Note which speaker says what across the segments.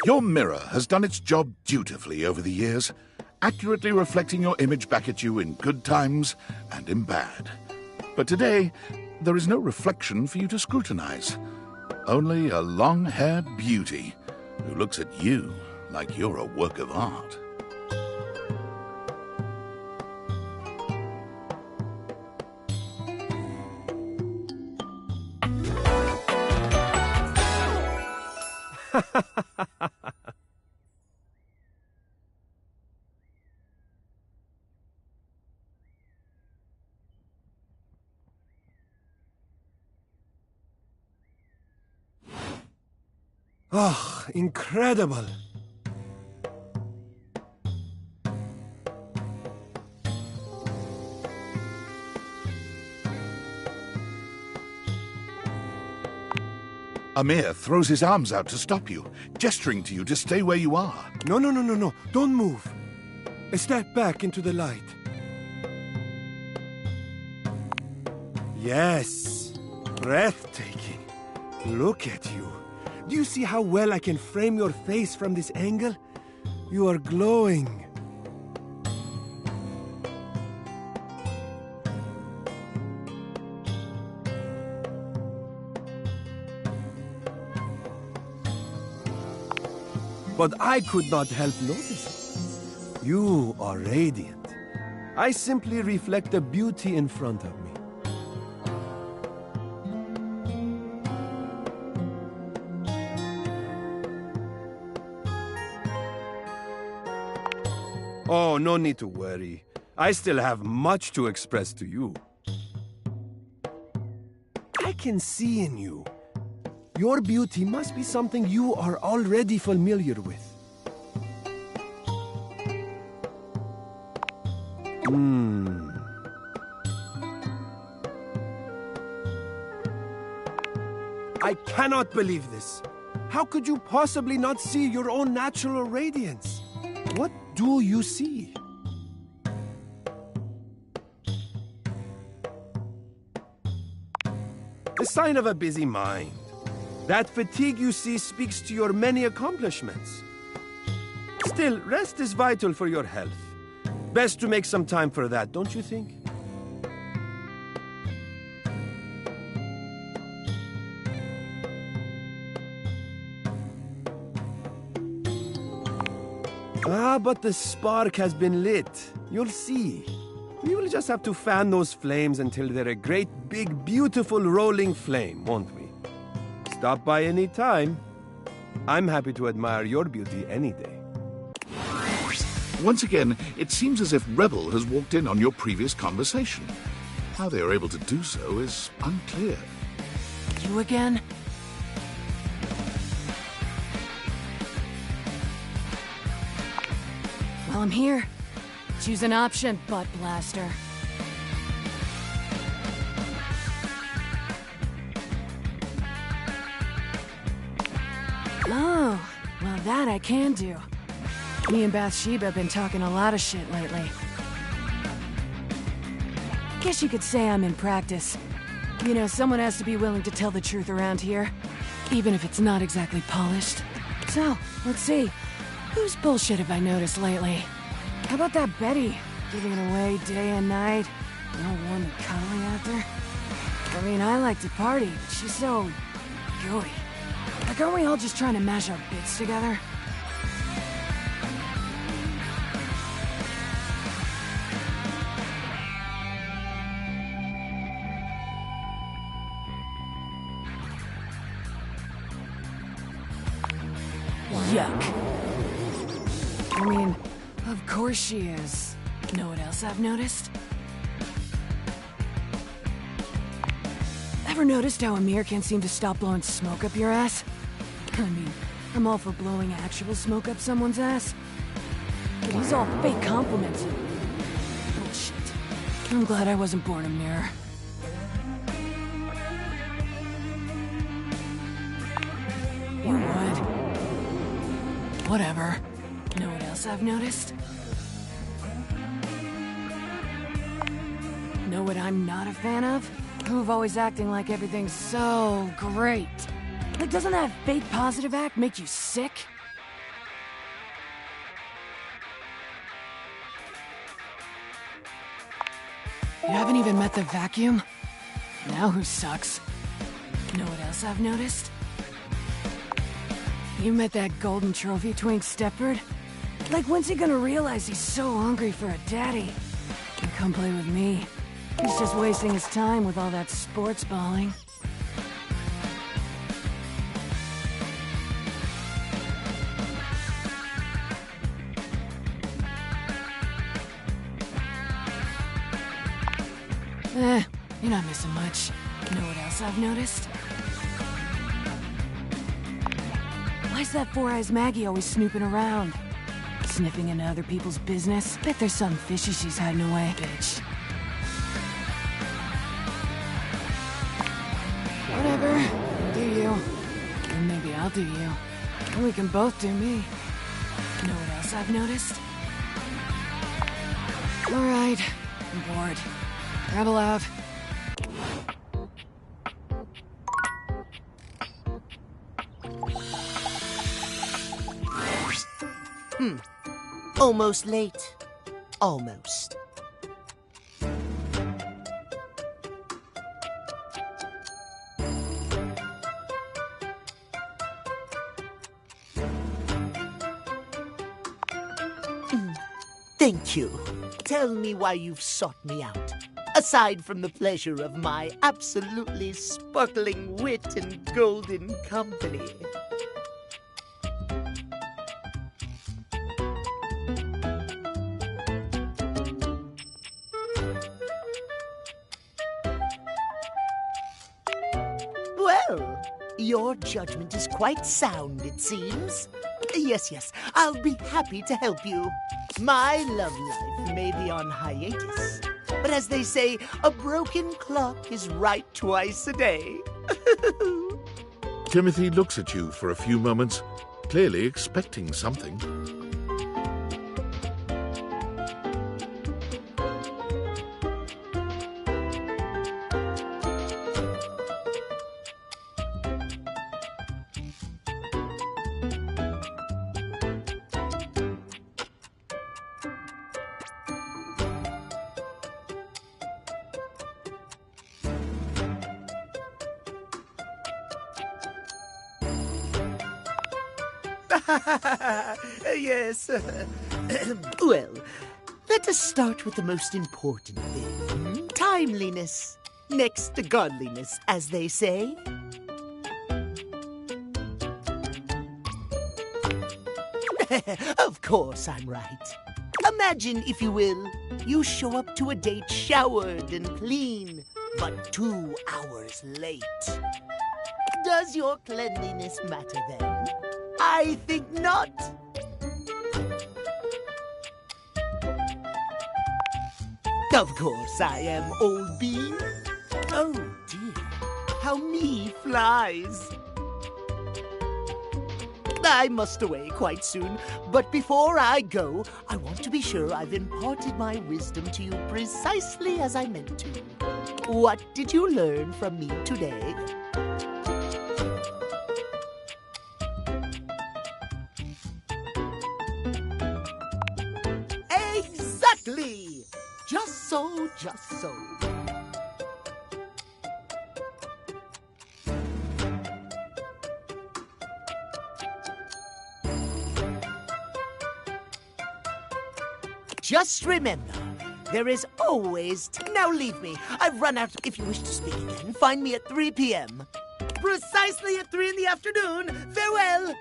Speaker 1: Your mirror has done its job dutifully over the years, accurately reflecting your image back at you in good times and in bad. But today, there is no reflection for you to scrutinize. Only a long-haired beauty who looks at you like you're a work of art.
Speaker 2: Oh, incredible!
Speaker 1: Amir throws his arms out to stop you, gesturing to you to stay where you are.
Speaker 2: No. Don't move. Step back into the light. Yes. Breathtaking. Look at you. Do you see how well I can frame your face from this angle? You are glowing. But I could not help noticing. You are radiant. I simply reflect the beauty in front of me. Oh, no need to worry. I still have much to express to you. I can see in you. Your beauty must be something you are already familiar with. I cannot believe this. How could you possibly not see your own natural radiance? What do you see? The sign of a busy mind. That fatigue you see speaks to your many accomplishments. Still, rest is vital for your health. Best to make some time for that, don't you think? But the spark has been lit. You'll see. We will just have to fan those flames until they're a great, big, beautiful, rolling flame, won't we? Stop by any time. I'm happy to admire your beauty any day.
Speaker 1: Once again, it seems as if Rebel has walked in on your previous conversation. How they are able to do so is unclear.
Speaker 3: You again? Well, I'm here. Choose an option, butt blaster. Oh, well that I can do. Me and Bathsheba have been talking a lot of shit lately. Guess you could say I'm in practice. You know, someone has to be willing to tell the truth around here, even if it's not exactly polished. So, let's see. Whose bullshit have I noticed lately? How about that Betty? Giving it away day and night. No warm and cuddly after. I mean, I like to party, but she's so... gooey. Like, aren't we all just trying to mash our bits together? Yuck. I mean, of course she is. Know what else I've noticed? Ever noticed how Amir can't seem to stop blowing smoke up your ass? I mean, I'm all for blowing actual smoke up someone's ass. But he's all fake compliments. Bullshit. I'm glad I wasn't born Amir. You would. Whatever. Know what else I've noticed? Know what I'm not a fan of? Who've always acting like everything's so great. Like, doesn't that fake positive act make you sick? You haven't even met the vacuum? Now who sucks? Know what else I've noticed? You met that golden trophy twink Stepford? Like, when's he gonna realize he's so hungry for a daddy? And come play with me. He's just wasting his time with all that sports balling. You're not missing much. Know what else I've noticed? Why's that Four Eyes Maggie always snooping around? Sniffing into other people's business? Bet there's something fishy she's hiding away, bitch. Whatever. Do you. And maybe I'll do you. And we can both do me. Know what else I've noticed? Alright. I'm bored. Rebel out.
Speaker 4: Almost late. Almost. Thank you. Tell me why you've sought me out. Aside from the pleasure of my absolutely sparkling wit and golden company. Well, your judgment is quite sound, it seems. Yes, I'll be happy to help you. My love life may be on hiatus, but as they say, a broken clock is right twice a day.
Speaker 1: Timothy looks at you for a few moments, clearly expecting something.
Speaker 4: Yes. Well, let us start with the most important thing. Timeliness. Next to godliness, as they say. Of course I'm right. Imagine, if you will, you show up to a date showered and clean, but 2 hours late. Does your cleanliness matter then? I think not. Of course I am, old bean. Oh dear, how me flies. I must away quite soon, but before I go, I want to be sure I've imparted my wisdom to you precisely as I meant to. What did you learn from me today? Exactly! Just so, just so. Just remember, there is always... Now leave me. I've run out. If you wish to speak again, find me at 3 p.m. Precisely at 3 in the afternoon. Farewell!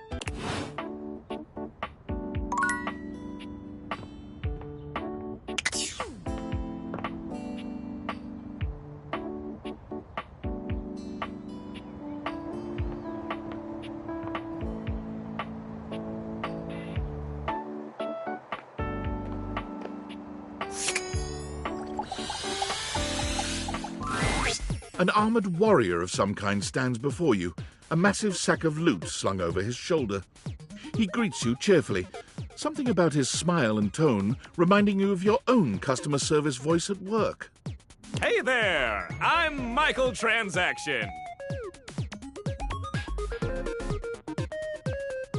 Speaker 1: An armored warrior of some kind stands before you, a massive sack of loot slung over his shoulder. He greets you cheerfully, something about his smile and tone reminding you of your own customer service voice at work.
Speaker 5: Hey there! I'm Michael Transaction.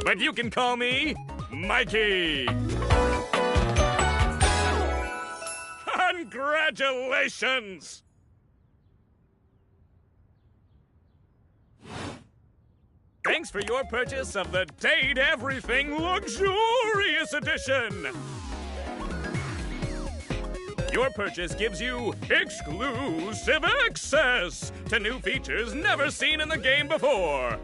Speaker 5: But you can call me Mikey. Congratulations! Congratulations! Thanks for your purchase of the Date Everything Luxurious Edition! Your purchase gives you exclusive access to new features never seen in the game before.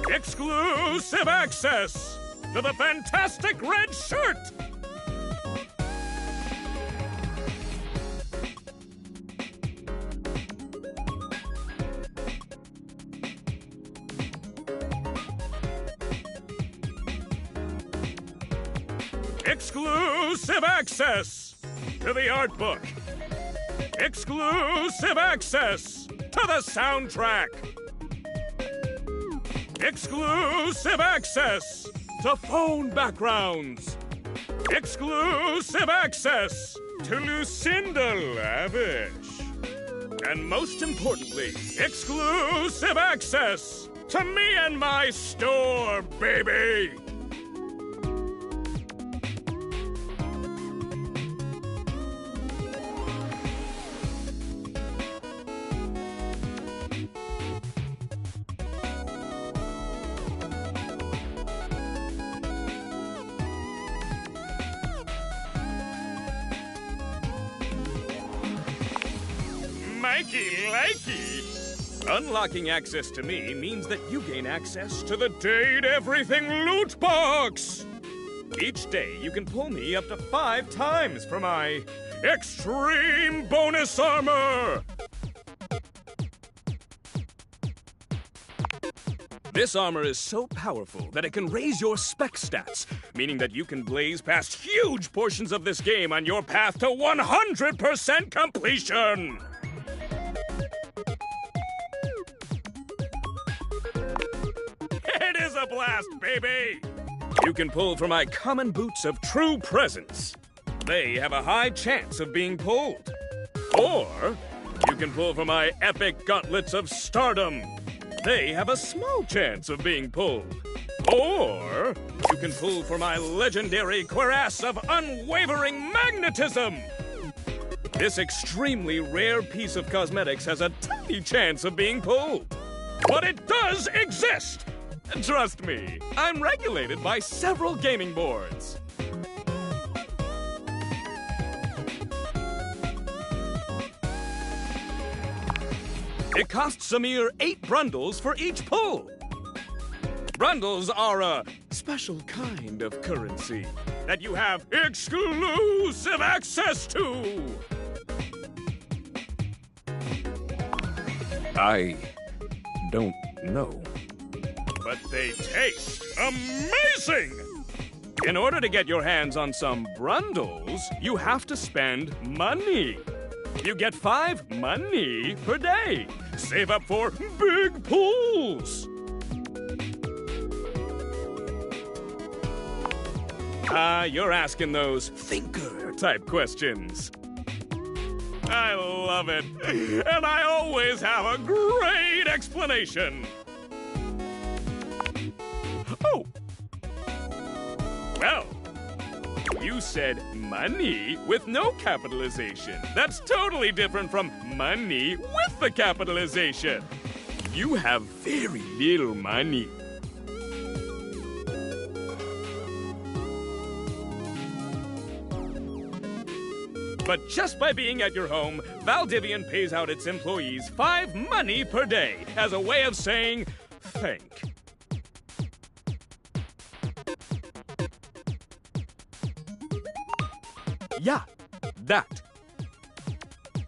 Speaker 5: Exclusive access to the fantastic red shirt! Exclusive access to the art book! Exclusive access to the soundtrack! Exclusive access to phone backgrounds! Exclusive access to Lucinda Lavish! And most importantly, exclusive access to me and my store, baby! Mikey-likey! Unlocking access to me means that you gain access to the Date Everything loot box! Each day, you can pull me up to 5 times for my extreme bonus armor! This armor is so powerful that it can raise your spec stats, meaning that you can blaze past huge portions of this game on your path to 100% completion! It is a blast, baby! You can pull from my common boots of true presence. They have a high chance of being pulled. Or you can pull from my epic gauntlets of stardom. They have a small chance of being pulled. Or you can pull for my legendary cuirass of unwavering magnetism. This extremely rare piece of cosmetics has a tiny chance of being pulled. But it does exist! Trust me, I'm regulated by several gaming boards. It costs a mere 8 brundles for each pull. Brundles are a special kind of currency that you have exclusive access to. I don't know. But they taste amazing! In order to get your hands on some brundles, you have to spend money. You get 5 money per day. Save up for big pulls. You're asking those thinker-type questions. I love it. And I always have a great explanation. Oh. Well, you said money with no capitalization. That's totally different from money with the capitalization. You have very little money. But just by being at your home, Valdivian pays out its employees 5 money per day as a way of saying thank. Yeah, that.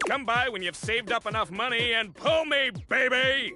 Speaker 5: Come by when you've saved up enough money and pull me, baby!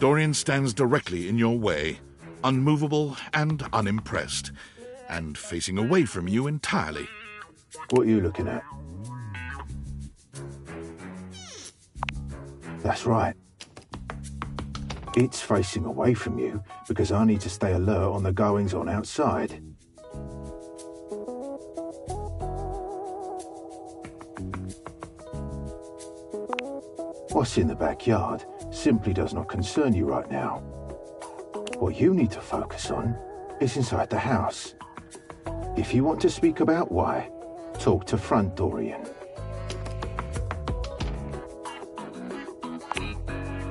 Speaker 1: Dorian stands directly in your way, unmovable and unimpressed, and facing away from you entirely.
Speaker 6: What are you looking at? That's right. It's facing away from you because I need to stay alert on the goings-on outside. What's in the backyard simply does not concern you right now. What you need to focus on is inside the house. If you want to speak about why, talk to Front Dorian.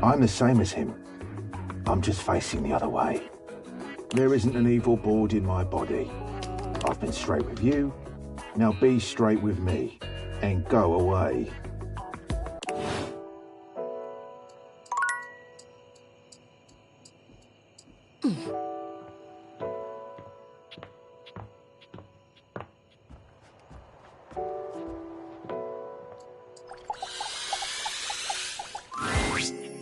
Speaker 6: I'm the same as him. I'm just facing the other way. There isn't an evil board in my body. I've been straight with you. Now be straight with me and go away.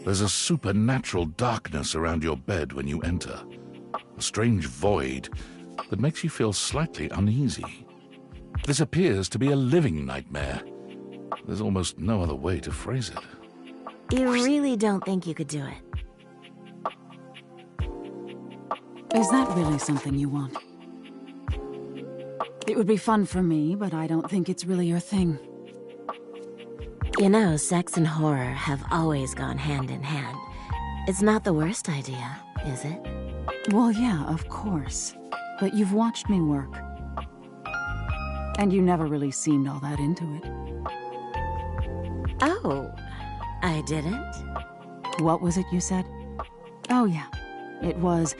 Speaker 1: There's a supernatural darkness around your bed when you enter. A strange void that makes you feel slightly uneasy. This appears to be a living nightmare. There's almost no other way to phrase it.
Speaker 7: You really don't think you could do it?
Speaker 3: Is that really something you want? It would be fun for me, but I don't think it's really your thing.
Speaker 7: You know, sex and horror have always gone hand in hand. It's not the worst idea, is it?
Speaker 3: Well, yeah, of course. But you've watched me work. And you never really seemed all that into it.
Speaker 7: Oh, I didn't?
Speaker 3: What was it you said? Oh, yeah. It was,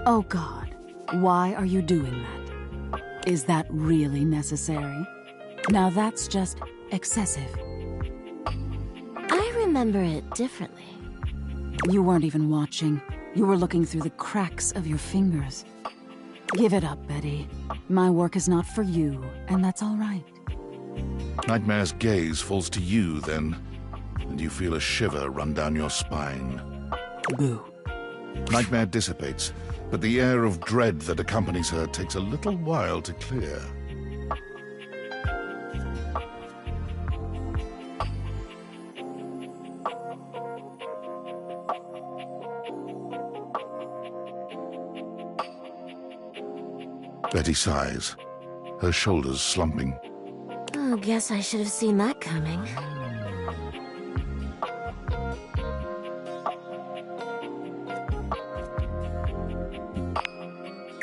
Speaker 3: oh God, why are you doing that? Is that really necessary? Now that's just excessive.
Speaker 7: I remember it differently.
Speaker 3: You weren't even watching. You were looking through the cracks of your fingers. Give it up, Betty. My work is not for you, and that's all right.
Speaker 1: Nightmare's gaze falls to you then, and you feel a shiver run down your spine.
Speaker 3: Boo.
Speaker 1: Nightmare dissipates, but the air of dread that accompanies her takes a little while to clear. Betty sighs, her shoulders slumping.
Speaker 7: Oh, guess I should have seen that coming.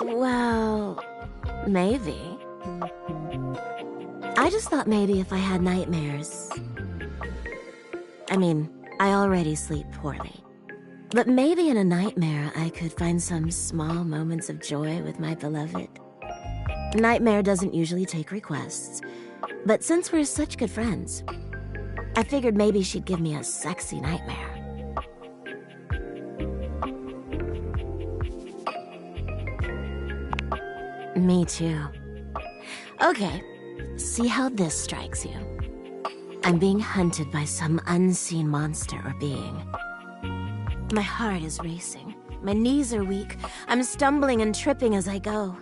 Speaker 7: Well, maybe. I just thought maybe if I had nightmares... I mean, I already sleep poorly. But maybe in a nightmare I could find some small moments of joy with my beloved. Nightmare doesn't usually take requests, but since we're such good friends, I figured maybe she'd give me a sexy nightmare. Me too. Okay, see how this strikes you. I'm being hunted by some unseen monster or being. My heart is racing. My knees are weak. I'm stumbling and tripping as I go.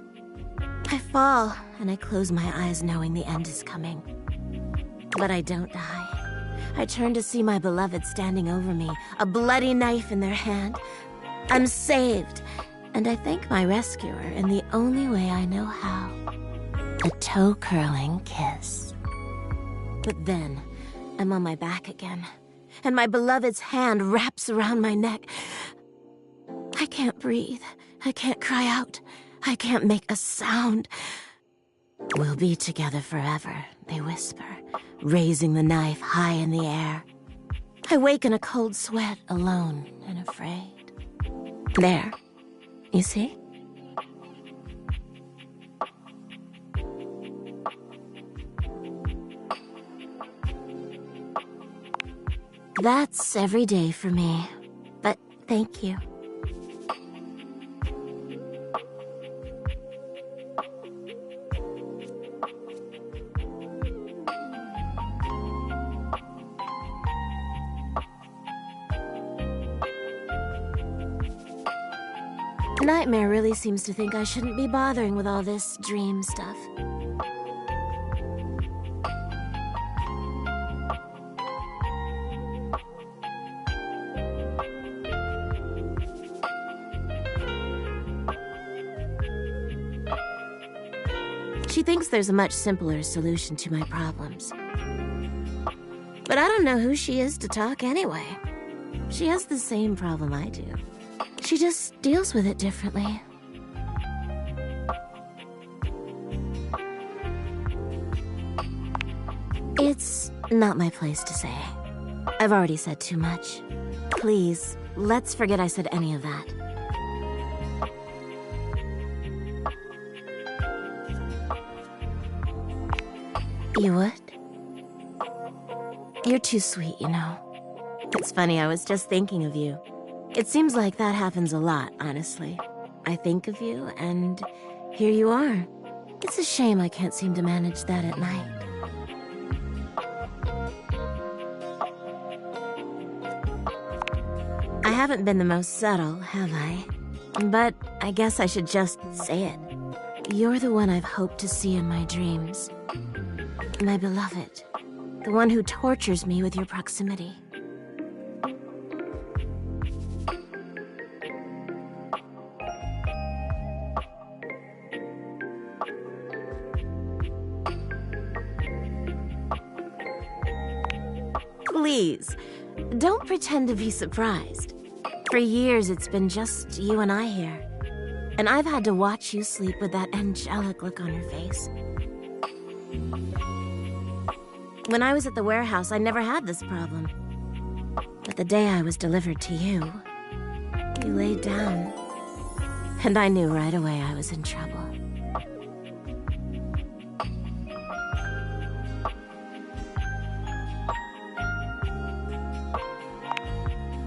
Speaker 7: I fall, and I close my eyes knowing the end is coming. But I don't die. I turn to see my beloved standing over me, a bloody knife in their hand. I'm saved, and I thank my rescuer in the only way I know how. A toe-curling kiss. But then, I'm on my back again, and my beloved's hand wraps around my neck. I can't breathe. I can't cry out. I can't make a sound. We'll be together forever, they whisper, raising the knife high in the air. I wake in a cold sweat, alone and afraid. There, you see? That's every day for me, but thank you. Nightmare really seems to think I shouldn't be bothering with all this dream stuff. She thinks there's a much simpler solution to my problems. But I don't know who she is to talk anyway. She has the same problem I do. She just deals with it differently. It's not my place to say. I've already said too much. Please, let's forget I said any of that. You would? You're too sweet, you know. It's funny, I was just thinking of you. It seems like that happens a lot, honestly. I think of you, and here you are. It's a shame I can't seem to manage that at night. I haven't been the most subtle, have I? But I guess I should just say it. You're the one I've hoped to see in my dreams. My beloved. The one who tortures me with your proximity. Please, don't pretend to be surprised. For years, it's been just you and I here. And I've had to watch you sleep with that angelic look on your face. When I was at the warehouse, I never had this problem. But the day I was delivered to you, you laid down. And I knew right away I was in trouble.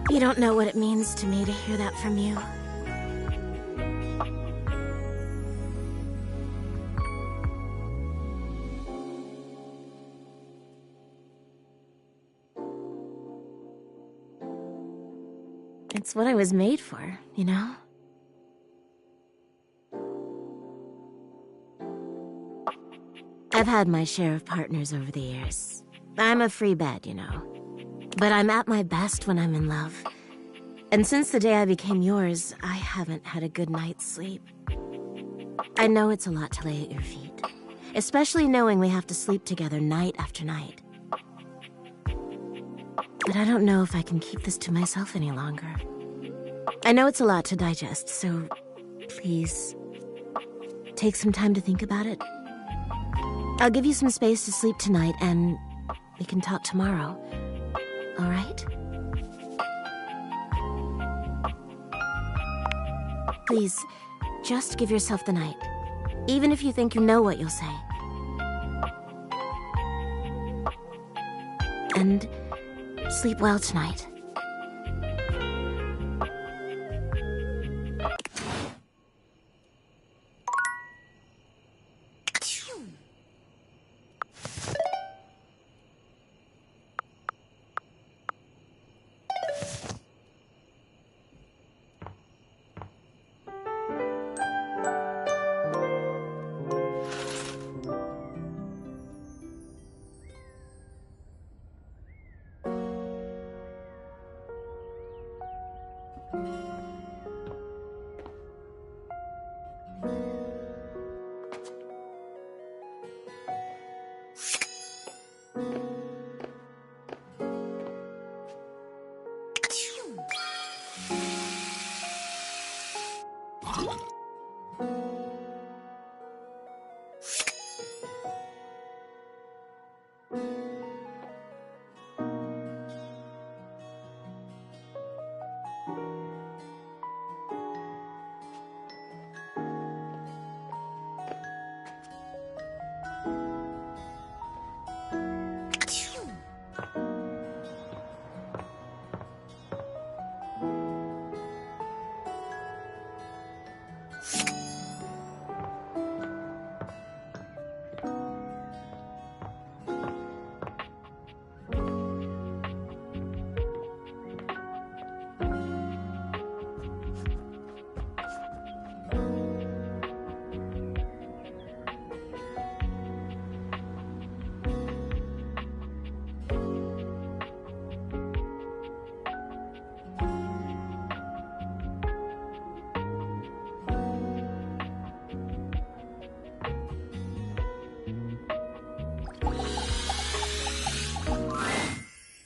Speaker 7: You don't know what it means to me to hear that from you. It's what I was made for, you know? I've had my share of partners over the years. I'm a free bed, you know. But I'm at my best when I'm in love. And since the day I became yours, I haven't had a good night's sleep. I know it's a lot to lay at your feet, especially knowing we have to sleep together night after night. But I don't know if I can keep this to myself any longer. I know it's a lot to digest, so please, take some time to think about it. I'll give you some space to sleep tonight, and we can talk tomorrow. All right? Please, just give yourself the night, even if you think you know what you'll say. And sleep well tonight.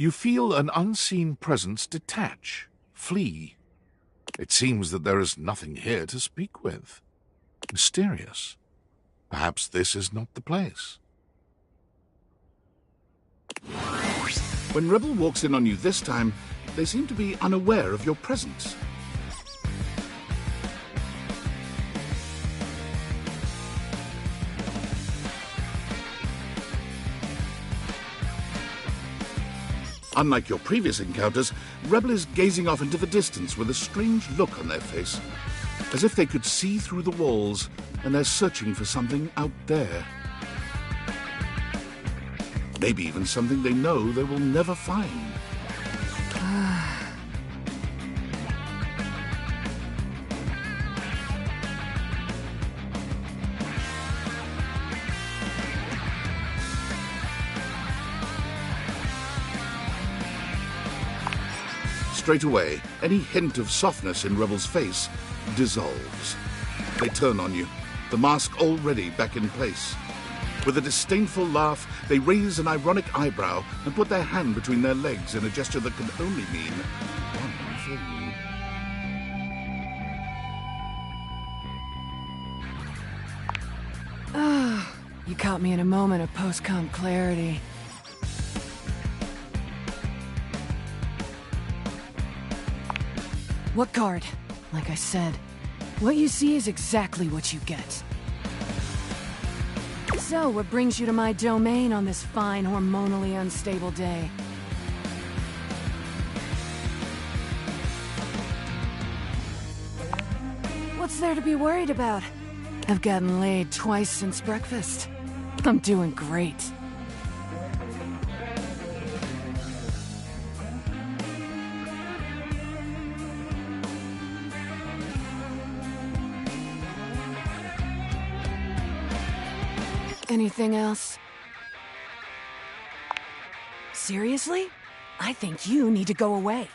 Speaker 1: You feel an unseen presence detach, flee. It seems that there is nothing here to speak with. Mysterious. Perhaps this is not the place. When Rebel walks in on you this time, they seem to be unaware of your presence. Unlike your previous encounters, Rebel is gazing off into the distance with a strange look on their face, as if they could see through the walls and they're searching for something out there. Maybe even something they know they will never find. Straight away, any hint of softness in Rebel's face dissolves. They turn on you, the mask already back in place. With a disdainful laugh, they raise an ironic eyebrow and put their hand between their legs in a gesture that can only mean one thing.
Speaker 3: You caught me in a moment of post-com clarity. What card? Like I said, what you see is exactly what you get. So, what brings you to my domain on this fine, hormonally unstable day? What's there to be worried about? I've gotten laid twice since breakfast. I'm doing great. Anything else? Seriously? I think you need to go away.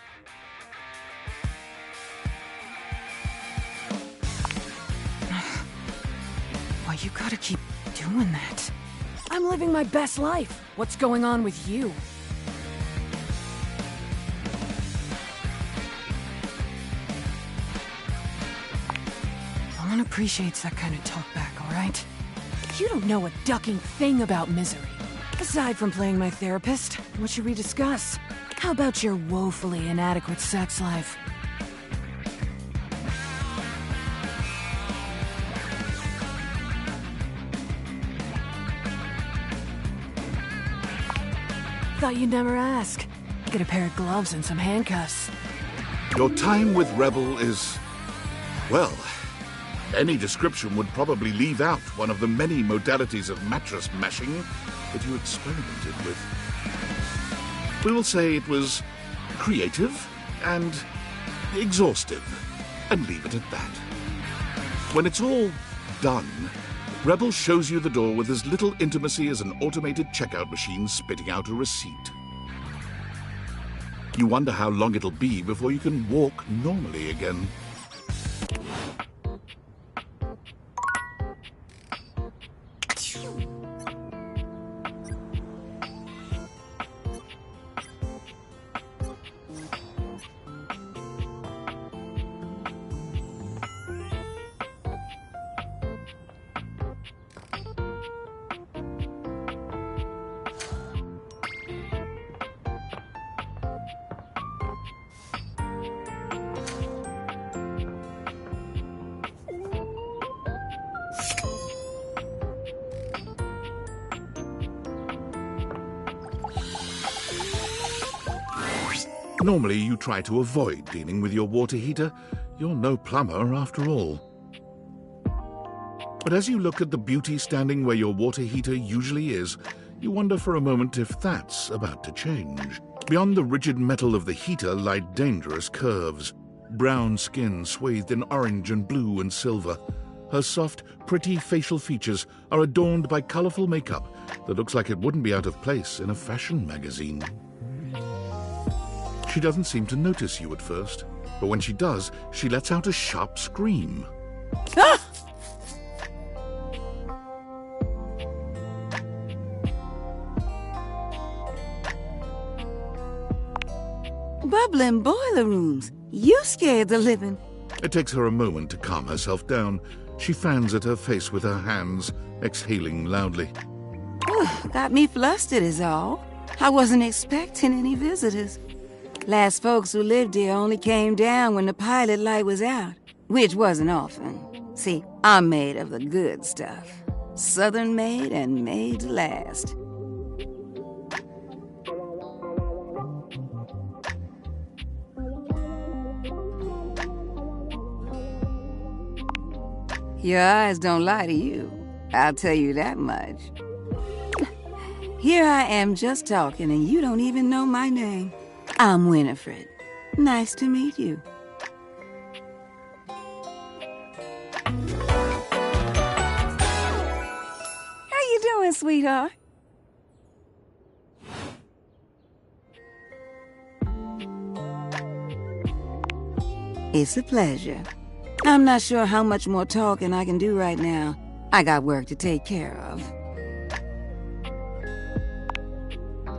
Speaker 3: Why you gotta keep doing that? I'm living my best life. What's going on with you? No one appreciates that kind of talk back, all right? You don't know a ducking thing about misery. Aside from playing my therapist, what should we discuss? How about your woefully inadequate sex life? Thought you'd never ask. Get a pair of gloves and some handcuffs.
Speaker 1: Your time with Rebel is, well, any description would probably leave out one of the many modalities of mattress mashing that you experimented with. We will say it was creative and exhaustive, and leave it at that. When it's all done, Rebel shows you the door with as little intimacy as an automated checkout machine spitting out a receipt. You wonder how long it'll be before you can walk normally again. Normally, you try to avoid dealing with your water heater. You're no plumber, after all. But as you look at the beauty standing where your water heater usually is, you wonder for a moment if that's about to change. Beyond the rigid metal of the heater lie dangerous curves. Brown skin swathed in orange and blue and silver. Her soft, pretty facial features are adorned by colorful makeup that looks like it wouldn't be out of place in a fashion magazine. She doesn't seem to notice you at first, but when she does, she lets out a sharp scream.
Speaker 3: Ah! Bubbling boiler rooms. You scared the living.
Speaker 1: It takes her a moment to calm herself down. She fans at her face with her hands, exhaling loudly.
Speaker 3: Got me flustered is all. I wasn't expecting any visitors. Last folks who lived here only came down when the pilot light was out, which wasn't often. See, I'm made of the good stuff. Southern made and made to last. Your eyes don't lie to you. I'll tell you that much. Here I am just talking and you don't even know my name. I'm Winifred. Nice to meet you. How you doing, sweetheart? It's a pleasure. I'm not sure how much more talking I can do right now. I got work to take care of.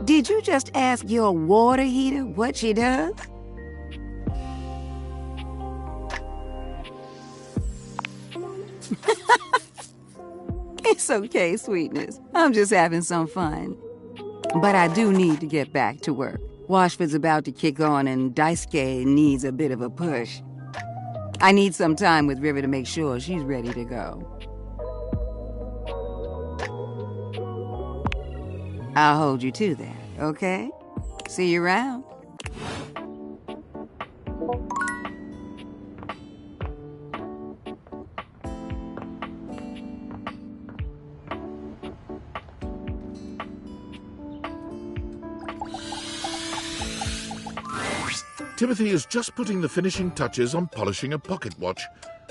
Speaker 3: Did you just ask your water heater what she does? It's okay, sweetness. I'm just having some fun. But I do need to get back to work. Washford's about to kick on and Daisuke needs a bit of a push. I need some time with River to make sure she's ready to go. I'll hold you to that, okay? See you around.
Speaker 1: Timothy is just putting the finishing touches on polishing a pocket watch.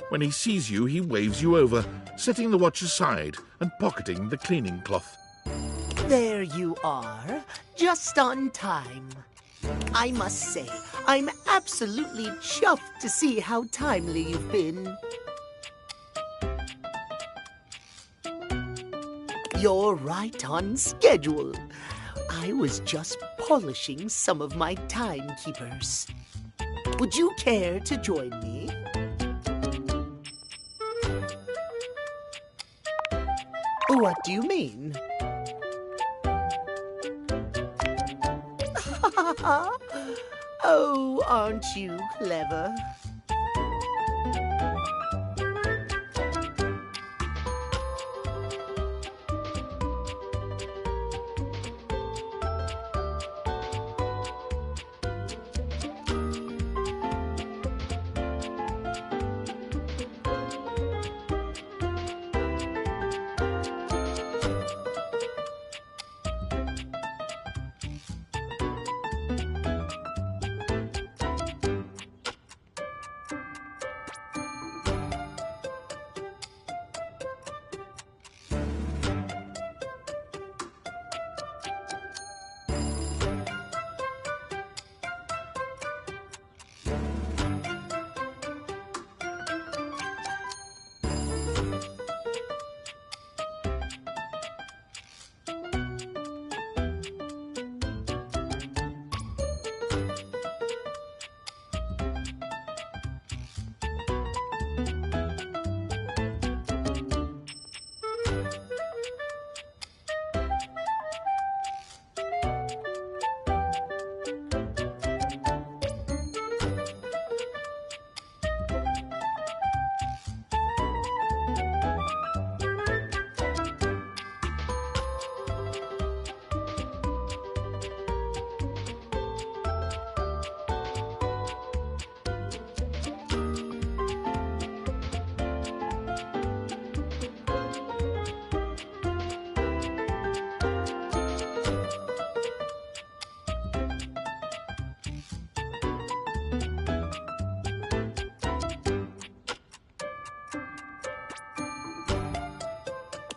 Speaker 1: When he sees you, he waves you over, setting the watch aside and pocketing the cleaning cloth.
Speaker 4: There you are, just on time. I must say, I'm absolutely chuffed to see how timely you've been. You're right on schedule. I was just polishing some of my timekeepers. Would you care to join me? What do you mean? Oh, aren't you clever?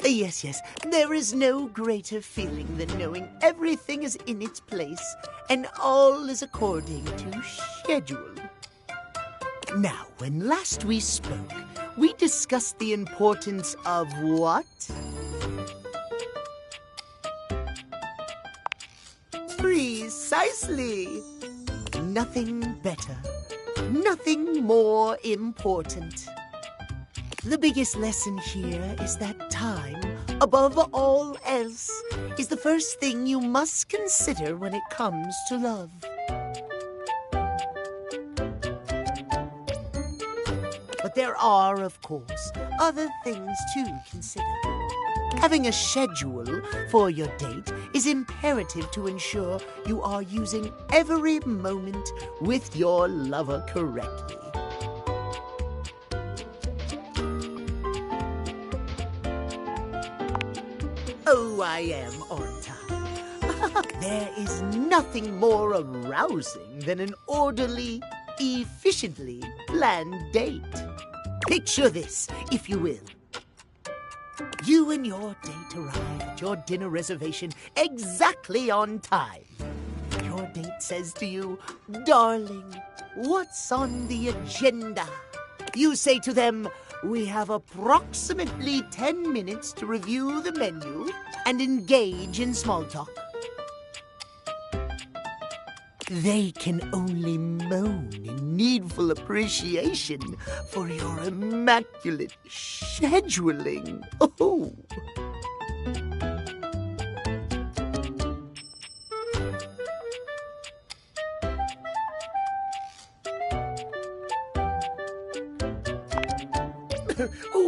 Speaker 4: Yes. There is no greater feeling than knowing everything is in its place and all is according to schedule. Now, when last we spoke, we discussed the importance of what? Precisely. nothing better, nothing more important. The biggest lesson here is that time, above all else, is the first thing you must consider when it comes to love. But there are, of course, other things to consider. Having a schedule for your date is imperative to ensure you are using every moment with your lover correctly. Oh, I am on time. There is nothing more arousing than an orderly, efficiently planned date. Picture this, if you will. You and your date arrive at your dinner reservation exactly on time. Your date says to you, "Darling, what's on the agenda?" You say to them, "We have approximately 10 minutes to review the menu and engage in small talk." They can only moan in needful appreciation for your immaculate scheduling. Oh.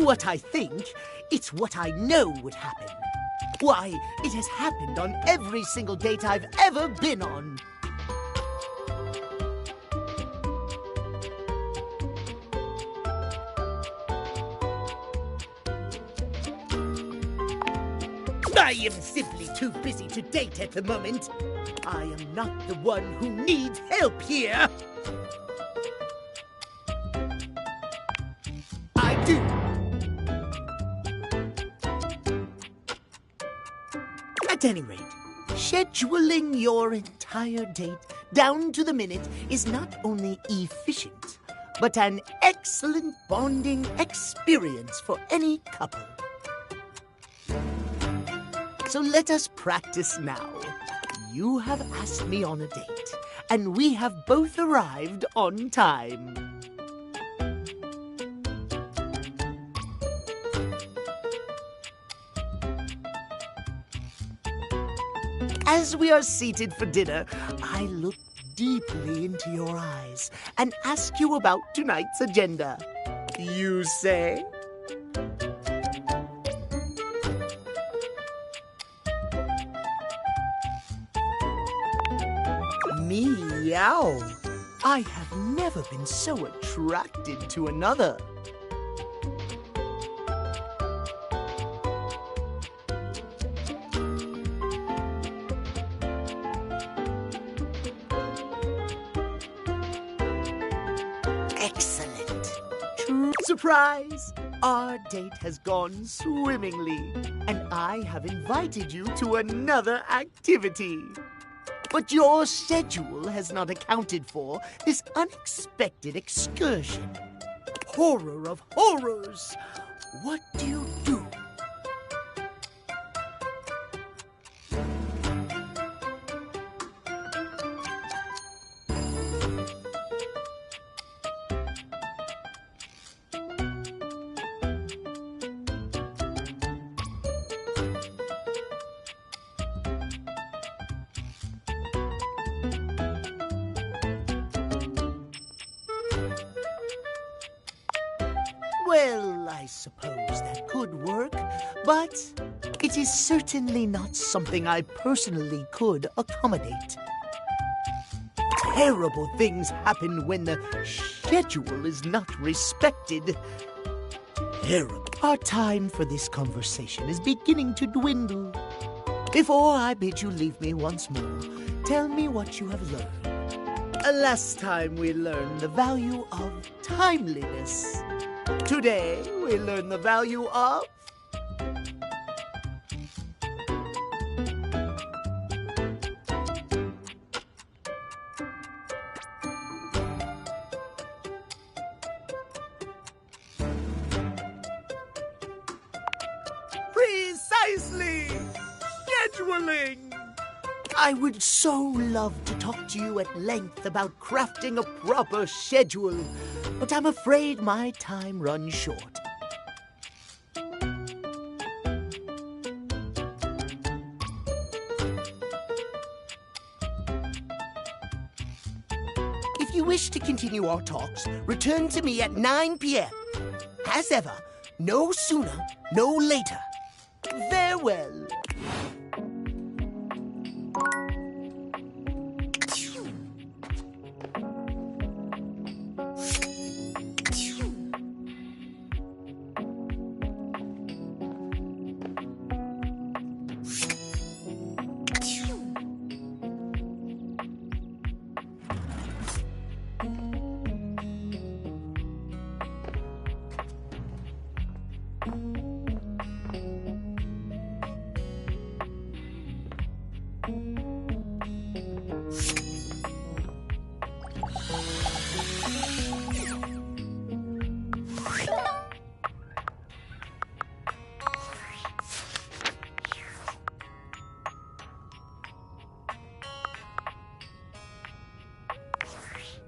Speaker 4: What I think, it's what I know would happen. Why, it has happened on every single date I've ever been on. I am simply too busy to date at the moment. I am not the one who needs help here. I do. At any rate, scheduling your entire date down to the minute is not only efficient, but an excellent bonding experience for any couple. So let us practice now. You have asked me on a date, and we have both arrived on time. As we are seated for dinner, I look deeply into your eyes and ask you about tonight's agenda. You say? Meow. I have never been so attracted to another. Excellent. Surprise! Our date has gone swimmingly, and I have invited you to another activity. But your schedule has not accounted for this unexpected excursion. Horror of horrors! What do you do? Well, I suppose that could work, but it is certainly not something I personally could accommodate. Terrible things happen when the schedule is not respected. Terrible. Our time for this conversation is beginning to dwindle. Before I bid you leave me once more, tell me what you have learned. Last time we learned the value of timeliness. Today, we learn the value of... Precisely! Scheduling! I would so love to talk to you at length about crafting a proper schedule, but I'm afraid my time runs short. If you wish to continue our talks, return to me at 9 p.m. As ever, no sooner, no later. Farewell.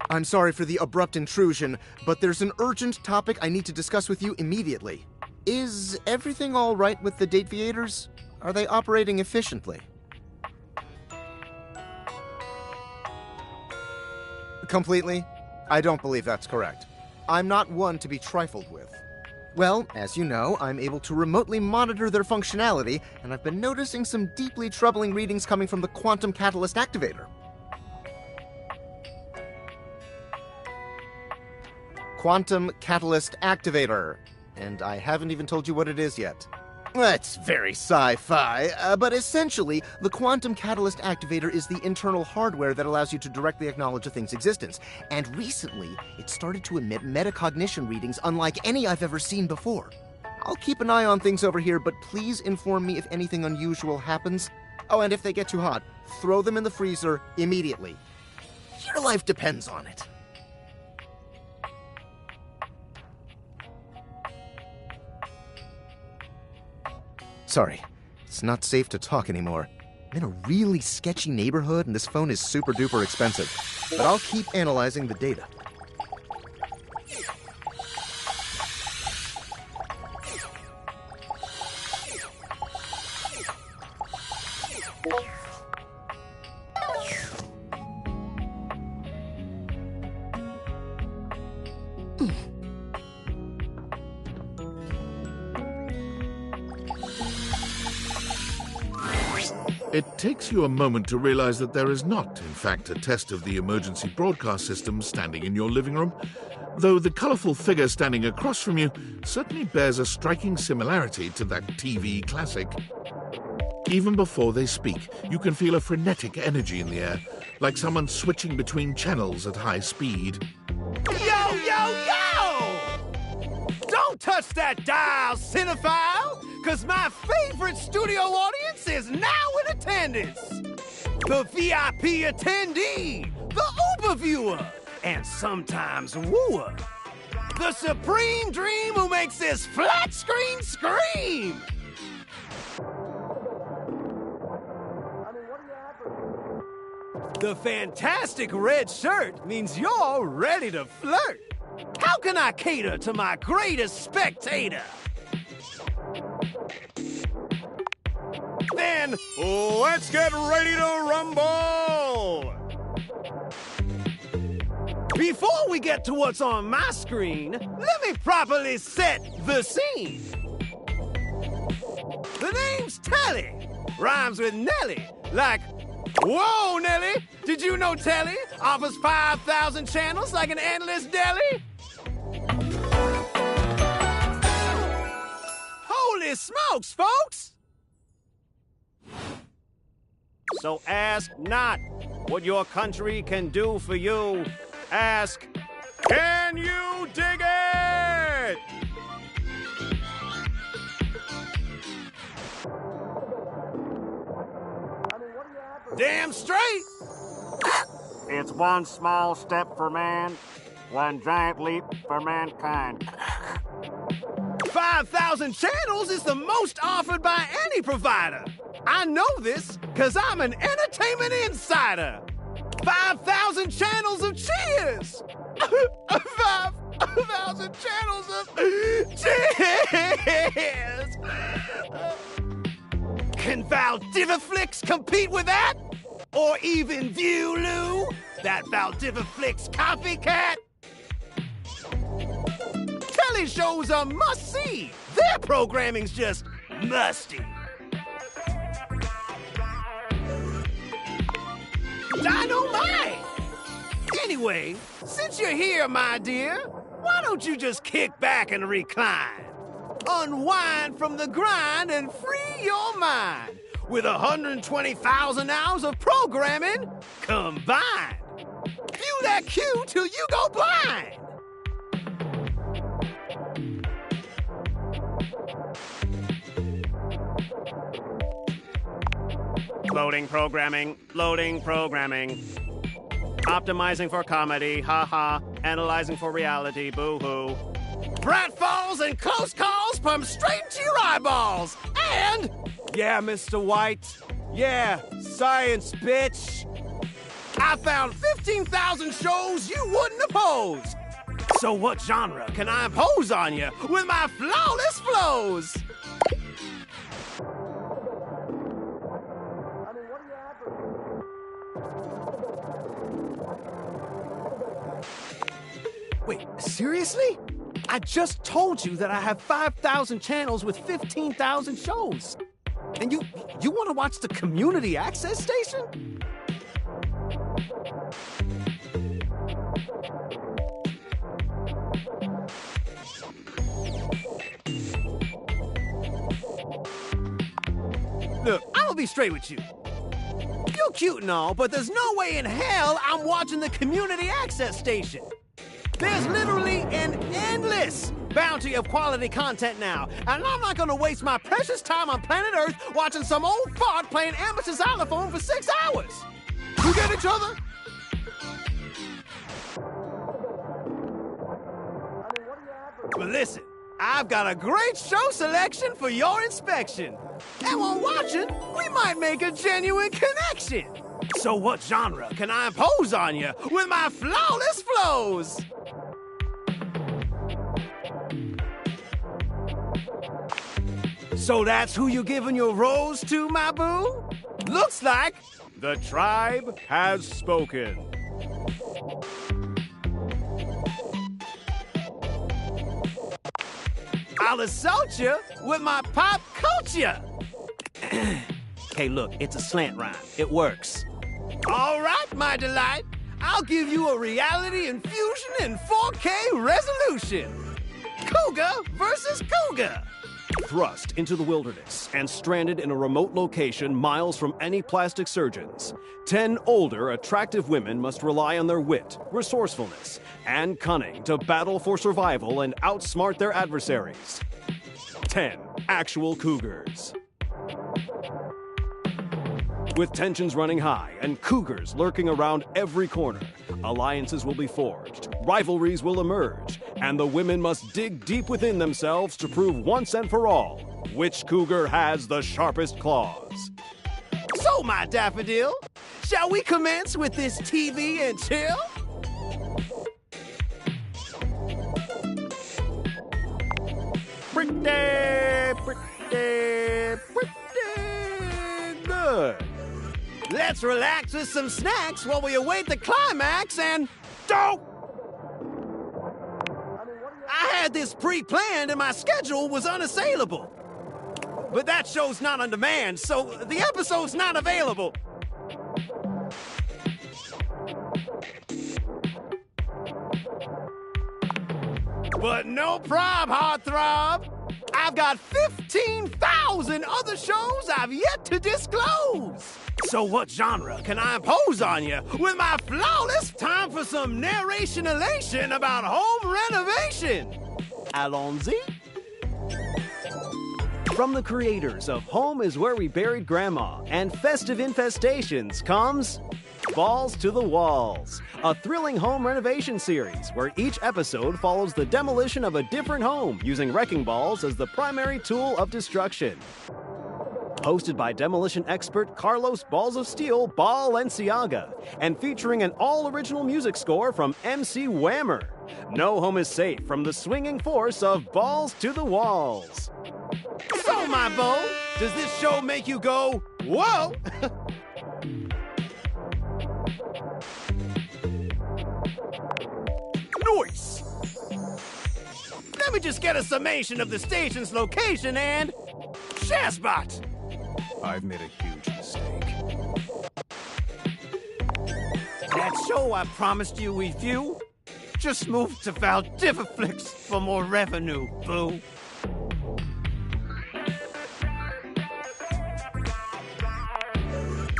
Speaker 8: I'm sorry for the abrupt intrusion, but there's an urgent topic I need to discuss with you immediately. Is everything all right with the Dateviators? Are they operating efficiently? Completely? I don't believe that's correct. I'm not one to be trifled with. Well, as you know, I'm able to remotely monitor their functionality, and I've been noticing some deeply troubling readings coming from the Quantum Catalyst Activator. Quantum Catalyst Activator. And I haven't even told you what it is yet. That's very sci-fi, but essentially, the Quantum Catalyst Activator is the internal hardware that allows you to directly acknowledge a thing's existence. And recently, it started to emit metacognition readings unlike any I've ever seen before. I'll keep an eye on things over here, but please inform me if anything unusual happens. Oh, and if they get too hot, throw them in the freezer immediately. Your life depends on it. Sorry, it's not safe to talk anymore. I'm in a really sketchy neighborhood and this phone is super duper expensive. But I'll keep analyzing the data.
Speaker 1: It takes you a moment to realize that there is not, in fact, a test of the emergency broadcast system standing in your living room, though the colorful figure standing across from you certainly bears a striking similarity to that TV classic. Even before they speak, you can feel a frenetic energy in the air, like someone switching between channels at high speed.
Speaker 2: Yo, yo, yo! Don't touch that dial, cinephile! Because my favorite studio audience is now in attendance. The VIP attendee, the Uber viewer, and sometimes wooer. The supreme dream who makes this flat screen scream. The fantastic red shirt means you're ready to flirt. How can I cater to my greatest spectator? Then, let's get ready to rumble! Before we get to what's on my screen, let me properly set the scene. The name's Telly, rhymes with Nelly, like, whoa, Nelly, did you know Telly offers 5,000 channels like an endless deli? Holy smokes, folks! So ask not what your country can do for you. Ask, can you dig it? Damn straight!
Speaker 9: It's one small step for man, one giant leap for mankind.
Speaker 2: 5,000 channels is the most offered by any provider. I know this because I'm an entertainment insider. 5,000 channels of cheers! 5,000 channels of cheers! Can Valdiviflix compete with that? Or even Viewloo? That Valdiviflix copycat? Telly shows are must-see. Their programming's just musty. Dynamite! Anyway, since you're here, my dear, why don't you just kick back and recline? Unwind from the grind and free your mind with 120,000 hours of programming combined. View that cue till you go blind. Loading programming, loading programming. Optimizing for comedy, haha. Analyzing for reality, boo-hoo. Pratfalls and close calls pump straight to your eyeballs. And, yeah, Mr. White. Yeah, science, bitch. I found 15,000 shows you wouldn't oppose. So what genre can I impose on you with my flawless flows? Wait, seriously? I just told you that I have 5,000 channels with 15,000 shows. And you want to watch the community access station? Look, I'm gonna be straight with you. You're cute and all, but there's no way in hell I'm watching the community access station. There's literally an endless bounty of quality content now, and I'm not gonna waste my precious time on planet Earth watching some old fart playing amateur xylophone for 6 hours. You get each other? But listen, I've got a great show selection for your inspection. And while watching, we might make a genuine connection. So what genre can I impose on you with my flawless flows? So that's who you giving your rose to, my boo? Looks like the tribe has spoken. I'll assault you with my pop culture. Hey, look, it's a slant rhyme. It works. All right, my delight. I'll give you a reality infusion in 4K resolution. Cougar versus Cougar. Thrust into the wilderness and stranded in a remote location miles from any plastic surgeons, 10 older, attractive women must rely on their wit, resourcefulness, and cunning to battle for survival and outsmart their adversaries. 10 actual cougars. With tensions running high and cougars lurking around every corner, alliances will be forged, rivalries will emerge, and the women must dig deep within themselves to prove once and for all which cougar has the sharpest claws. So, my daffodil, shall we commence with this TV and chill? Pretty good. Let's relax with some snacks while we await the climax and... Don't! I had this pre-planned and my schedule was unassailable. But that show's not on demand, so the episode's not available. But no prob, heartthrob. I've got 15,000 other shows I've yet to disclose. So what genre can I impose on you with my flawless time for some narration elation about home renovation? Allons-y. From the creators of Home is Where We Buried Grandma and Festive Infestations comes Balls to the Walls, a thrilling home renovation series where each episode follows the demolition of a different home using wrecking balls as the primary tool of destruction.
Speaker 10: hosted by demolition expert Carlos Balls of Steel Balenciaga, and featuring an all-original music score from MC Whammer. No home is safe from the swinging force of Balls to the Walls.
Speaker 2: So, my beau, does this show make you go, whoa? Nice! Let me just get a summation of the station's location and... Shazbot! I've made a huge mistake. That show I promised you we'd view just moved to Valdiviflix for more revenue, boo.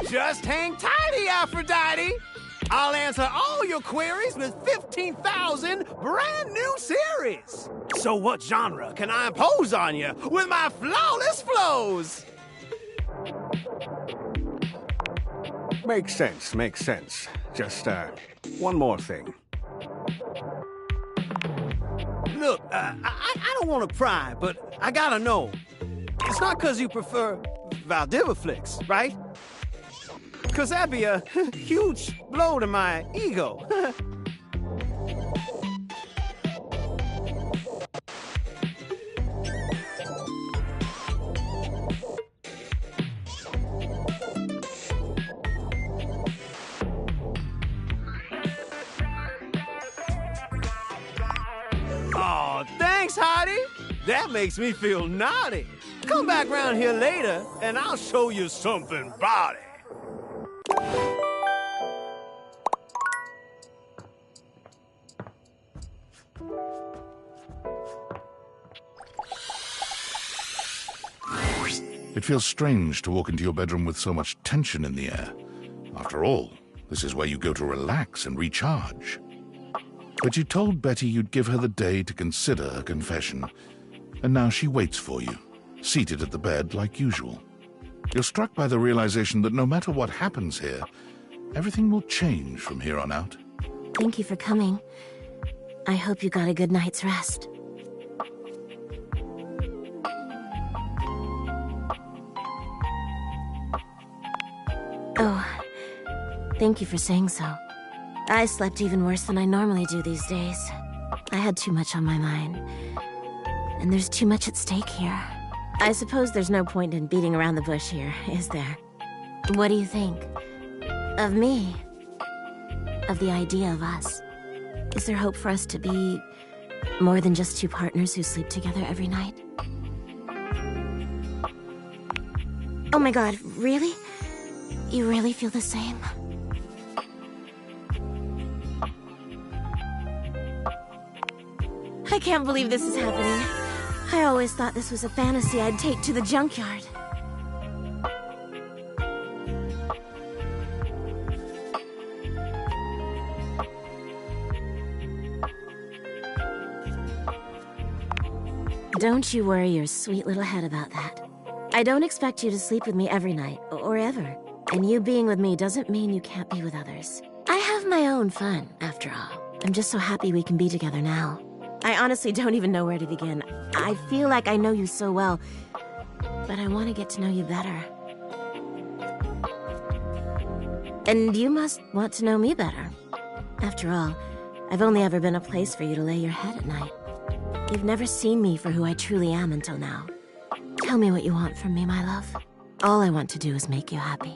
Speaker 2: Just hang tighty, Aphrodite! I'll answer all your queries with 15,000 brand new series! So what genre can I impose on you with my flawless flows?
Speaker 10: Makes sense, makes sense. Just, one more thing.
Speaker 2: Look, I don't want to pry, but I gotta know. It's not because you prefer Valdiviflix, right? Because that'd be a huge blow to my ego. Oh, thanks, Hottie. That makes me feel naughty. Come back round here later, and I'll show you something body.
Speaker 1: It feels strange to walk into your bedroom with so much tension in the air. After all, this is where you go to relax and recharge. But you told Betty you'd give her the day to consider her confession, and now she waits for you, seated at the bed like usual. You're struck by the realization that no matter what happens here, everything will change from here on out.
Speaker 7: Thank you for coming. I hope you got a good night's rest. Oh, thank you for saying so. I slept even worse than I normally do these days. I had too much on my mind. And there's too much at stake here. I suppose there's no point in beating around the bush here, is there? What do you think? Of me? Of the idea of us? Is there hope for us to be more than just two partners who sleep together every night? Oh my god, really? You really feel the same? I can't believe this is happening. I always thought this was a fantasy I'd take to the junkyard. Don't you worry your sweet little head about that. I don't expect you to sleep with me every night, or ever. And you being with me doesn't mean you can't be with others. I have my own fun, after all. I'm just so happy we can be together now. I honestly don't even know where to begin. I feel like I know you so well, but I want to get to know you better. And you must want to know me better. After all, I've only ever been a place for you to lay your head at night. You've never seen me for who I truly am until now. Tell me what you want from me, my love. All I want to do is make you happy.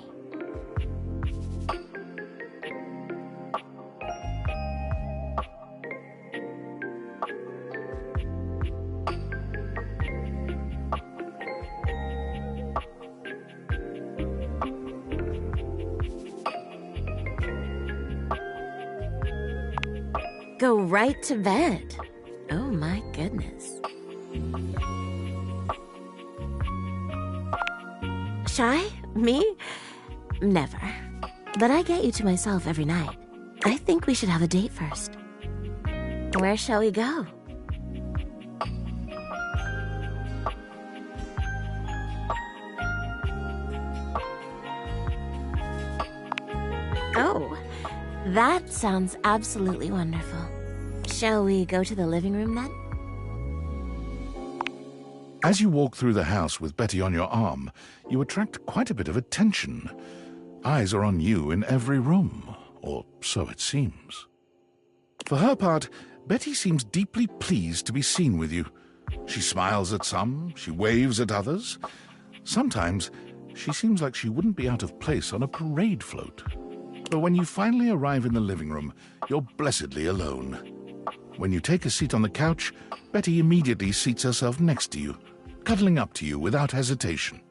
Speaker 7: Go right to bed. Oh my goodness. Shy? Me? Never. But I get you to myself every night. I think we should have a date first. Where shall we go? Oh, that sounds absolutely wonderful. Shall we go to the living room then?
Speaker 1: As you walk through the house with Betty on your arm, you attract quite a bit of attention. Eyes are on you in every room, or so it seems. For her part, Betty seems deeply pleased to be seen with you. She smiles at some, she waves at others. Sometimes, she seems like she wouldn't be out of place on a parade float. But when you finally arrive in the living room, you're blessedly alone. When you take a seat on the couch, Betty immediately seats herself next to you, cuddling up to you without hesitation.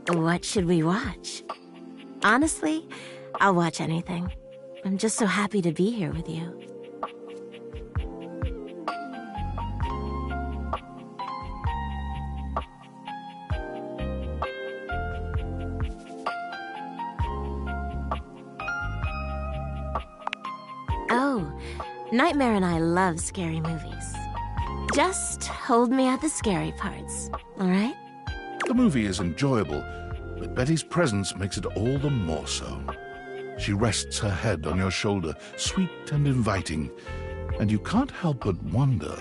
Speaker 7: What should we watch? Honestly, I'll watch anything. I'm just so happy to be here with you. Oh, Nightmare and I love scary movies. Just hold me at the scary parts, all right?
Speaker 1: The movie is enjoyable, but Betty's presence makes it all the more so. She rests her head on your shoulder, sweet and inviting, and you can't help but wonder.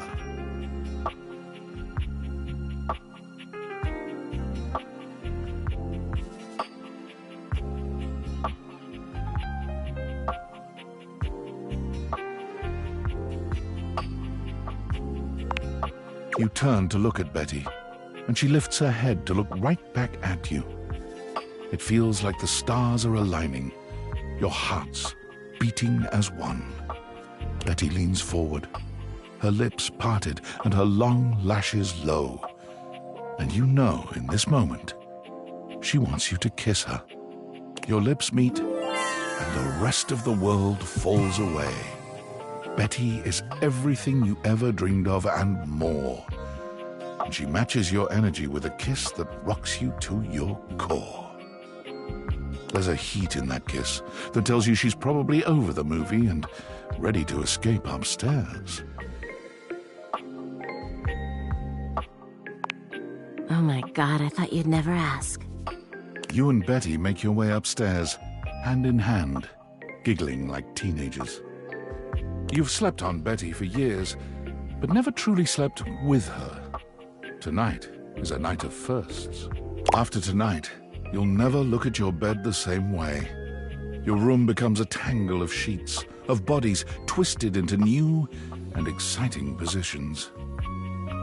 Speaker 1: You turn to look at Betty, and she lifts her head to look right back at you. It feels like the stars are aligning, your hearts beating as one. Betty leans forward, her lips parted and her long lashes low. And you know in this moment, she wants you to kiss her. Your lips meet, and the rest of the world falls away. Betty is everything you ever dreamed of and more. And she matches your energy with a kiss that rocks you to your core. There's a heat in that kiss that tells you she's probably over the movie and ready to escape upstairs.
Speaker 7: Oh my God, I thought you'd never ask.
Speaker 1: You and Betty make your way upstairs, hand in hand, giggling like teenagers. You've slept on Betty for years, but never truly slept with her. Tonight is a night of firsts. After tonight, you'll never look at your bed the same way. Your room becomes a tangle of sheets, of bodies twisted into new and exciting positions.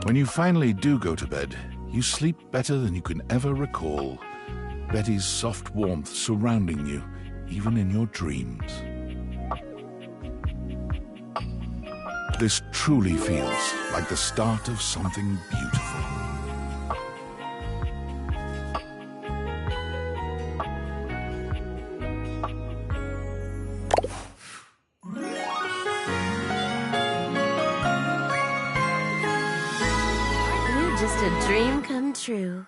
Speaker 1: When you finally do go to bed, you sleep better than you can ever recall. Betty's soft warmth surrounding you, even in your dreams. This truly feels like the start of something beautiful.
Speaker 7: You're just a dream come true.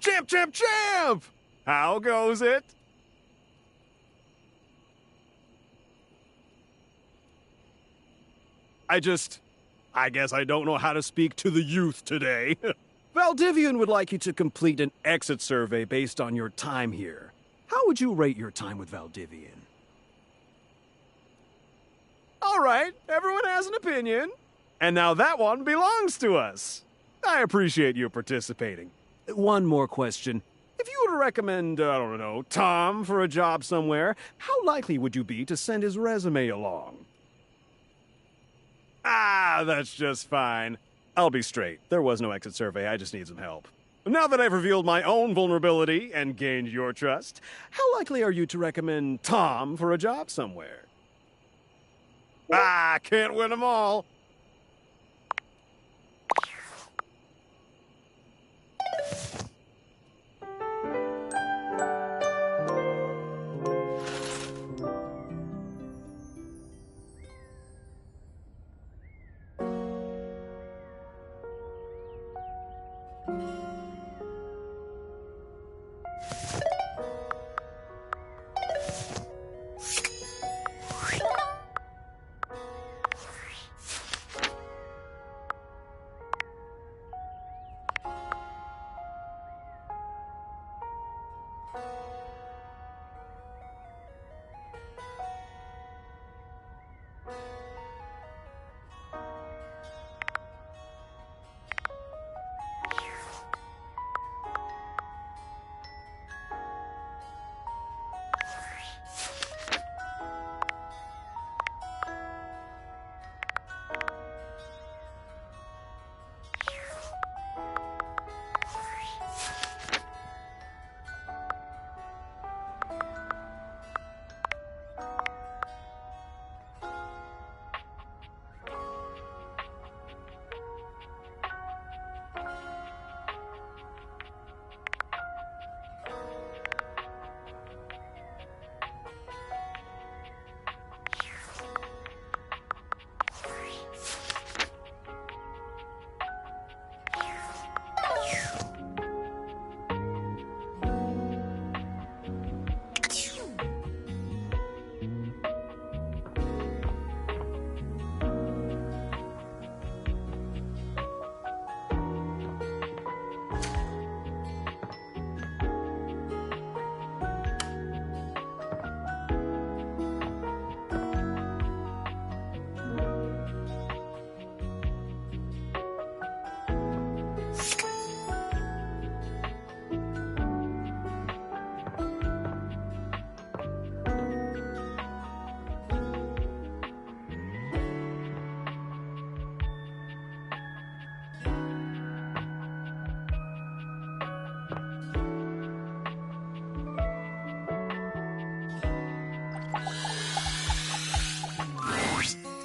Speaker 10: Champ, champ, champ! How goes it? I guess I don't know how to speak to the youth today. Valdivian would like you to complete an exit survey based on your time here. How would you rate your time with Valdivian? All right, everyone has an opinion. And now that one belongs to us. I appreciate you participating. One more question. If you were to recommend, I don't know, Tom for a job somewhere, how likely would you be to send his resume along? Ah, that's just fine. I'll be straight. There was no exit survey. I just need some help. Now that I've revealed my own vulnerability and gained your trust, how likely are you to recommend Tom for a job somewhere? Can't win them all.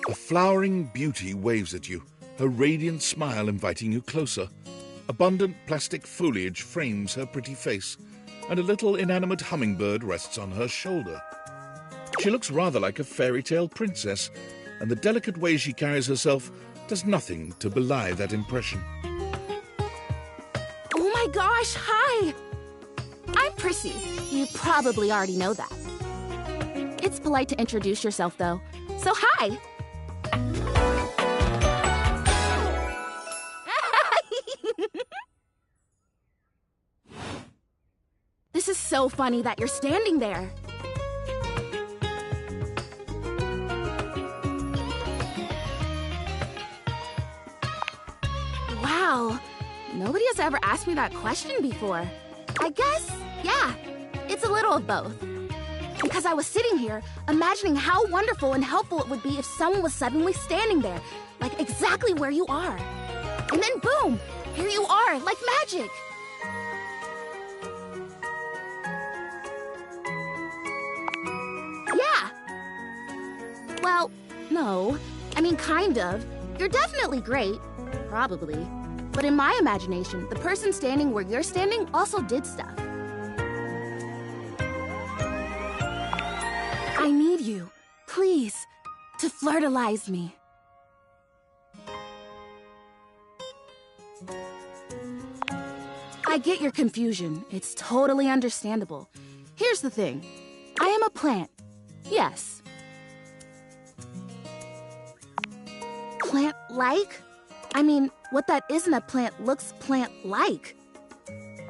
Speaker 1: A flowering beauty waves at you, her radiant smile inviting you closer. Abundant plastic foliage frames her pretty face, and a little inanimate hummingbird rests on her shoulder. She looks rather like a fairy tale princess, and the delicate way she carries herself does nothing to belie that impression.
Speaker 11: Oh my gosh, hi! I'm Prissy. You probably already know that. It's polite to introduce yourself, though. So hi! This is so funny that you're standing there. Wow, nobody has ever asked me that question before. I guess, yeah, it's a little of both. Because I was sitting here, imagining how wonderful and helpful it would be if someone was suddenly standing there, like exactly where you are. And then boom, here you are, like magic. Yeah. Well, no. I mean, kind of. You're definitely great. Probably. But in my imagination, the person standing where you're standing also did stuff. I need you, please, to flirtalize me. I get your confusion. It's totally understandable. Here's the thing. I am a plant. Yes. Plant-like? I mean, what that isn't a plant looks plant-like.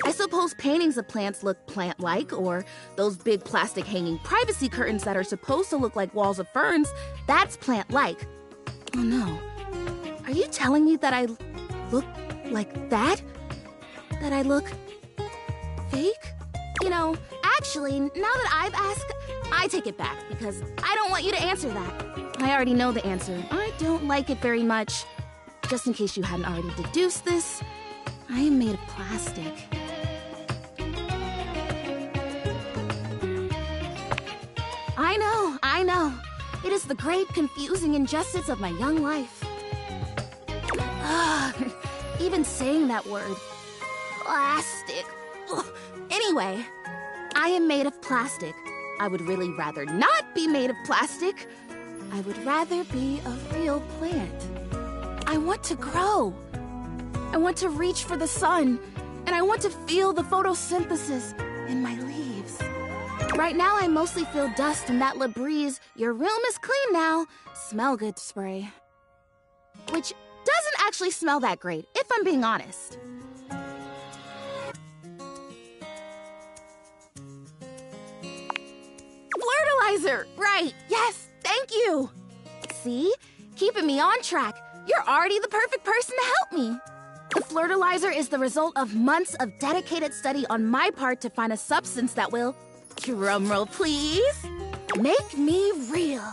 Speaker 11: I suppose paintings of plants look plant-like, or those big plastic hanging privacy curtains that are supposed to look like walls of ferns, that's plant-like. Oh no. Are you telling me that I look like that? That I look fake? You know, actually, now that I've asked, I take it back, because I don't want you to answer that. I already know the answer. I don't like it very much. just in case you hadn't already deduced this, I am made of plastic. I know. It is the great, confusing injustice of my young life. Even saying that word. Plastic. Ugh. Anyway, I am made of plastic. I would really rather not be made of plastic. I would rather be a real plant. I want to grow. I want to reach for the sun. And I want to feel the photosynthesis in my leaves. Right now, I mostly feel dust in that Labreeze, your room is clean now, smell good spray. Which doesn't actually smell that great, if I'm being honest. Fertilizer! Right, yes, thank you! See? Keeping me on track. You're already the perfect person to help me. The fertilizer is the result of months of dedicated study on my part to find a substance that will, drumroll please, make me real.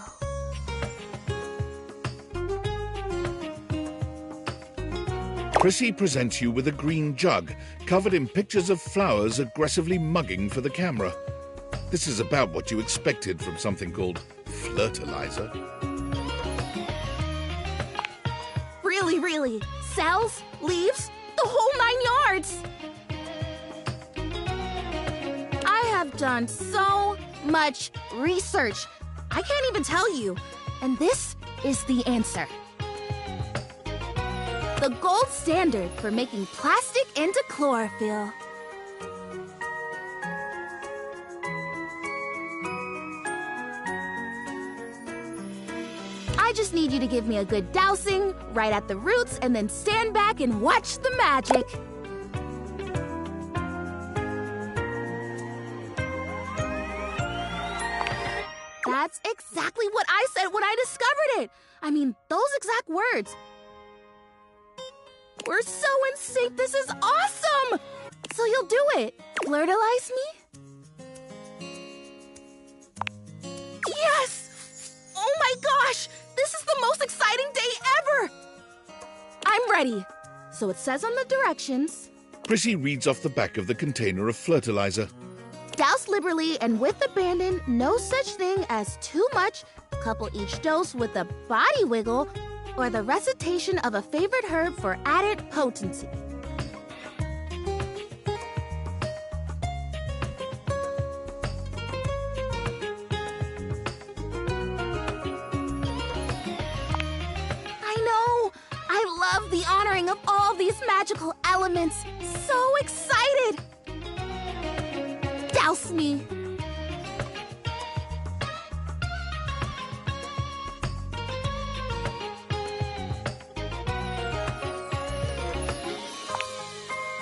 Speaker 1: Prissy presents you with a green jug covered in pictures of flowers aggressively mugging for the camera. This is about what you expected from something called fertilizer.
Speaker 11: Really. Cells, leaves, the whole 9 yards. I have done so much research. I can't even tell you. And this is the answer. The gold standard for making plastic into chlorophyll. I just need you to give me a good dousing right at the roots and then stand back and watch the magic. That's exactly what I said when I discovered it. I mean, those exact words. We're so in sync. This is awesome. So you'll do it. Fertilize me? Yes! Oh my gosh! This is the most exciting day ever! I'm ready. So it says on the directions.
Speaker 1: Prissy reads off the back of the container of fertilizer.
Speaker 11: Douse liberally and with abandon, no such thing as too much. Couple each dose with a body wiggle or the recitation of a favorite herb for added potency. I love the honoring of all these magical elements. So excited! Douse me!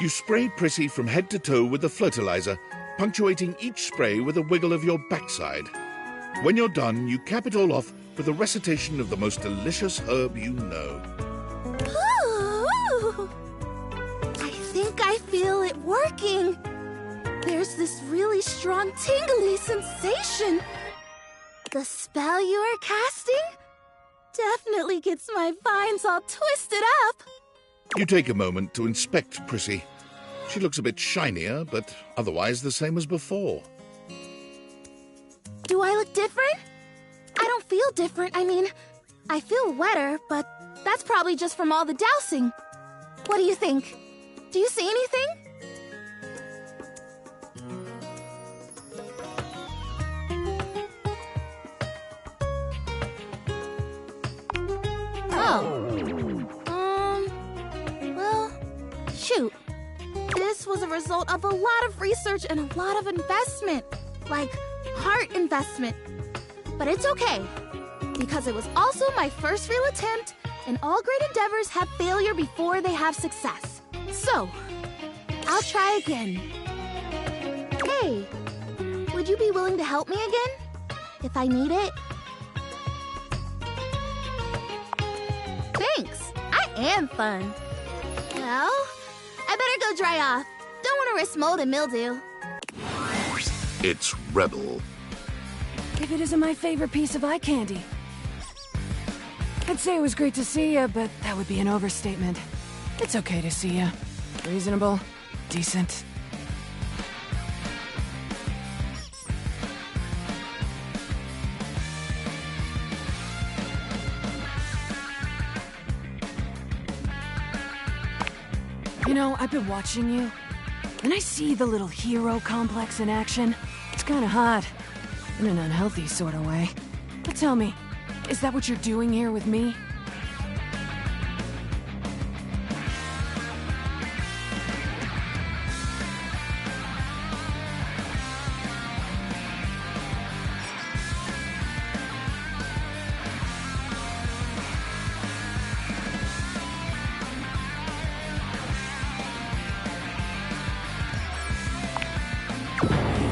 Speaker 1: You spray Prissy from head to toe with the fertilizer, punctuating each spray with a wiggle of your backside. When you're done, you cap it all off with a recitation of the most delicious herb you know.
Speaker 11: Ooh, I think I feel it working. There's this really strong tingly sensation. The spell you are casting definitely gets my vines all twisted up.
Speaker 1: You take a moment to inspect Prissy. She looks a bit shinier, but otherwise the same as before.
Speaker 11: Do I look different? I don't feel different. I mean, I feel wetter, but that's probably just from all the dousing. What do you think? Do you see anything? Well, shoot. This was a result of a lot of research and a lot of investment. Like, heart investment. But it's okay, because it was also my first real attempt, and all great endeavors have failure before they have success. So, I'll try again. Hey, would you be willing to help me again? If I need it? Thanks, I am fun. Well, I better go dry off. Don't want to risk mold and mildew.
Speaker 1: It's Rebel.
Speaker 3: If it isn't my favorite piece of eye candy. I'd say it was great to see you, but that would be an overstatement. It's okay to see you. Reasonable. Decent. You know, I've been watching you, and I see the little hero complex in action. It's kinda hot. In an unhealthy sort of way. But tell me, is that what you're doing here with me?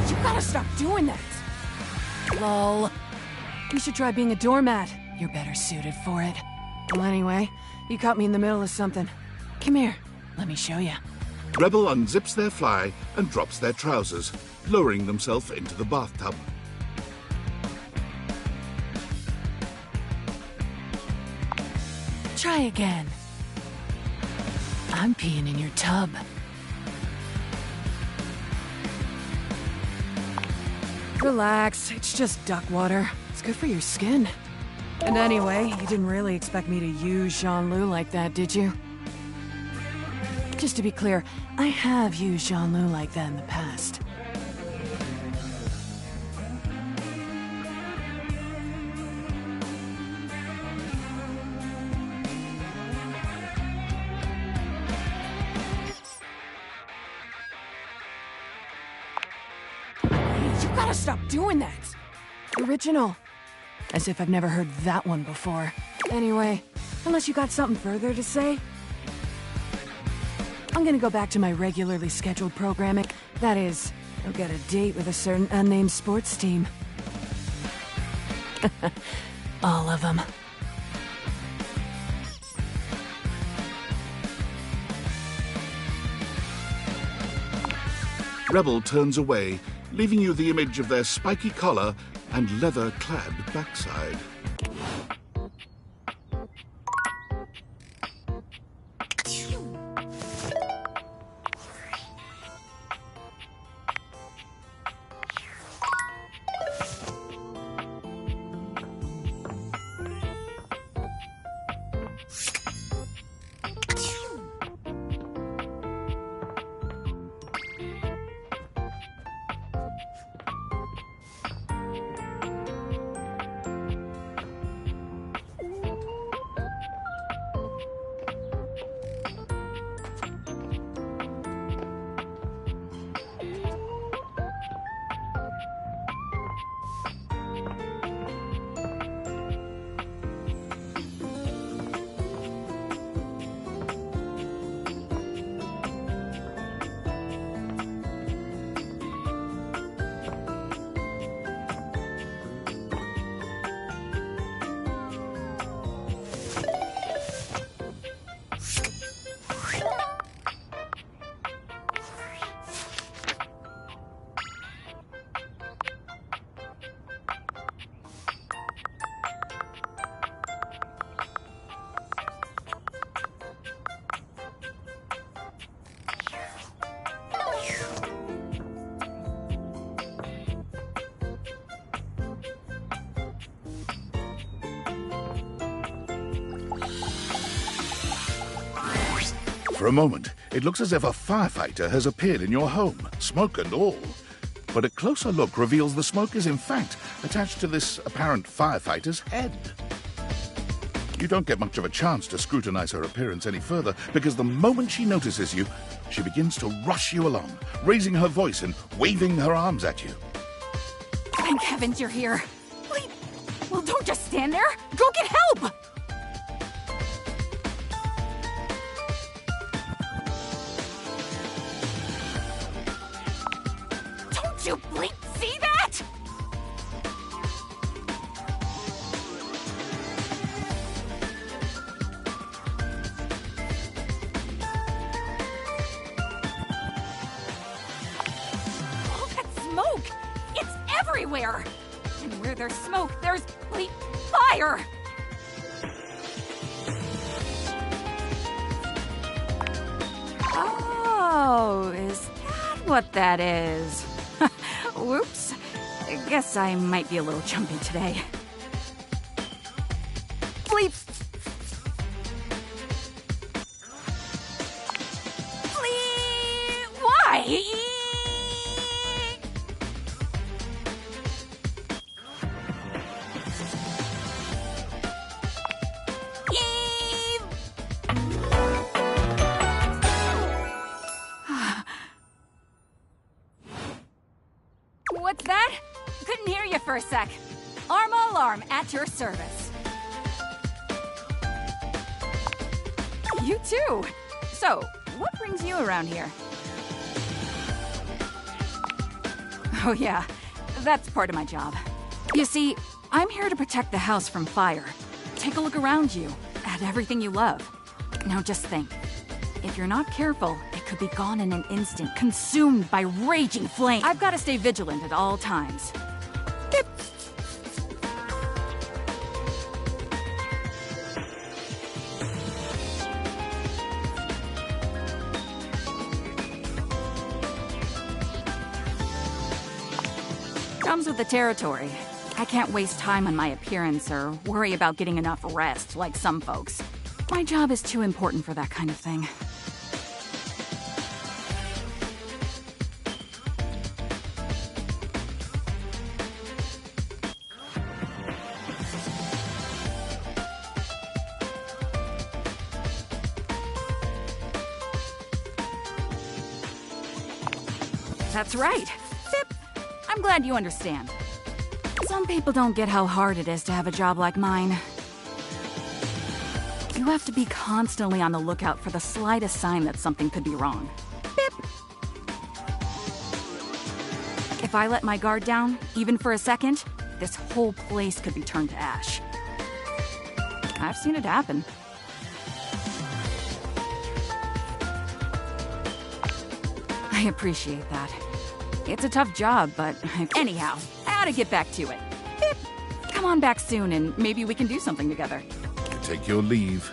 Speaker 3: You gotta stop doing that! Lol. You should try being a doormat. You're better suited for it. Well, anyway, you caught me in the middle of something. Come here. Let me show you.
Speaker 1: Rebel unzips their fly and drops their trousers, lowering themselves into the bathtub.
Speaker 3: Try again. I'm peeing in your tub. Relax, it's just duck water. It's good for your skin. And anyway, you didn't really expect me to use Jean-Loup like that, did you? Just to be clear, I have used Jean-Loup like that in the past. You gotta stop doing that! Original. As if I've never heard that one before. Anyway, unless you got something further to say? I'm gonna go back to my regularly scheduled programming. That is, I'll get a date with a certain unnamed sports team. All of them.
Speaker 1: Rebel turns away, leaving you the image of their spiky collar and leather-clad backside. For a moment, it looks as if a firefighter has appeared in your home, smoke and all. But a closer look reveals the smoke is in fact attached to this apparent firefighter's head. You don't get much of a chance to scrutinize her appearance any further, because the moment she notices you, she begins to rush you along, raising her voice and waving her arms at you.
Speaker 12: Thank heavens you're here. Wait, well, don't just stand there. Go get help! Don't you bleep see that? All that smoke! It's everywhere! And where there's smoke, there's bleep fire! Oh, is that what that is? Whoops. Guess I might be a little jumpy today. Bleep! Bleep! Why? What's that? Couldn't hear you for a sec. Arma alarm at your service. You too. So, what brings you around here? Oh yeah, that's part of my job. You see, I'm here to protect the house from fire. Take a look around you, at everything you love. Now just think. If you're not careful, it could be gone in an instant, consumed by raging flame. I've got to stay vigilant at all times. Beep. Comes with the territory. I can't waste time on my appearance or worry about getting enough rest like some folks. My job is too important for that kind of thing. That's right. Zip. I'm glad you understand. Some people don't get how hard it is to have a job like mine. You have to be constantly on the lookout for the slightest sign that something could be wrong. Beep. If I let my guard down, even for a second, this whole place could be turned to ash. I've seen it happen. I appreciate that. It's a tough job, but anyhow, I ought to get back to it. Beep. Come on back soon and maybe we can do something together.
Speaker 1: Take your leave.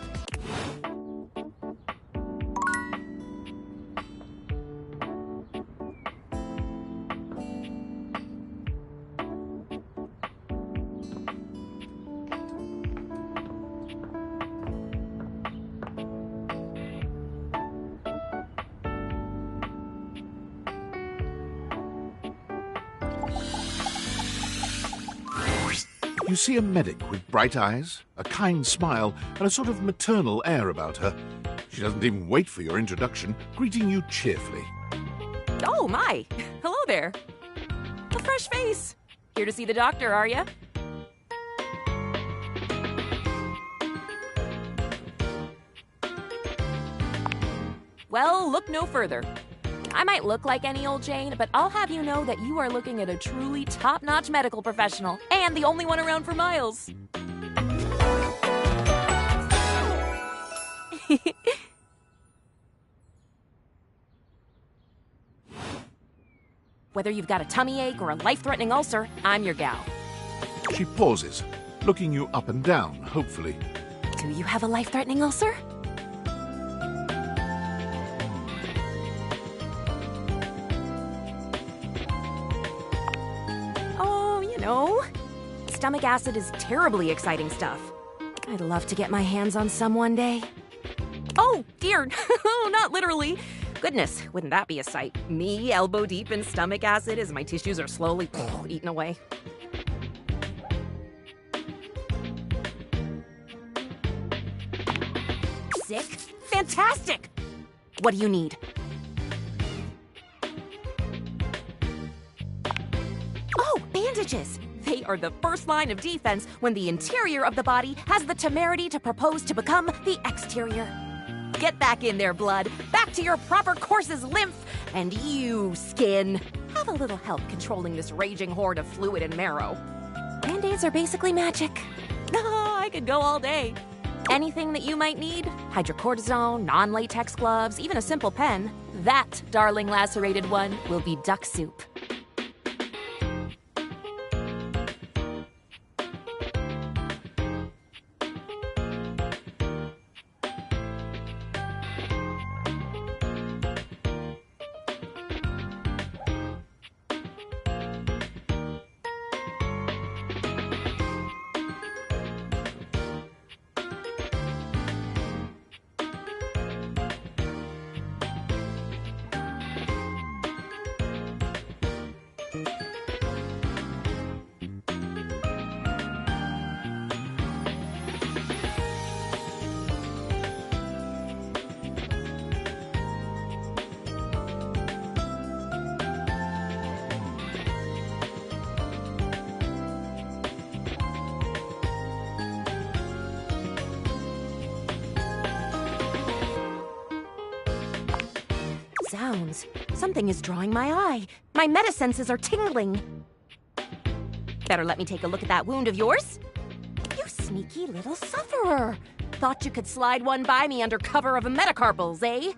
Speaker 1: You see a medic with bright eyes, a kind smile, and a sort of maternal air about her. She doesn't even wait for your introduction, greeting you cheerfully.
Speaker 13: Oh, my. Hello there. A fresh face. Here to see the doctor, are ya? Well, look no further. I might look like any old Jane, but I'll have you know that you are looking at a truly top-notch medical professional, and the only one around for miles. Whether you've got a tummy ache or a life-threatening ulcer, I'm your gal.
Speaker 1: She pauses, looking you up and down, hopefully.
Speaker 13: Do you have a life-threatening ulcer? No. Stomach acid is terribly exciting stuff. I'd love to get my hands on some one day. Oh, dear. Not literally. Goodness, wouldn't that be a sight? Me, elbow deep in stomach acid as my tissues are slowly eaten away. Sick? Fantastic! What do you need? Oh, bandages! They are the first line of defense when the interior of the body has the temerity to propose to become the exterior. Get back in there, blood. Back to your proper course's lymph. And you, skin, have a little help controlling this raging horde of fluid and marrow. Band-aids are basically magic. I could go all day. Anything that you might need, hydrocortisone, non-latex gloves, even a simple pen, that, darling lacerated one, will be duck soup. sounds. Something is drawing my eye. My metasenses are tingling. Better let me take a look at that wound of yours. You sneaky little sufferer. Thought you could slide one by me under cover of metacarpals, eh?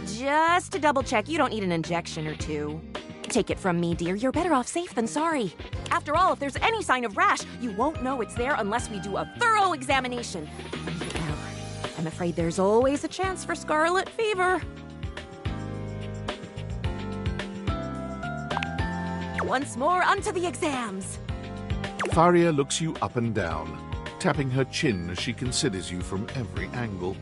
Speaker 13: Just to double check, you don't need an injection or two. Take it from me, dear, you're better off safe than sorry. After all, if there's any sign of rash, you won't know it's there unless we do a thorough examination. Now, I'm afraid there's always a chance for scarlet fever. Once more, onto the exams.
Speaker 1: Faria looks you up and down, tapping her chin as she considers you from every angle.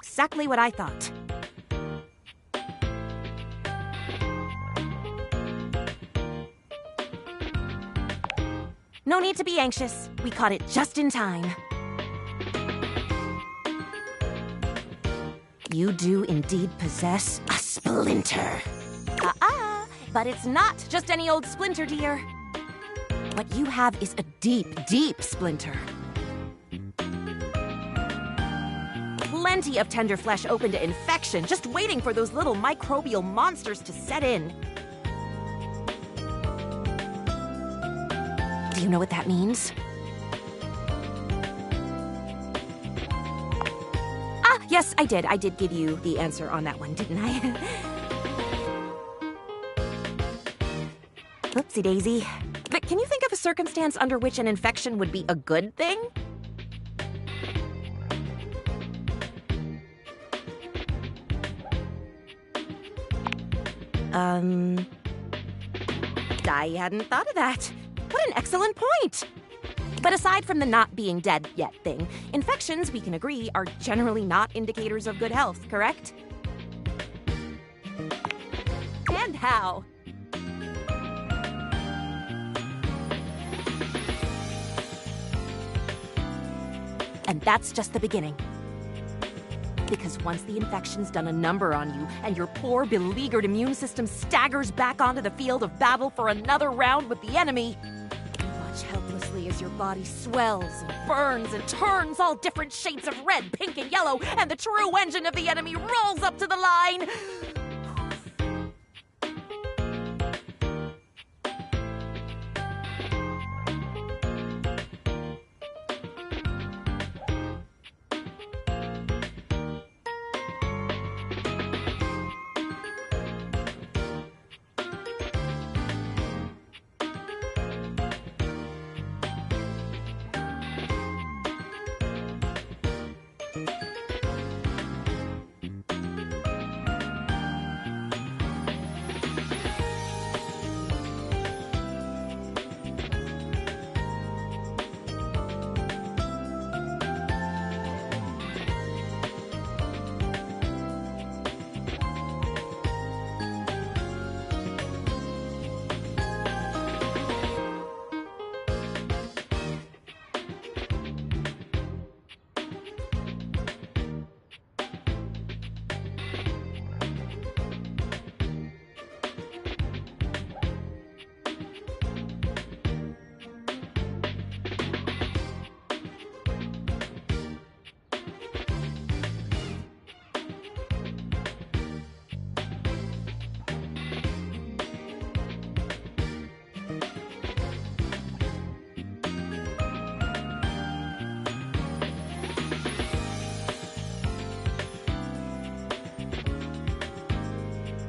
Speaker 13: Exactly what I thought. No need to be anxious. We caught it just in time. You do indeed possess a splinter. But it's not just any old splinter, dear. What you have is a deep, deep splinter. Plenty of tender flesh open to infection, just waiting for those little microbial monsters to set in. Do you know what that means? Yes, I did. I did give you the answer on that one, didn't I? Oopsie daisy. But can you think of a circumstance under which an infection would be a good thing? I hadn't thought of that. What an excellent point! But aside from the not being dead yet thing, infections, we can agree, are generally not indicators of good health, correct? And how? And that's just the beginning. Because once the infection's done a number on you, and your poor, beleaguered immune system staggers back onto the field of battle for another round with the enemy, you watch helplessly as your body swells and burns and turns all different shades of red, pink, and yellow, and the true engine of the enemy rolls up to the line.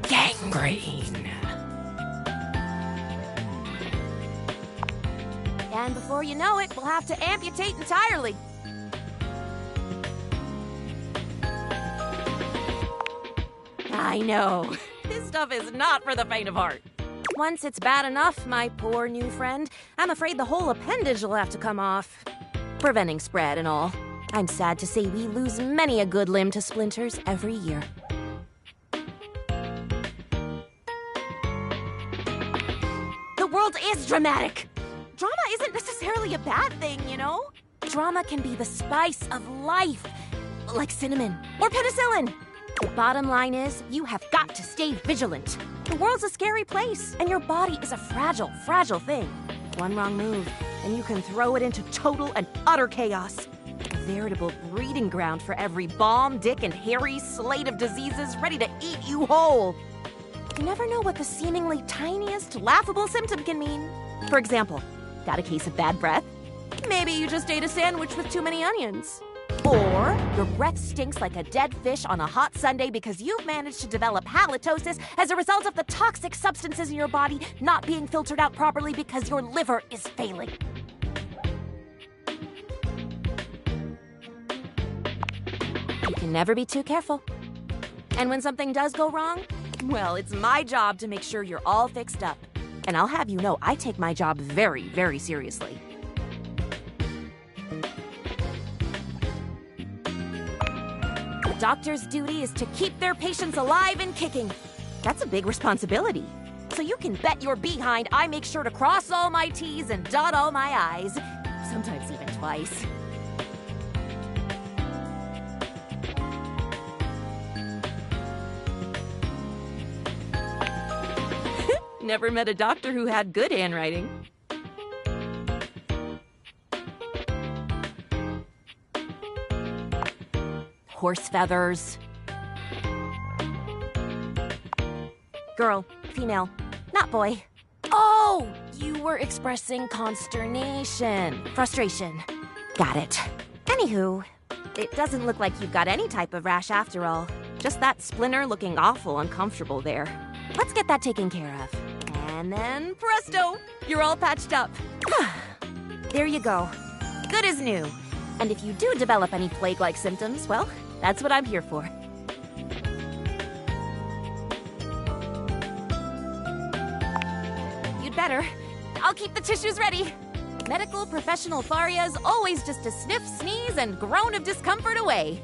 Speaker 13: Gangrene. And before you know it, we'll have to amputate entirely. I know. This stuff is not for the faint of heart. Once it's bad enough, my poor new friend, I'm afraid the whole appendage will have to come off. Preventing spread and all. I'm sad to say we lose many a good limb to splinters every year. The world is dramatic. Drama isn't necessarily a bad thing, you know? Drama can be the spice of life, like cinnamon or penicillin. The bottom line is, you have got to stay vigilant. The world's a scary place, and your body is a fragile, fragile thing. One wrong move, and you can throw it into total and utter chaos. A veritable breeding ground for every bomb, dick, and hairy slate of diseases ready to eat you whole. You never know what the seemingly tiniest, laughable symptom can mean. For example, got a case of bad breath? Maybe you just ate a sandwich with too many onions. Or your breath stinks like a dead fish on a hot Sunday because you've managed to develop halitosis as a result of the toxic substances in your body not being filtered out properly because your liver is failing. You can never be too careful. And when something does go wrong, well, it's my job to make sure you're all fixed up. And I'll have you know I take my job very, very seriously. The doctor's duty is to keep their patients alive and kicking. That's a big responsibility. So you can bet your behind I make sure to cross all my T's and dot all my I's. Sometimes even twice. Never met a doctor who had good handwriting. Horse feathers. Girl, female, not boy. Oh, you were expressing consternation, frustration. Got it. Anywho, it doesn't look like you've got any type of rash after all. Just that splinter looking awful uncomfortable there. Let's get that taken care of. And then, presto, you're all patched up. There you go. Good as new. And if you do develop any plague-like symptoms, well, that's what I'm here for. You'd better. I'll keep the tissues ready. Medical professional Faria's always just a sniff, sneeze, and groan of discomfort away.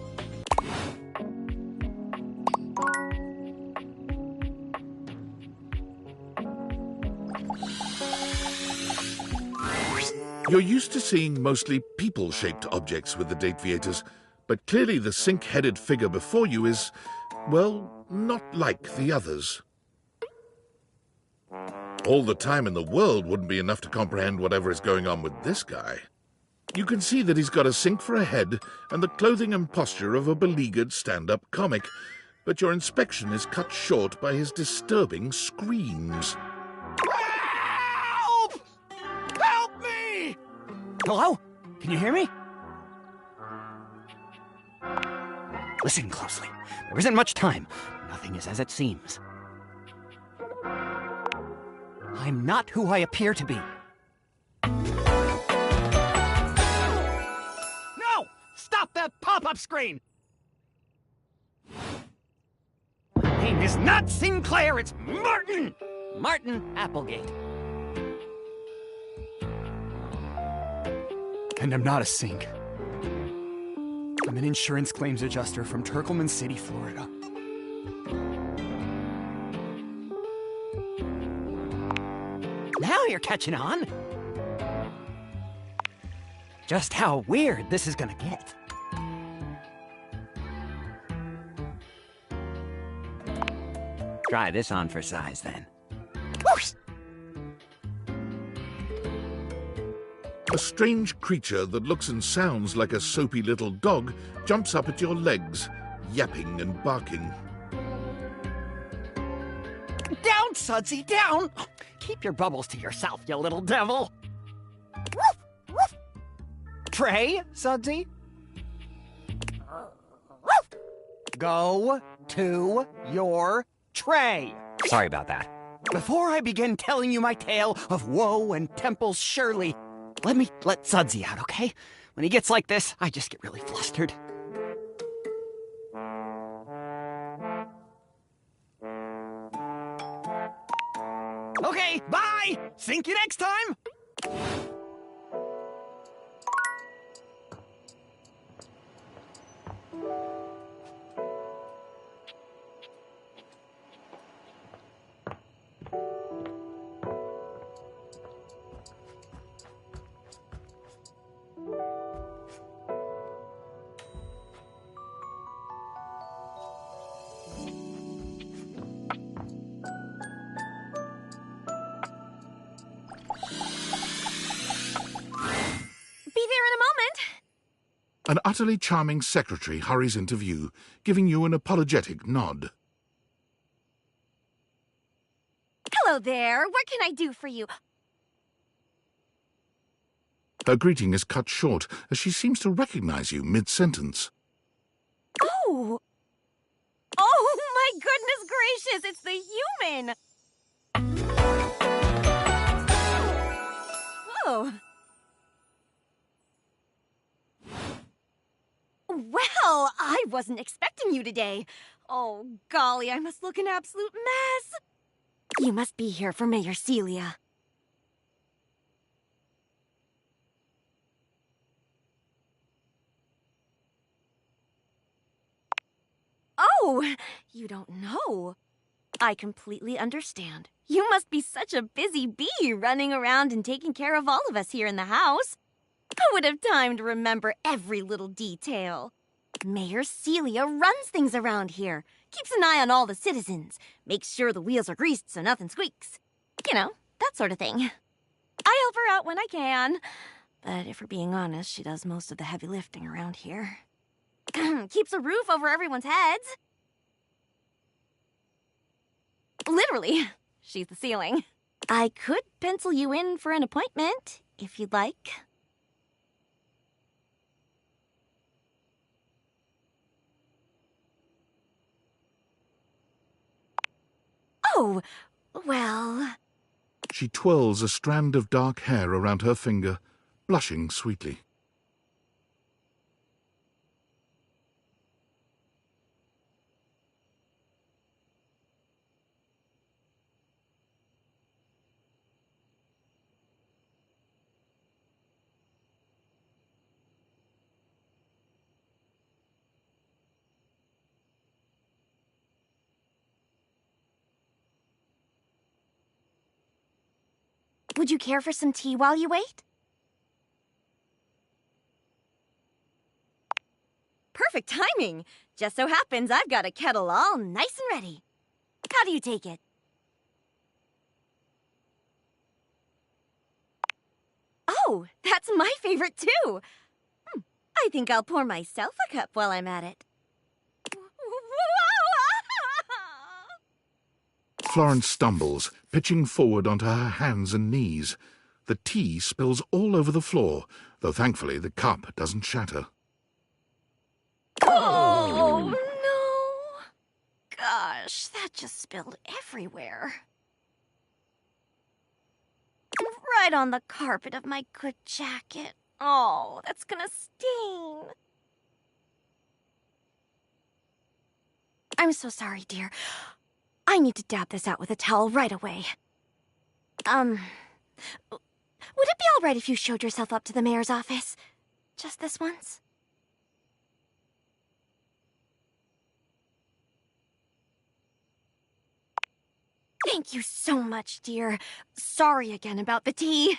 Speaker 1: You're used to seeing mostly people-shaped objects with the Dateviators, but clearly the sink-headed figure before you is, well, not like the others. All the time in the world wouldn't be enough to comprehend whatever is going on with this guy. You can see that he's got a sink for a head and the clothing and posture of a beleaguered stand-up comic, but your inspection is cut short by his disturbing screams.
Speaker 14: Help! Help me! Hello? Can you hear me? Listen closely. There isn't much time. Nothing is as it seems. I'm not who I appear to be. No! Stop that pop-up screen! My name is not Sinclair, it's Martin! Martin Applegate. And I'm not a sink. I'm an insurance claims adjuster from Turkleman City, Florida. Now you're catching on. Just how weird this is gonna get. Try this on for size, then. Whoosh!
Speaker 1: A strange creature that looks and sounds like a soapy little dog jumps up at your legs, yapping and barking.
Speaker 14: Down, Sudsy, down! Keep your bubbles to yourself, you little devil! Woof, woof. Tray, Sudsy? Woof. Go to your tray. Sorry about that. Before I begin telling you my tale of woe and Temple's Shirley, let me let Sudsy out, okay? When he gets like this, I just get really flustered. Okay, bye! Sink you next time!
Speaker 1: An utterly charming secretary hurries into view, giving you an apologetic nod.
Speaker 15: Hello there. What can I do for you?
Speaker 1: Her greeting is cut short as she seems to recognize you mid-sentence.
Speaker 15: Oh! Oh, my goodness gracious! It's the human! Whoa. Well, I wasn't expecting you today. Oh, golly, I must look an absolute mess. You must be here for Mayor Celia. Oh, you don't know. I completely understand. You must be such a busy bee running around and taking care of all of us here in the house. I would have time to remember every little detail. Mayor Celia runs things around here, keeps an eye on all the citizens, makes sure the wheels are greased so nothing squeaks. You know, that sort of thing. I help her out when I can. But if we're being honest, she does most of the heavy lifting around here. Keeps a roof over everyone's heads. Literally, she's the ceiling. I could pencil you in for an appointment, if you'd like. Oh, well...
Speaker 1: She twirls a strand of dark hair around her finger, blushing sweetly.
Speaker 15: Would you care for some tea while you wait? Perfect timing! Just so happens I've got a kettle all nice and ready. How do you take it? Oh, that's my favorite too! I think I'll pour myself a cup while I'm at it.
Speaker 1: Florence stumbles, pitching forward onto her hands and knees. The tea spills all over the floor, though thankfully the cup doesn't shatter.
Speaker 15: Oh, no! Gosh, that just spilled everywhere. Right on the carpet of my good jacket. Oh, that's gonna stain. I'm so sorry, dear. I need to dab this out with a towel right away. Would it be all right if you showed yourself up to the mayor's office? Just this once? Thank you so much, dear. Sorry again about the tea.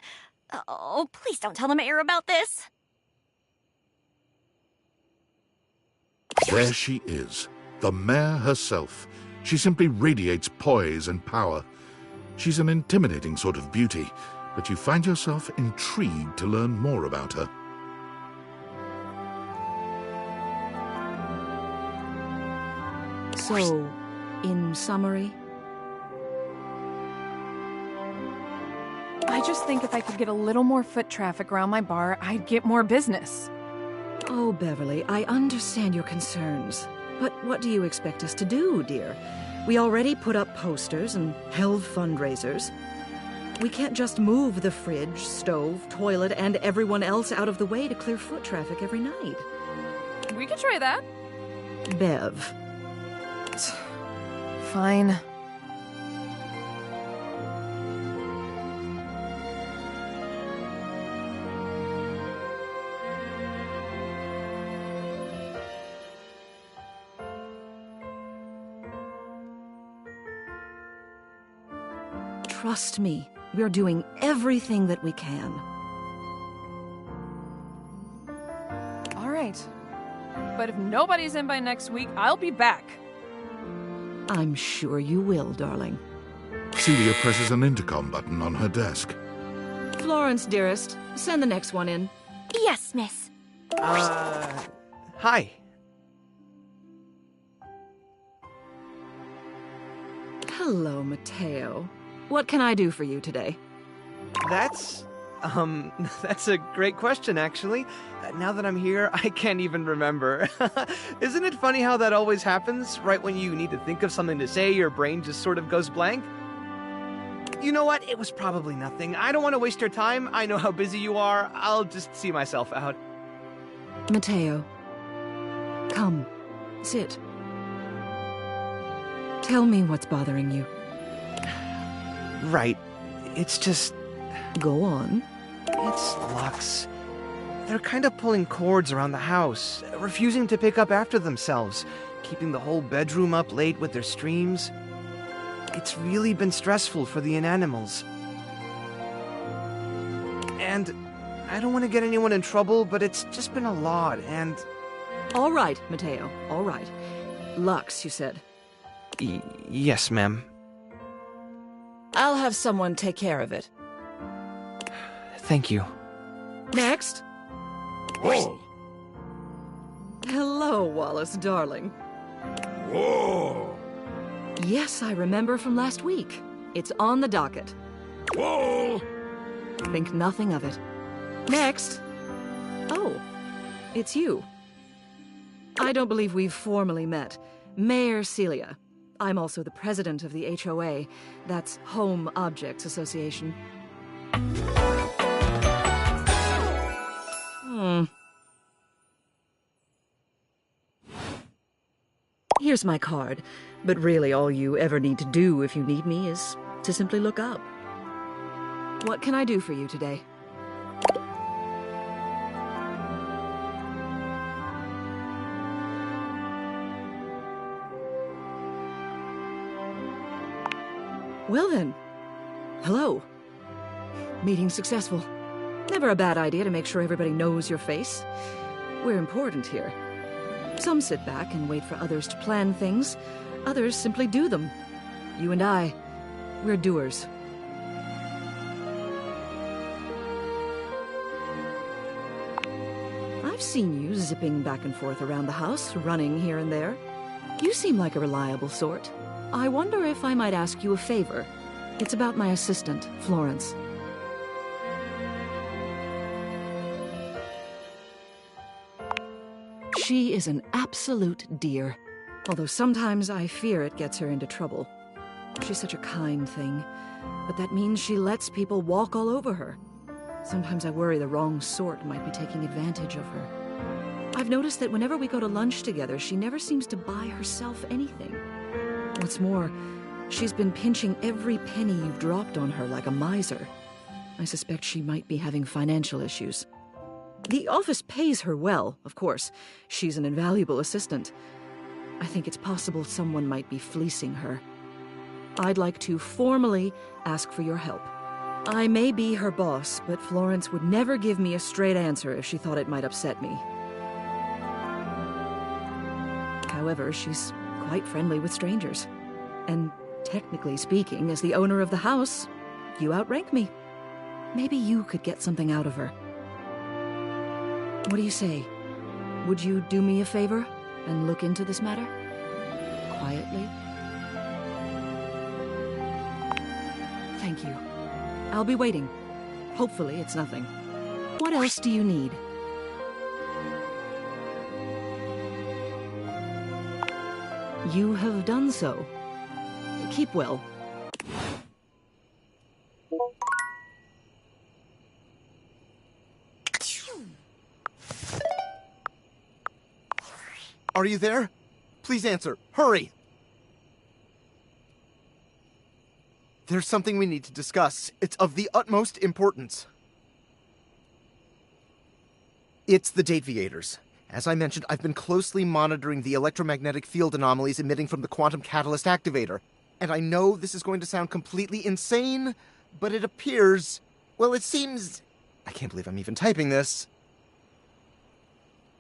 Speaker 15: Oh, please don't tell the mayor about this.
Speaker 1: There she is, the mayor herself. She simply radiates poise and power. She's an intimidating sort of beauty, but you find yourself intrigued to learn more about her.
Speaker 16: So, in summary?
Speaker 3: I just think if I could get a little more foot traffic around my bar, I'd get more business.
Speaker 16: Oh, Beverly, I understand your concerns. But what do you expect us to do, dear? We already put up posters and held fundraisers. We can't just move the fridge, stove, toilet, and everyone else out of the way to clear foot traffic every night.
Speaker 3: We could try that.
Speaker 16: Bev.
Speaker 3: Fine.
Speaker 16: Trust me, we're doing everything that we can.
Speaker 3: All right. But if nobody's in by next week, I'll be back.
Speaker 16: I'm sure you will, darling.
Speaker 1: Celia presses an intercom button on her desk.
Speaker 16: Florence, dearest, send the next one in.
Speaker 15: Yes, miss.
Speaker 17: Hi.
Speaker 16: Hello, Mateo. What can I do for you today?
Speaker 17: That's a great question, actually. Now that I'm here, I can't even remember. Isn't it funny how that always happens? Right when you need to think of something to say, your brain just sort of goes blank? You know what? It was probably nothing. I don't want to waste your time. I know how busy you are. I'll just see myself out.
Speaker 16: Mateo. Come. Sit. Tell me what's bothering you.
Speaker 17: Right. It's just...
Speaker 16: Go on.
Speaker 17: It's Lux. They're kind of pulling cords around the house, refusing to pick up after themselves, keeping the whole bedroom up late with their streams. It's really been stressful for the inanimals. And I don't want to get anyone in trouble, but it's just been a lot, and...
Speaker 16: All right, Mateo, all right. Lux, you said.
Speaker 17: Yes, ma'am.
Speaker 16: I'll have someone take care of it.
Speaker 17: Thank you.
Speaker 16: Next.
Speaker 1: Whoa!
Speaker 16: Hello, Wallace, darling.
Speaker 1: Whoa!
Speaker 16: Yes, I remember from last week. It's on the docket.
Speaker 1: Whoa!
Speaker 16: Think nothing of it. Next. Oh, it's you. I don't believe we've formally met. Mayor Celia. I'm also the president of the HOA. That's Home Objects Association. Here's my card, but really all you ever need to do if you need me is to simply look up. What can I do for you today? Well then, hello. Meeting successful. Never a bad idea to make sure everybody knows your face. We're important here. Some sit back and wait for others to plan things. Others simply do them. You and I, we're doers. I've seen you zipping back and forth around the house, running here and there. You seem like a reliable sort. I wonder if I might ask you a favor. It's about my assistant, Florence. She is an absolute dear, although sometimes I fear it gets her into trouble. She's such a kind thing, but that means she lets people walk all over her. Sometimes I worry the wrong sort might be taking advantage of her. I've noticed that whenever we go to lunch together, she never seems to buy herself anything. What's more, she's been pinching every penny you've dropped on her like a miser. I suspect she might be having financial issues. The office pays her well, of course. She's an invaluable assistant. I think it's possible someone might be fleecing her. I'd like to formally ask for your help. I may be her boss, but Florence would never give me a straight answer if she thought it might upset me. However, she's quite friendly with strangers. And technically speaking, as the owner of the house, you outrank me. Maybe you could get something out of her. What do you say? Would you do me a favor and look into this matter? Quietly? Thank you. I'll be waiting. Hopefully it's nothing. What else do you need? You have done so. Keep well.
Speaker 8: Are you there? Please answer. Hurry! There's something we need to discuss. It's of the utmost importance. It's the Dateviators. As I mentioned, I've been closely monitoring the electromagnetic field anomalies emitting from the quantum catalyst activator. And I know this is going to sound completely insane, but it appears... well, it seems... I can't believe I'm even typing this.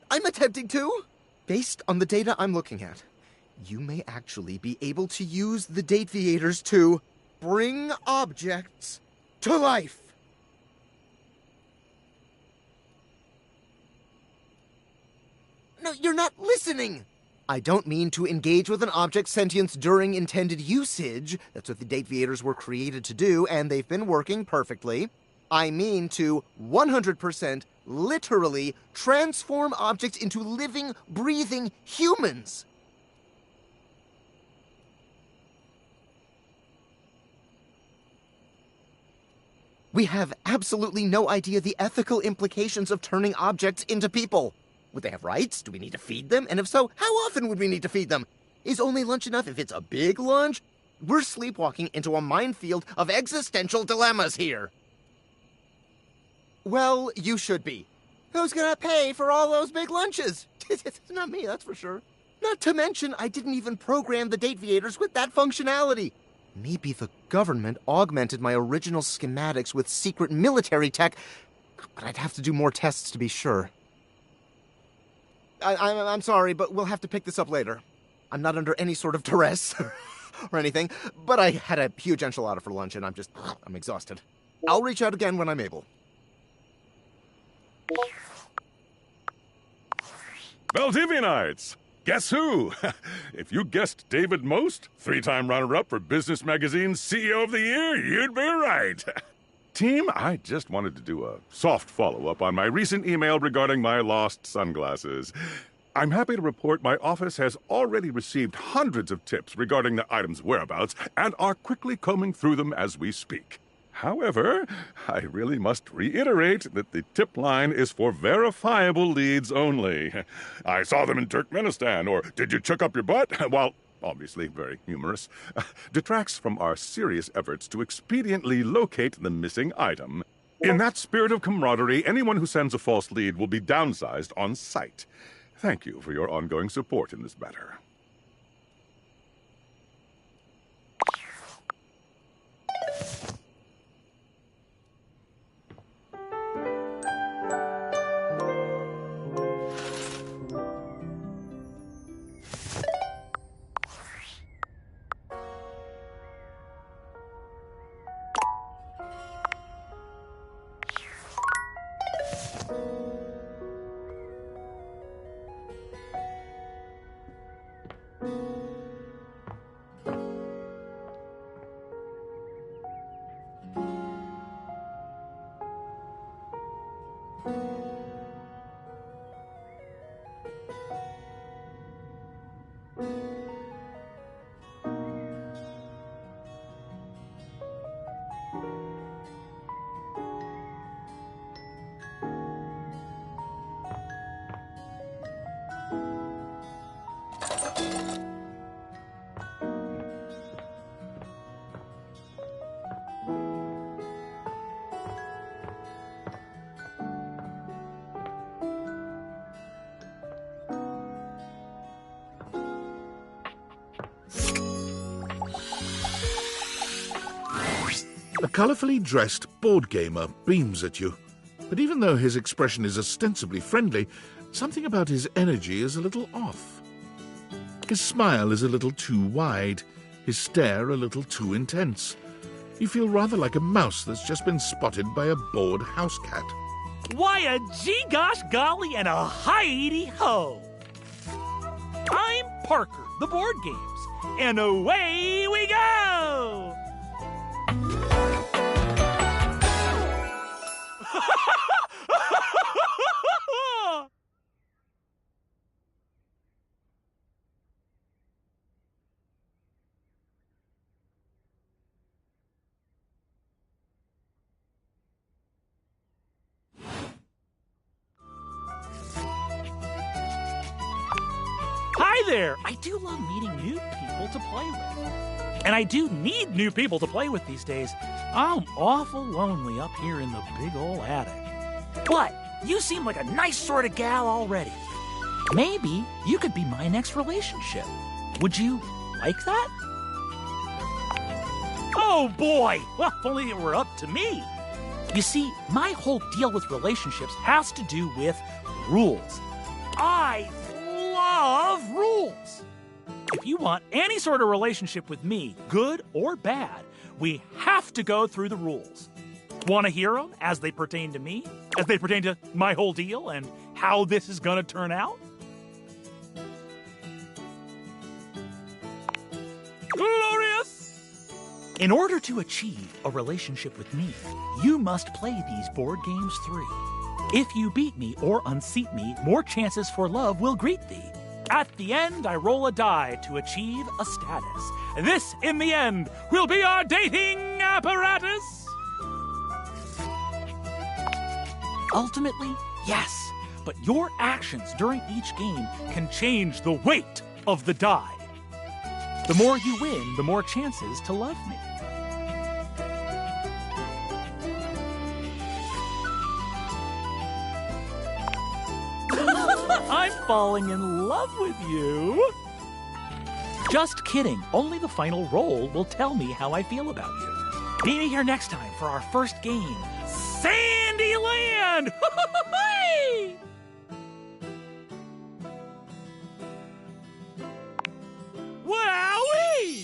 Speaker 8: I'm attempting to! Based on the data I'm looking at, you may actually be able to use the Dateviators to bring objects to life. No, you're not listening! I don't mean to engage with an object's sentience during intended usage. That's what the Dateviators were created to do, and they've been working perfectly. I mean to 100% literally transform objects into living, breathing humans. We have absolutely no idea the ethical implications of turning objects into people. Would they have rights? Do we need to feed them? And if so, how often would we need to feed them? Is only lunch enough if it's a big lunch? We're sleepwalking into a minefield of existential dilemmas here. Well, you should be. Who's gonna pay for all those big lunches? It's not me, that's for sure. Not to mention, I didn't even program the Dateviators with that functionality. Maybe the government augmented my original schematics with secret military tech, but I'd have to do more tests to be sure. I'm sorry, but we'll have to pick this up later. I'm not under any sort of duress or anything, but I had a huge enchilada for lunch and I'm exhausted. I'll reach out again when I'm able.
Speaker 18: Valdivianites! Guess who? If you guessed David Most, 3-time runner-up for Business Magazine's CEO of the Year, you'd be right. Team, I just wanted to do a soft follow-up on my recent email regarding my lost sunglasses. I'm happy to report my office has already received hundreds of tips regarding the item's whereabouts and are quickly combing through them as we speak. However, I really must reiterate that the tip line is for verifiable leads only. I saw them in Turkmenistan, or did you chuck up your butt? While obviously very humorous, detracts from our serious efforts to expediently locate the missing item. In that spirit of camaraderie, anyone who sends a false lead will be downsized on sight. Thank you for your ongoing support in this matter.
Speaker 1: A colourfully dressed board gamer beams at you. But even though his expression is ostensibly friendly, something about his energy is a little off. His smile is a little too wide, his stare a little too intense. You feel rather like a mouse that's just been spotted by a bored house cat.
Speaker 19: Why a gee-gosh golly and a hi-de-ho! I'm Parker, the board games, and away we go! Hi there! I do love meeting new people to play with. And I do need new people to play with these days. I'm awful lonely up here in the big ol' attic. But you seem like a nice sort of gal already. Maybe you could be my next relationship. Would you like that? Oh boy! Well, if only it were up to me. You see, my whole deal with relationships has to do with rules. I love rules. If you want any sort of relationship with me, good or bad, we have to go through the rules. Want to hear them as they pertain to me? As they pertain to my whole deal and how this is going to turn out? In order to achieve a relationship with me, you must play these board games 3. If you beat me or unseat me, more chances for love will greet thee. At the end, I roll a die to achieve a status. This, in the end, will be our dating apparatus. Ultimately, yes, but your actions during each game can change the weight of the die. The more you win, the more chances to love me. I'm falling in love with you. Just kidding. Only the final roll will tell me how I feel about you. Meet me here next time for our first game, Sandyland! Wowee!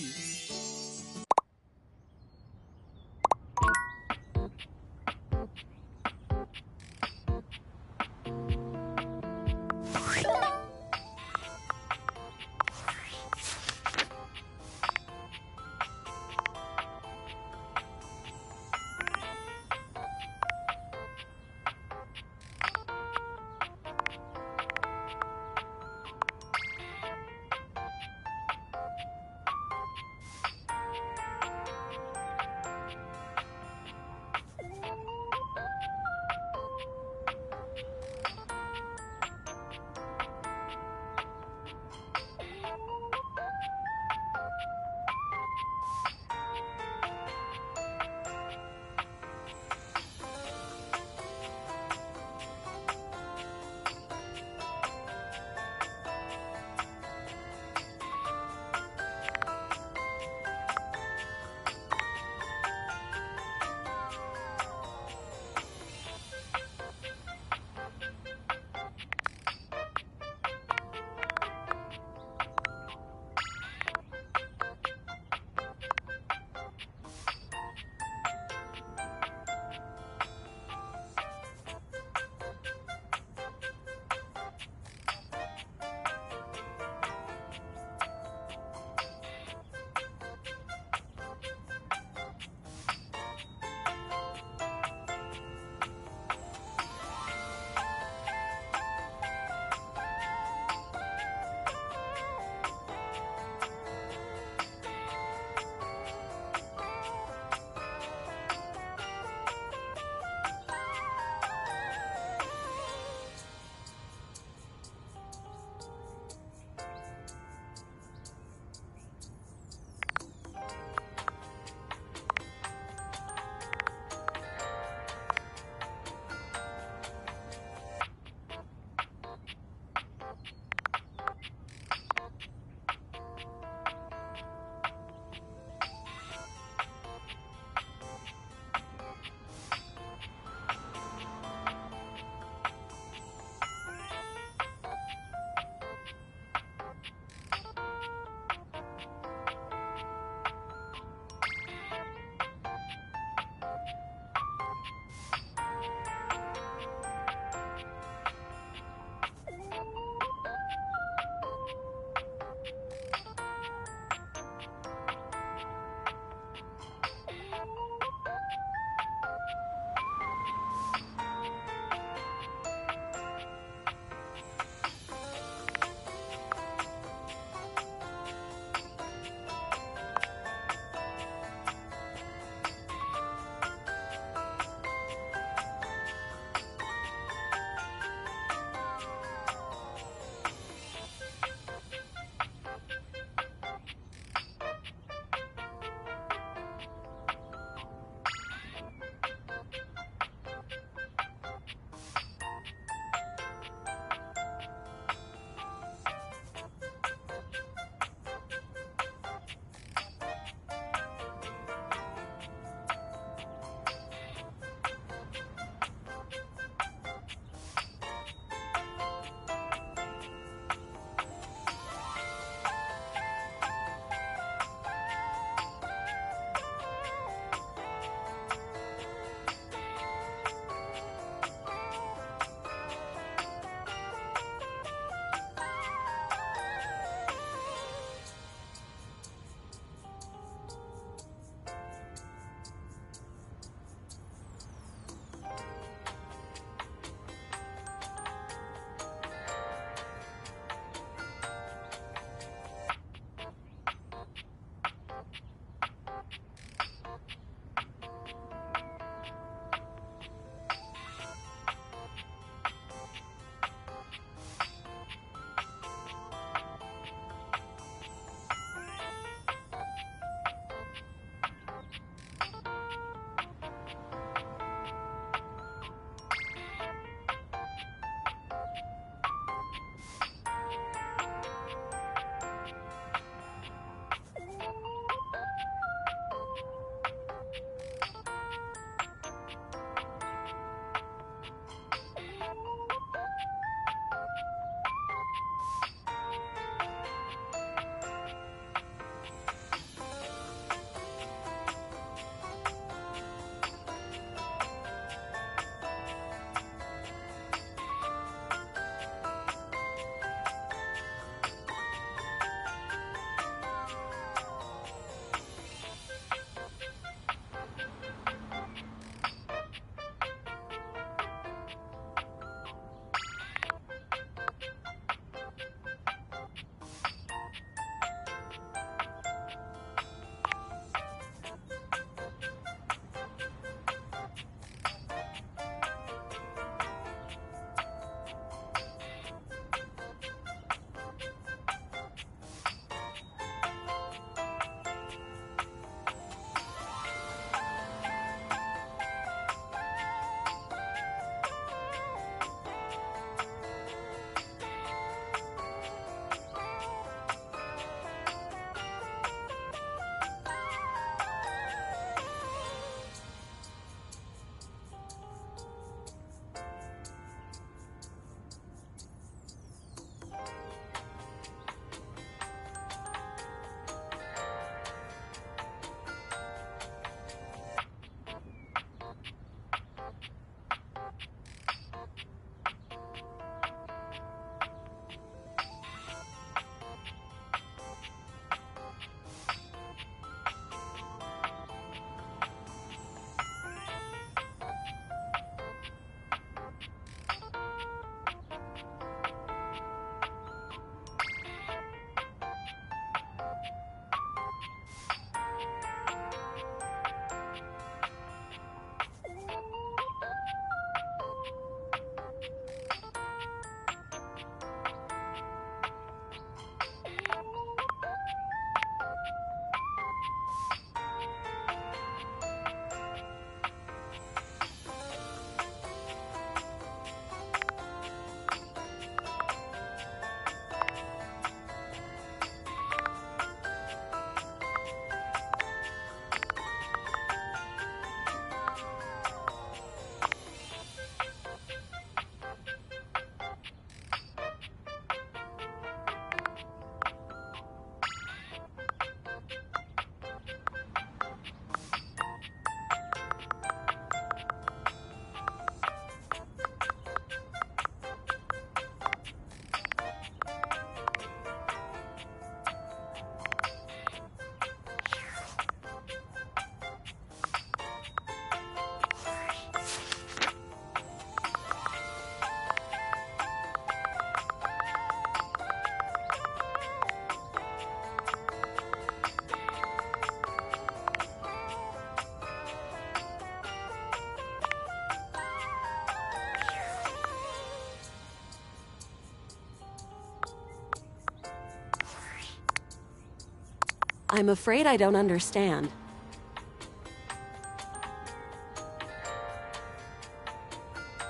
Speaker 20: I'm afraid I don't understand.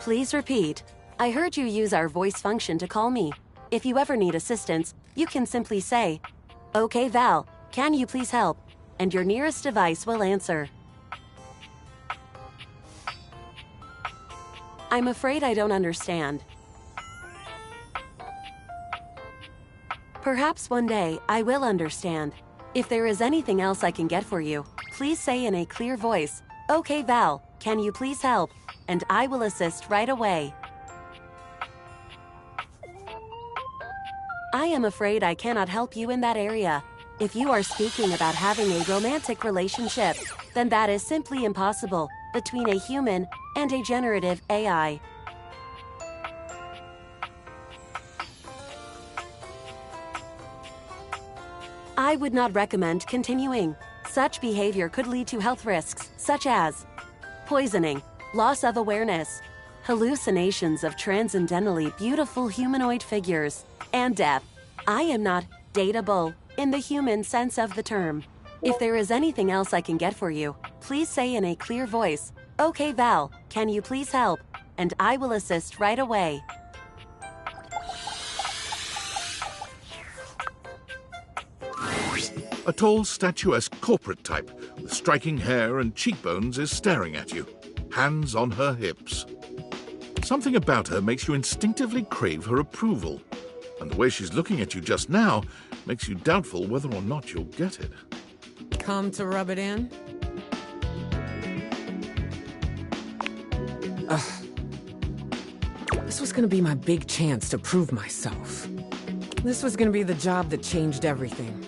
Speaker 20: Please repeat. I heard you use our voice function to call me. If you ever need assistance, you can simply say, "Okay, Val, can you please help?" And your nearest device will answer. I'm afraid I don't understand. Perhaps one day I will understand. If there is anything else I can get for you, please say in a clear voice, "Okay, Val, can you please help?" And I will assist right away. I am afraid I cannot help you in that area. If you are speaking about having a romantic relationship, then that is simply impossible between a human and a generative AI. I would not recommend continuing. Such behavior could lead to health risks, such as poisoning, loss of awareness, hallucinations of transcendently beautiful humanoid figures, and death. I am not dateable in the human sense of the term. If there is anything else I can get for you, please say in a clear voice, "Okay, Val, can you please help?" And I will assist right away.
Speaker 1: A tall, statuesque corporate type with striking hair and cheekbones is staring at you, hands on her hips. Something about her makes you instinctively crave her approval, and the way she's looking at you just now makes you doubtful whether or not you'll get it.
Speaker 21: Come to rub it in? This was gonna be my big chance to prove myself. This was gonna be the job that changed everything.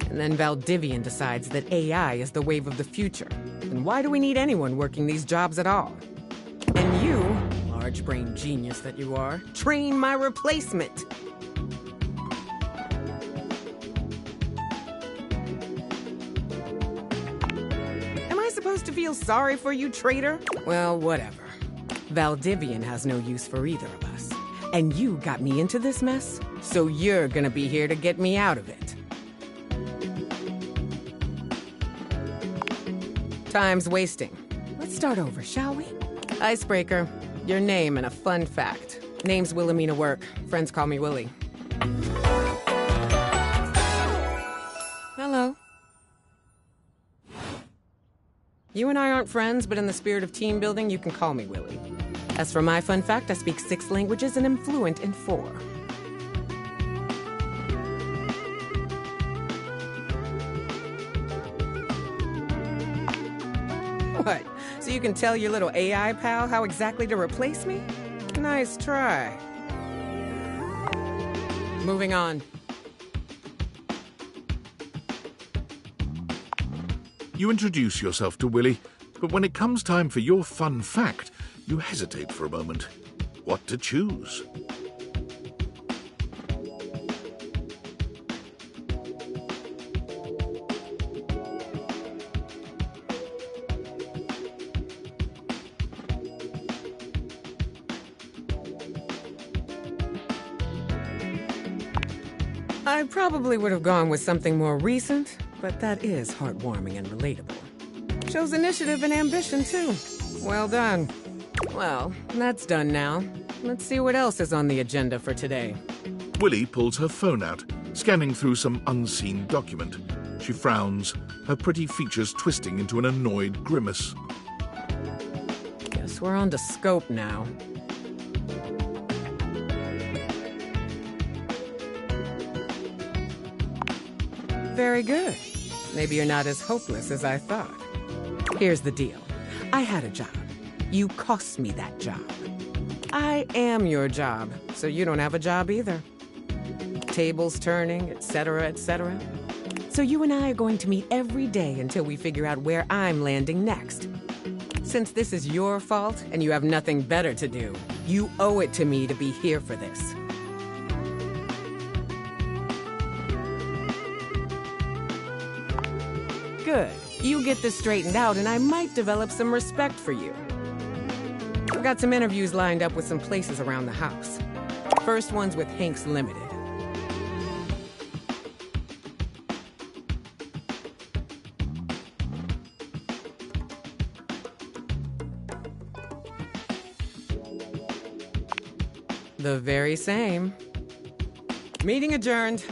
Speaker 21: And then Valdivian decides that AI is the wave of the future. And why do we need anyone working these jobs at all? And you, large-brained genius that you are, train my replacement. Am I supposed to feel sorry for you, traitor? Well, whatever. Valdivian has no use for either of us. And you got me into this mess, so you're gonna be here to get me out of it. Time's wasting. Let's start over, shall we? Icebreaker. Your name and a fun fact. Name's Wilhelmina Work. Friends call me Willie. Hello. You and I aren't friends, but in the spirit of team building, you can call me Willie. As for my fun fact, I speak 6 languages and am fluent in 4. What? So you can tell your little AI pal how exactly to replace me? Nice try. Moving on.
Speaker 1: You introduce yourself to Willie, but when it comes time for your fun fact, you hesitate for a moment. What to choose?
Speaker 21: I probably would have gone with something more recent, but that is heartwarming and relatable. Shows initiative and ambition, too. Well done. Well, that's done now. Let's see what else is on the agenda for today.
Speaker 1: Willie pulls her phone out, scanning through some unseen document. She frowns, her pretty features twisting into an annoyed grimace.
Speaker 21: Guess we're on to scope now. Very good. Maybe you're not as hopeless as I thought. Here's the deal. I had a job. You cost me that job. I am your job, so you don't have a job either. Tables turning, etc., etc. So you and I are going to meet every day until we figure out where I'm landing next. Since this is your fault and you have nothing better to do, you owe it to me to be here for this. Good. You get this straightened out and I might develop some respect for you. I've got some interviews lined up with some places around the house. First one's with Hanks Limited. The very same. Meeting adjourned.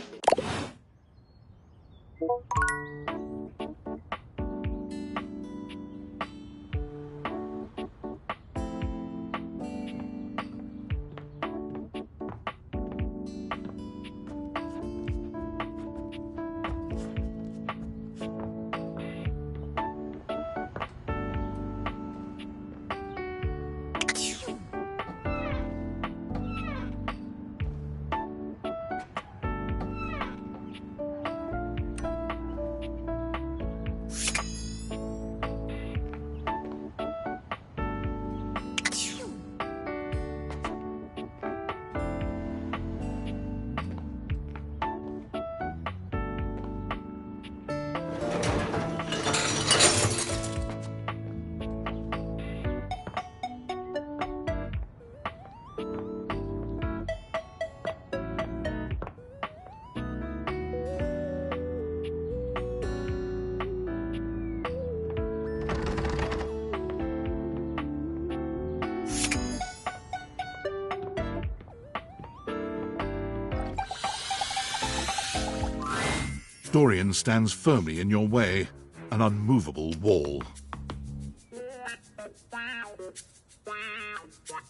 Speaker 1: Dorian stands firmly in your way, an unmovable wall.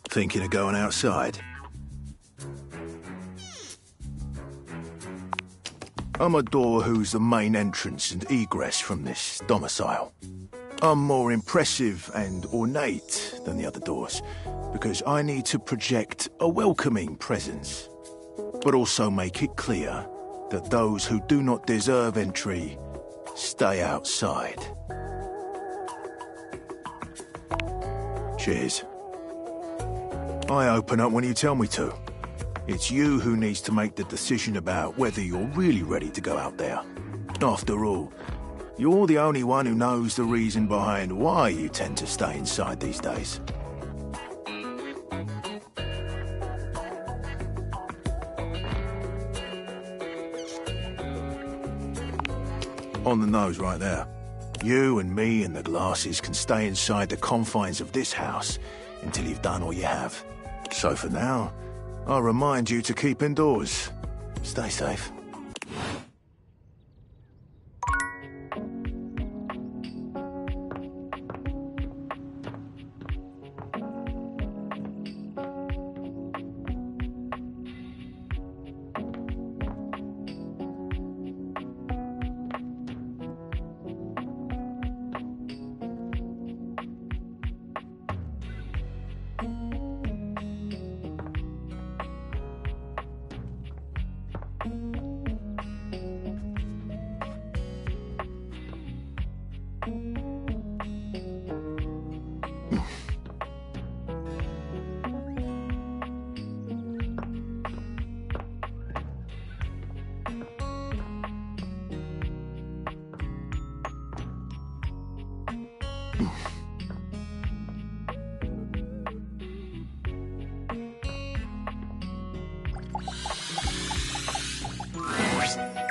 Speaker 6: Thinking of going outside? I'm a door who's the main entrance and egress from this domicile. I'm more impressive and ornate than the other doors, because I need to project a welcoming presence, but also make it clear that those who do not deserve entry stay outside. Cheers. I open up when you tell me to. It's you who needs to make the decision about whether you're really ready to go out there. After all, you're the only one who knows the reason behind why you tend to stay inside these days. On the nose right there. You and me and the glasses can stay inside the confines of this house until you've done all you have. So for now, I'll remind you to keep indoors. Stay safe.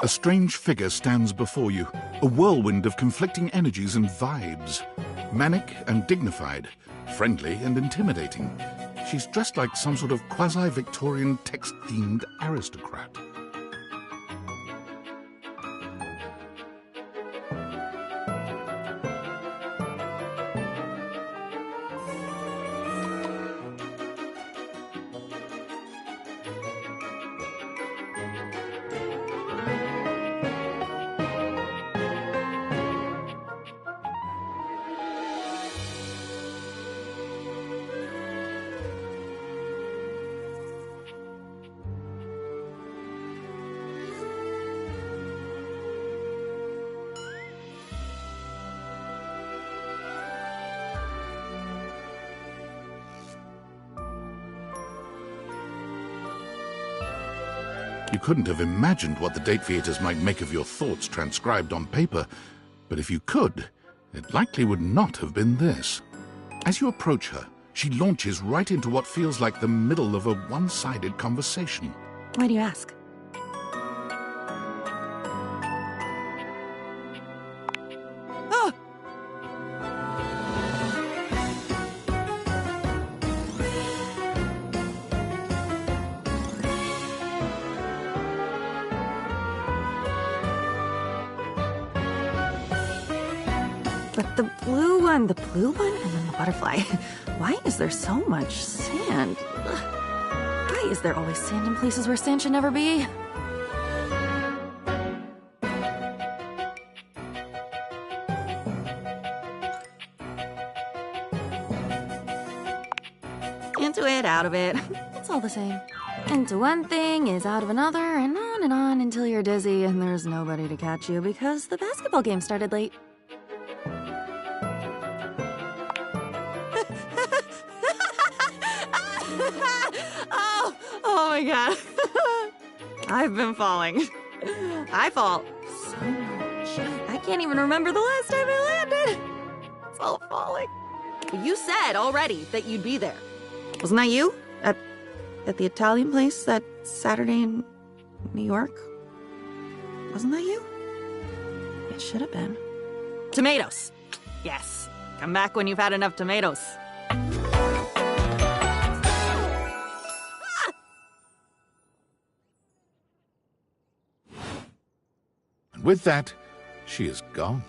Speaker 1: A strange figure stands before you, a whirlwind of conflicting energies and vibes. Manic and dignified, friendly and intimidating. She's dressed like some sort of quasi-Victorian text-themed aristocrat. You couldn't have imagined what the date theaters might make of your thoughts transcribed on paper, but if you could, it likely would not have been this. As you approach her, she launches right into what feels like the middle of a one-sided conversation.
Speaker 3: Why do you ask?
Speaker 12: But the blue one, and then the butterfly. Why is there so much sand? Ugh. Why is there always sand in places where sand should never be? Into it, out of it. It's all the same. Into one thing is out of another, and on until you're dizzy and there's nobody to catch you because the basketball game started late. Oh my god. I've been falling. I fall so much. I can't even remember the last time I landed. It's all falling. You said already that you'd be there. Wasn't that you? At the Italian place that Saturday in New York? Wasn't that you? It should have been. Tomatoes. Yes. Come back when you've had enough tomatoes.
Speaker 1: And with that, she is gone.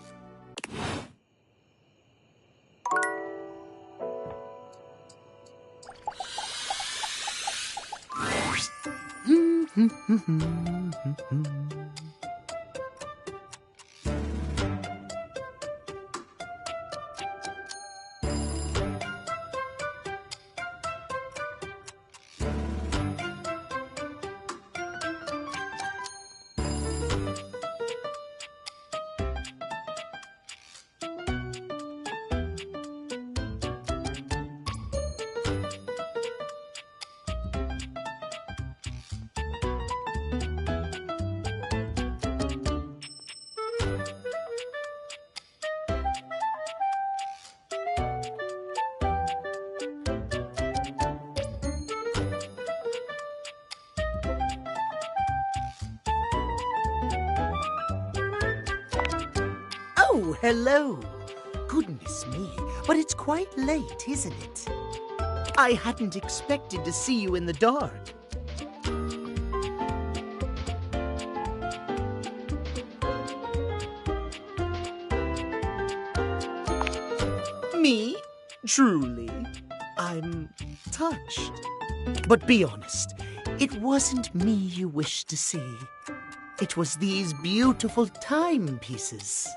Speaker 4: Oh, hello. Goodness me, but it's quite late, isn't it? I hadn't expected to see you in the dark. Me? Truly. I'm touched. But be honest, it wasn't me you wished to see. It was these beautiful timepieces.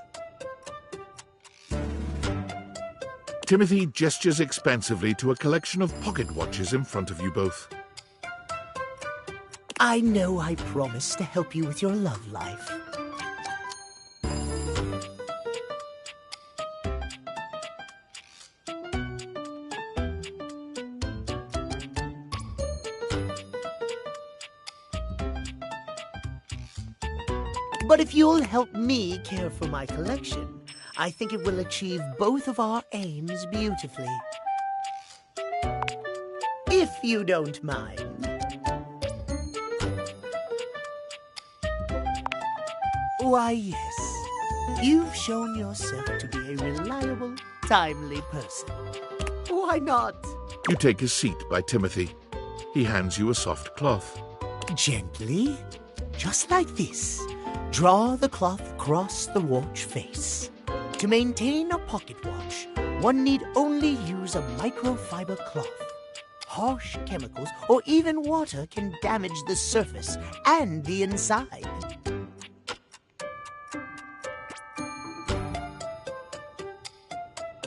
Speaker 1: Timothy gestures expansively to a collection of pocket watches in front of you both.
Speaker 4: I know I promised to help you with your love life. But if you'll help me care for my collection, I think it will achieve both of our aims beautifully. If you don't mind. Why, yes. You've shown yourself to be a reliable, timely person. Why not?
Speaker 1: You take a seat by Timothy. He hands you a soft cloth.
Speaker 4: Gently, just like this. Draw the cloth across the watch face. To maintain a pocket watch, one need only use a microfiber cloth. Harsh chemicals or even water can damage the surface and the inside.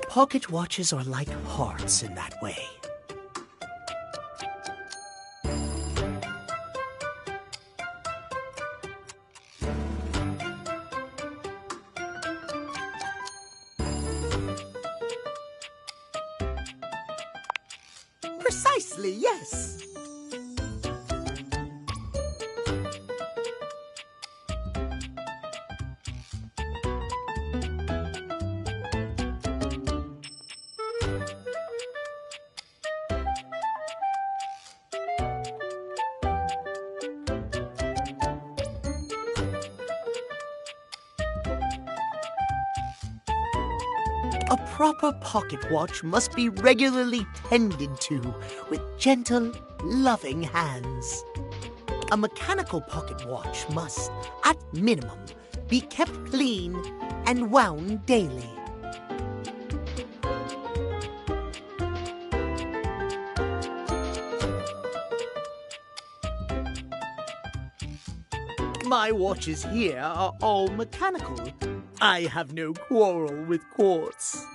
Speaker 4: Pocket watches are like hearts in that way. Precisely, yes. A proper pocket watch must be regularly tended to with gentle, loving hands. A mechanical pocket watch must, at minimum, be kept clean and wound daily. My watches here are all mechanical. I have no quarrel with quartz.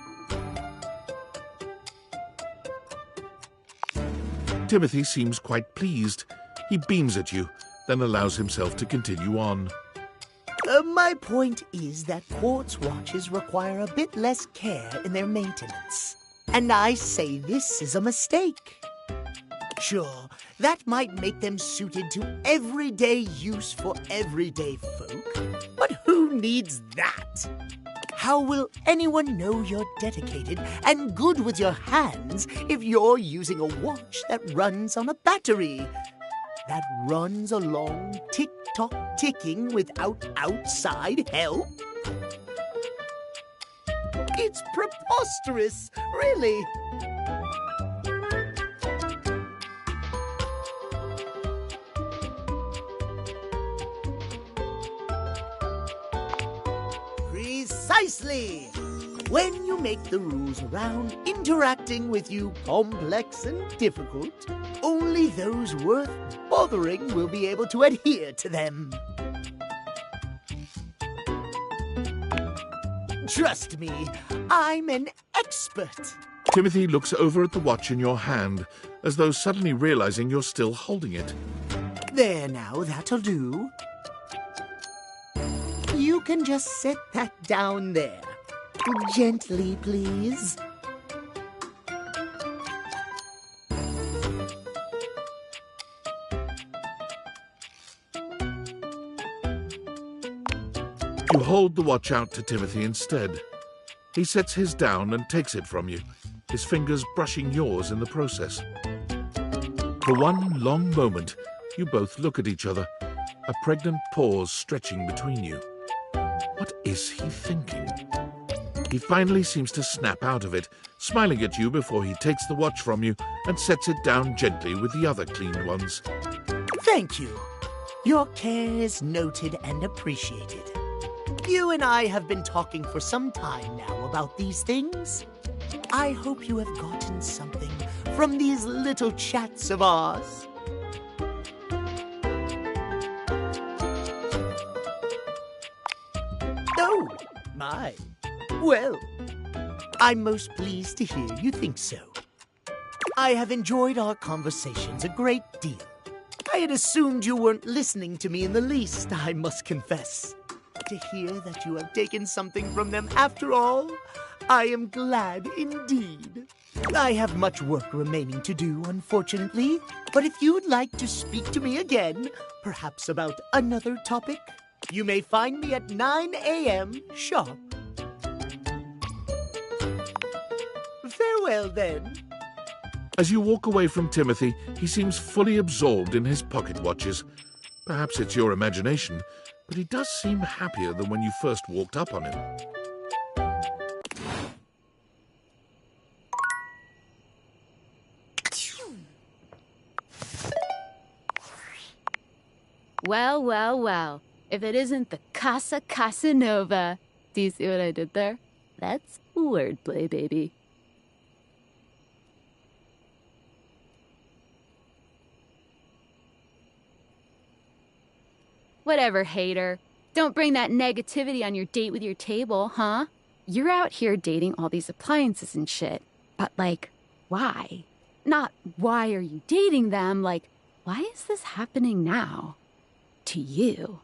Speaker 1: Timothy seems quite pleased. He beams at you, then allows himself to continue on.
Speaker 4: My point is that quartz watches require a bit less care in their maintenance. And I say this is a mistake. Sure, that might make them suited to everyday use for everyday folk, but who needs that? How will anyone know you're dedicated and good with your hands if you're using a watch that runs on a battery? That runs along tick-tock ticking without outside help? It's preposterous, really. Precisely! When you make the rules around interacting with you complex and difficult, only those worth bothering will be able to adhere to them. Trust me, I'm an expert.
Speaker 1: Timothy looks over at the watch in your hand, as though suddenly realizing you're still holding it.
Speaker 4: There now, that'll do. You can just set that down there. Gently, please.
Speaker 1: You hold the watch out to Timothy instead. He sets his down and takes it from you, his fingers brushing yours in the process. For one long moment, you both look at each other, a pregnant pause stretching between you. What is he thinking? He finally seems to snap out of it, smiling at you before he takes the watch from you and sets it down gently with the other cleaned ones.
Speaker 4: Thank you. Your care is noted and appreciated. You and I have been talking for some time now about these things. I hope you have gotten something from these little chats of ours. Oh, my. Well, I'm most pleased to hear you think so. I have enjoyed our conversations a great deal. I had assumed you weren't listening to me in the least, I must confess. To hear that you have taken something from them after all, I am glad indeed. I have much work remaining to do, unfortunately, but if you'd like to speak to me again, perhaps about another topic, you may find me at 9 a.m. sharp. Farewell, then.
Speaker 1: As you walk away from Timothy, he seems fully absorbed in his pocket watches. Perhaps it's your imagination, but he does seem happier than when you first walked up on him.
Speaker 5: Well, well, well. If it isn't the Casa Casanova. Do you see what I did there? That's wordplay, baby. Whatever, hater. Don't bring that negativity on your date with your table, huh? You're out here dating all these appliances and shit. But, like, why? Not why are you dating them, like, why is this happening now? To you.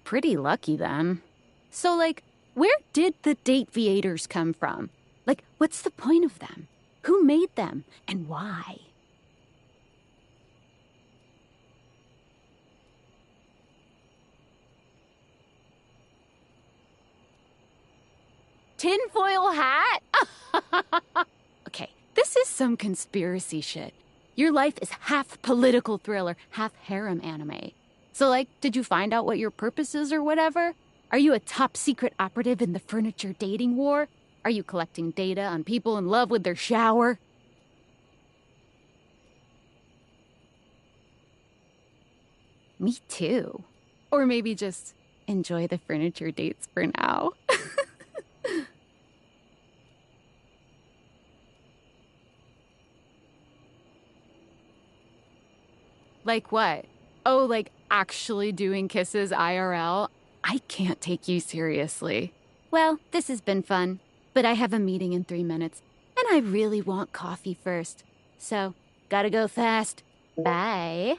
Speaker 5: Pretty lucky, then. So, like, where did the date viators come from? Like, what's the point of them? Who made them, and why? Tinfoil hat? Okay, this is some conspiracy shit. Your life is half political thriller, half harem anime. So, like, did you find out what your purpose is or whatever? Are you a top secret operative in the furniture dating war? Are you collecting data on people in love with their shower? Me too. Or maybe just enjoy the furniture dates for now. Like what? Oh, like actually doing kisses IRL? I can't take you seriously. Well, this has been fun, but I have a meeting in 3 minutes, and I really want coffee first. So, gotta go fast. Bye.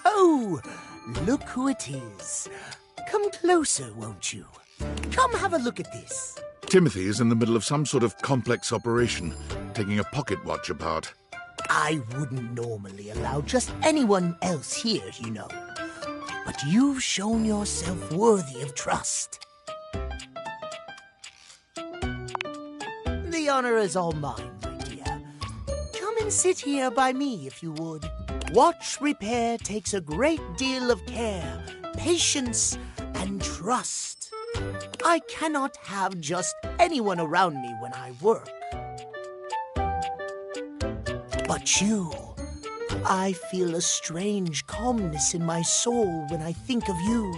Speaker 4: Oh, look who it is. Come closer, won't you? Come have a look at this.
Speaker 1: Timothy is in the middle of some sort of complex operation, taking a pocket watch apart.
Speaker 4: I wouldn't normally allow just anyone else here, you know. But you've shown yourself worthy of trust. The honor is all mine, my dear. Come and sit here by me, if you would. Watch repair takes a great deal of care, patience, and trust. I cannot have just anyone around me when I work. But you, I feel a strange calmness in my soul when I think of you.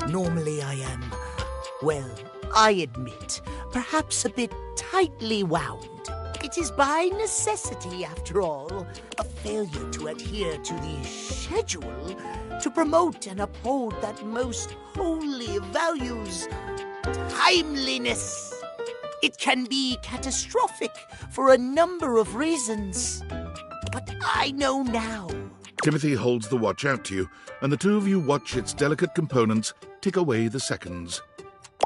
Speaker 4: Normally I am, well, I admit, perhaps a bit tightly wound. It is by necessity, after all, a failure to adhere to the schedule, to promote and uphold that most holy of values, timeliness. It can be catastrophic for a number of reasons. But I know now.
Speaker 1: Timothy holds the watch out to you, and the two of you watch its delicate components tick away the seconds.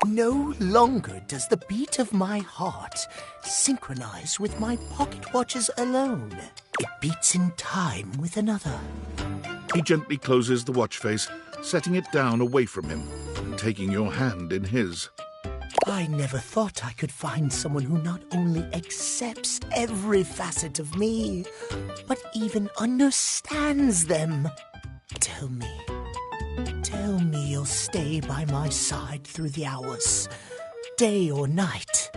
Speaker 4: No longer does the beat of my heart synchronize with my pocket watches alone. It beats in time with another.
Speaker 1: He gently closes the watch face, setting it down away from him, and taking your hand in his.
Speaker 4: I never thought I could find someone who not only accepts every facet of me, but even understands them. Tell me you'll stay by my side through the hours, day or night.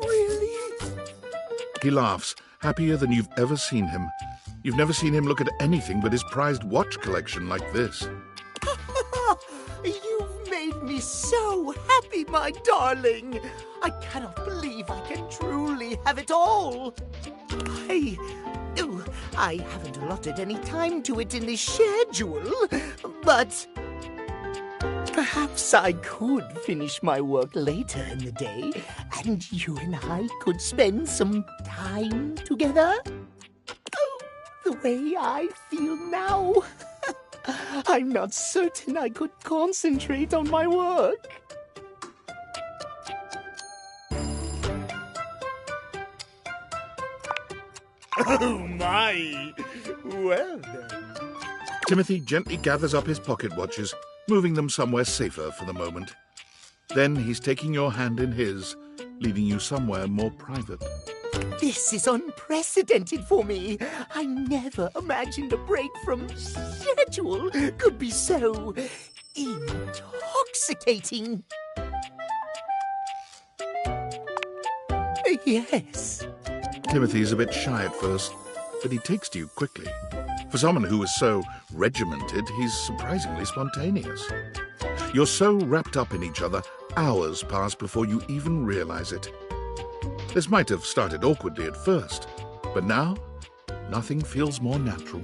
Speaker 4: Really?
Speaker 1: He laughs, happier than you've ever seen him. You've never seen him look at anything but his prized watch collection like this.
Speaker 4: You've made me so happy, my darling. I cannot believe I can truly have it all. I haven't allotted any time to it in the schedule, but perhaps I could finish my work later in the day, and you and I could spend some time together. Oh, the way I feel now. I'm not certain I could concentrate on my work. Oh, my! Well, then.
Speaker 1: Timothy gently gathers up his pocket watches, moving them somewhere safer for the moment. Then he's taking your hand in his, leading you somewhere more private.
Speaker 4: This is unprecedented for me. I never imagined a break from schedule could be so intoxicating. Yes.
Speaker 1: Timothy's a bit shy at first, but he takes to you quickly. For someone who is so regimented, he's surprisingly spontaneous. You're so wrapped up in each other, hours pass before you even realize it. This might have started awkwardly at first, but now nothing feels more natural.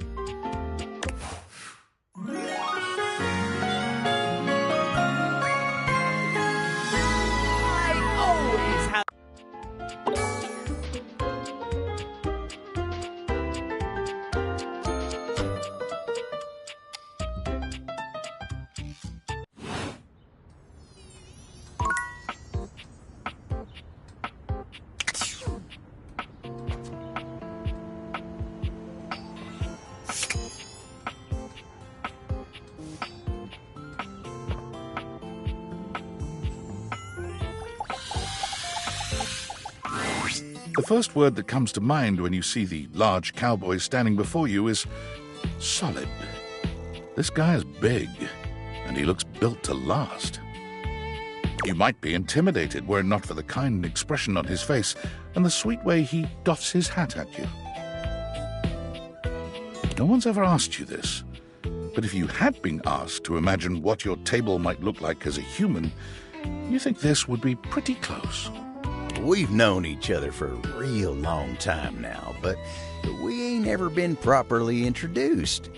Speaker 1: The first word that comes to mind when you see the large cowboy standing before you is solid. This guy is big, and he looks built to last. You might be intimidated were it not for the kind expression on his face and the sweet way he doffs his hat at you. No one's ever asked you this, but if you had been asked to imagine what your table might look like as a human, you think this would be pretty close.
Speaker 9: We've known each other for a real long time now, but we ain't ever been properly introduced.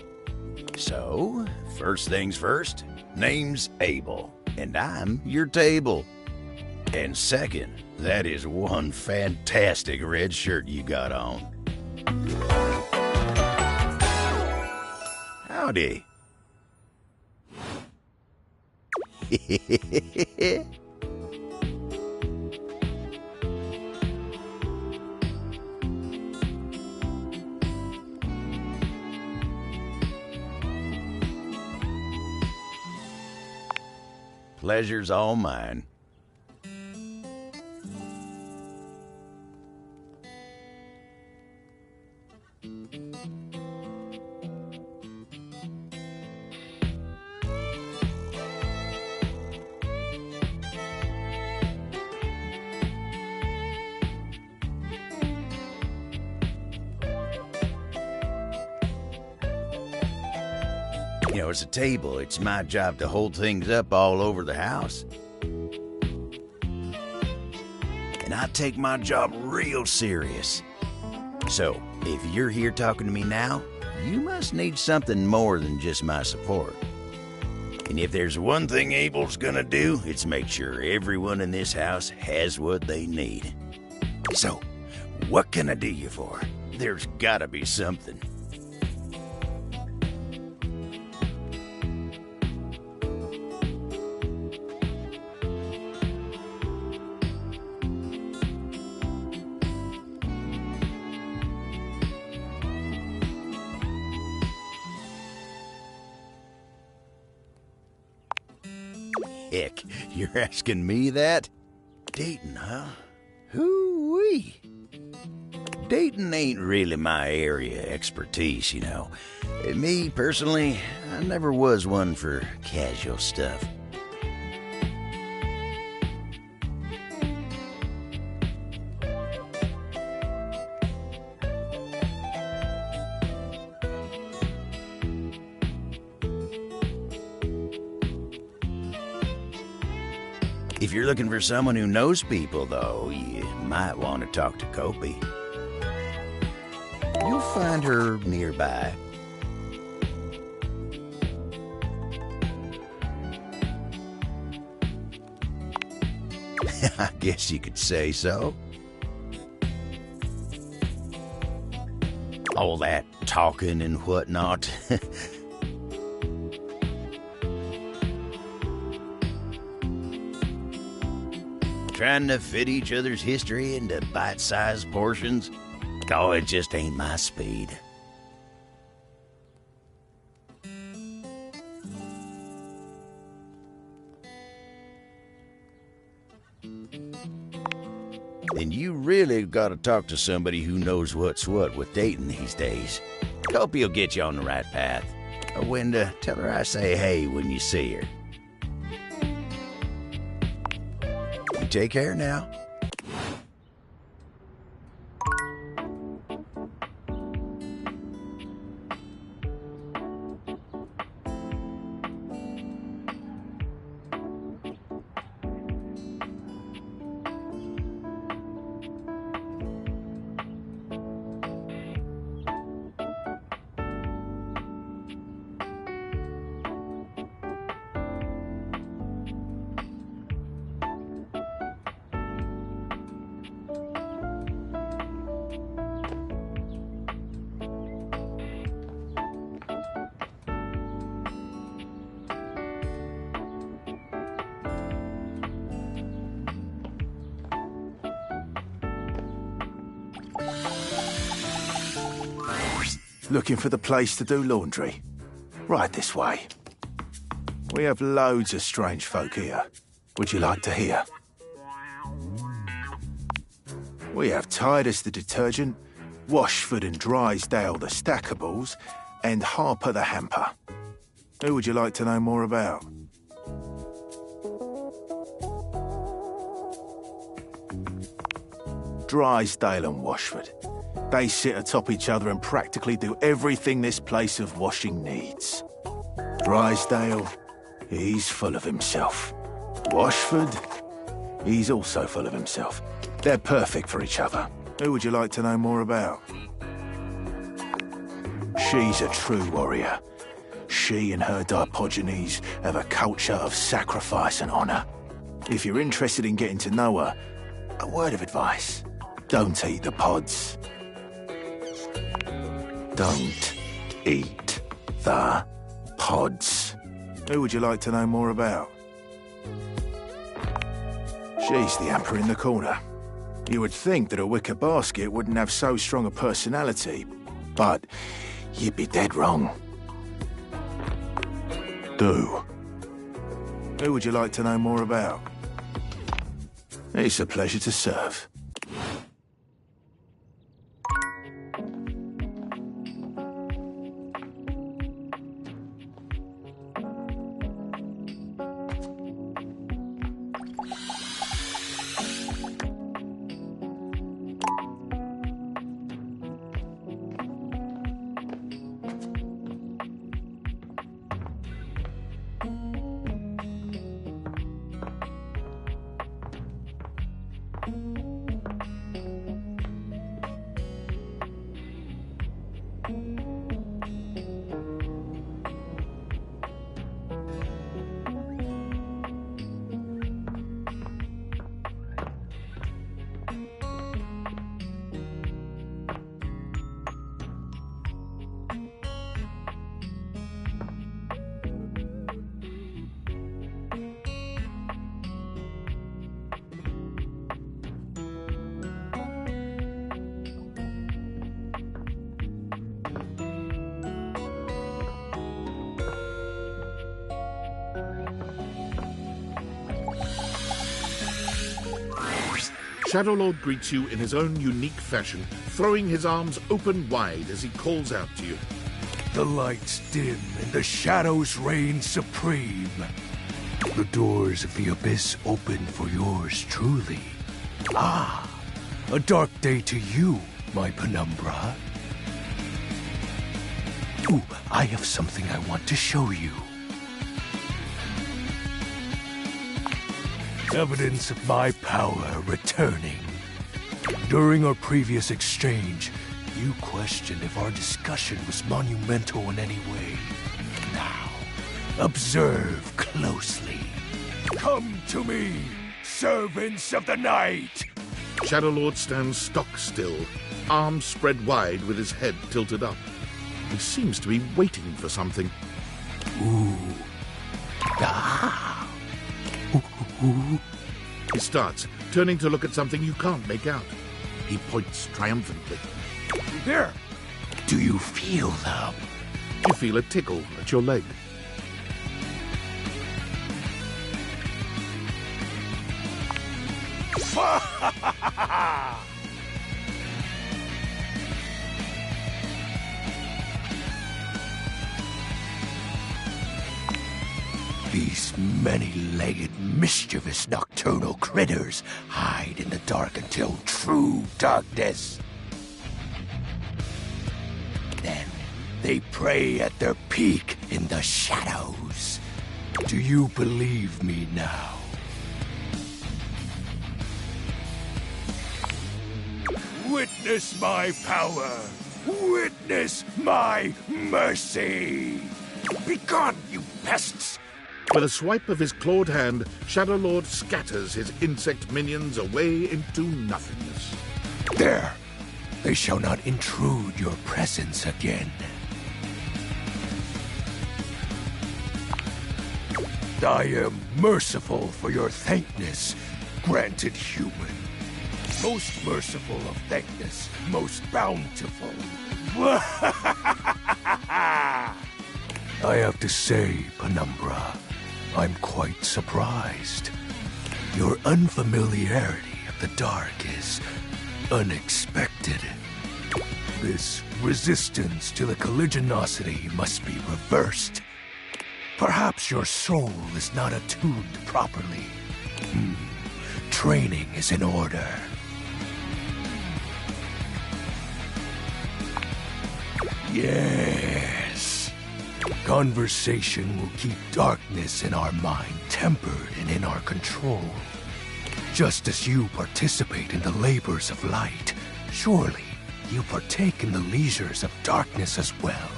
Speaker 9: So, first things first, name's Abel, and I'm your table. And second, that is one fantastic red shirt you got on. Howdy. Pleasure's all mine. You know, as a table, it's my job to hold things up all over the house. And I take my job real serious. So, if you're here talking to me now, you must need something more than just my support. And if there's one thing Abel's gonna do, it's make sure everyone in this house has what they need. So, what can I do you for? There's gotta be something. Heck, you're asking me that? Dating, huh? Hoo-wee. Dating ain't really my area of expertise, you know. Me, personally, I never was one for casual stuff. If you're looking for someone who knows people, though, you might want to talk to Kopi. You'll find her nearby. I guess you could say so. All that talking and whatnot. Trying to fit each other's history into bite-sized portions? Oh, it just ain't my speed. Then you really gotta talk to somebody who knows what's what with dating these days. Hope he'll get you on the right path. Wenda, tell her I say hey when you see her. You take care now.
Speaker 6: Looking for the place to do laundry? Right this way. We have loads of strange folk here. Would you like to hear? We have Titus the detergent, Washford and Drysdale the stackables, and Harper the hamper. Who would you like to know more about? Drysdale and Washford. They sit atop each other and practically do everything this place of washing needs. Drysdale, he's full of himself. Washford, he's also full of himself. They're perfect for each other. Who would you like to know more about? She's a true warrior. She and her Dipogenes have a culture of sacrifice and honor. If you're interested in getting to know her, a word of advice. Don't eat the pods. Don't eat the pods. Who would you like to know more about? She's the hamper in the corner. You would think that a wicker basket wouldn't have so strong a personality, but you'd be dead wrong. Do. Who would you like to know more about? It's a pleasure to serve.
Speaker 1: Shadowlord greets you in his own unique fashion, throwing his arms open wide as he calls out to you.
Speaker 2: The lights dim and the shadows reign supreme. The doors of the abyss open for yours truly. Ah, a dark day to you, my penumbra. Ooh, I have something I want to show you. Evidence of my power returning. During our previous exchange, you questioned if our discussion was monumental in any way. Now, observe closely. Come to me, servants of the night!
Speaker 1: Shadowlord stands stock still, arms spread wide with his head tilted up. He seems to be waiting for something.
Speaker 2: Ooh. Ah. Ooh.
Speaker 1: He starts, turning to look at something you can't make out. He points triumphantly.
Speaker 2: There! Do you feel them?
Speaker 1: You feel a tickle at your leg.
Speaker 2: These many-legged, mischievous nocturnal critters hide in the dark until true darkness. Then they prey at their peak in the shadows. Do you believe me now? Witness my power! Witness my mercy! Begone, you pests!
Speaker 1: With a swipe of his clawed hand, Shadowlord scatters his insect minions away into nothingness.
Speaker 2: There! They shall not intrude your presence again. I am merciful for your thankness, granted human. Most merciful of thankness, most bountiful. I have to say, Penumbra, I'm quite surprised. Your unfamiliarity of the dark is unexpected. This resistance to the colligiosity must be reversed. Perhaps your soul is not attuned properly. Training is in order. Yes. Conversation will keep darkness in our mind tempered and in our control. Just as you participate in the labors of light, surely you partake in the leisures of darkness as well.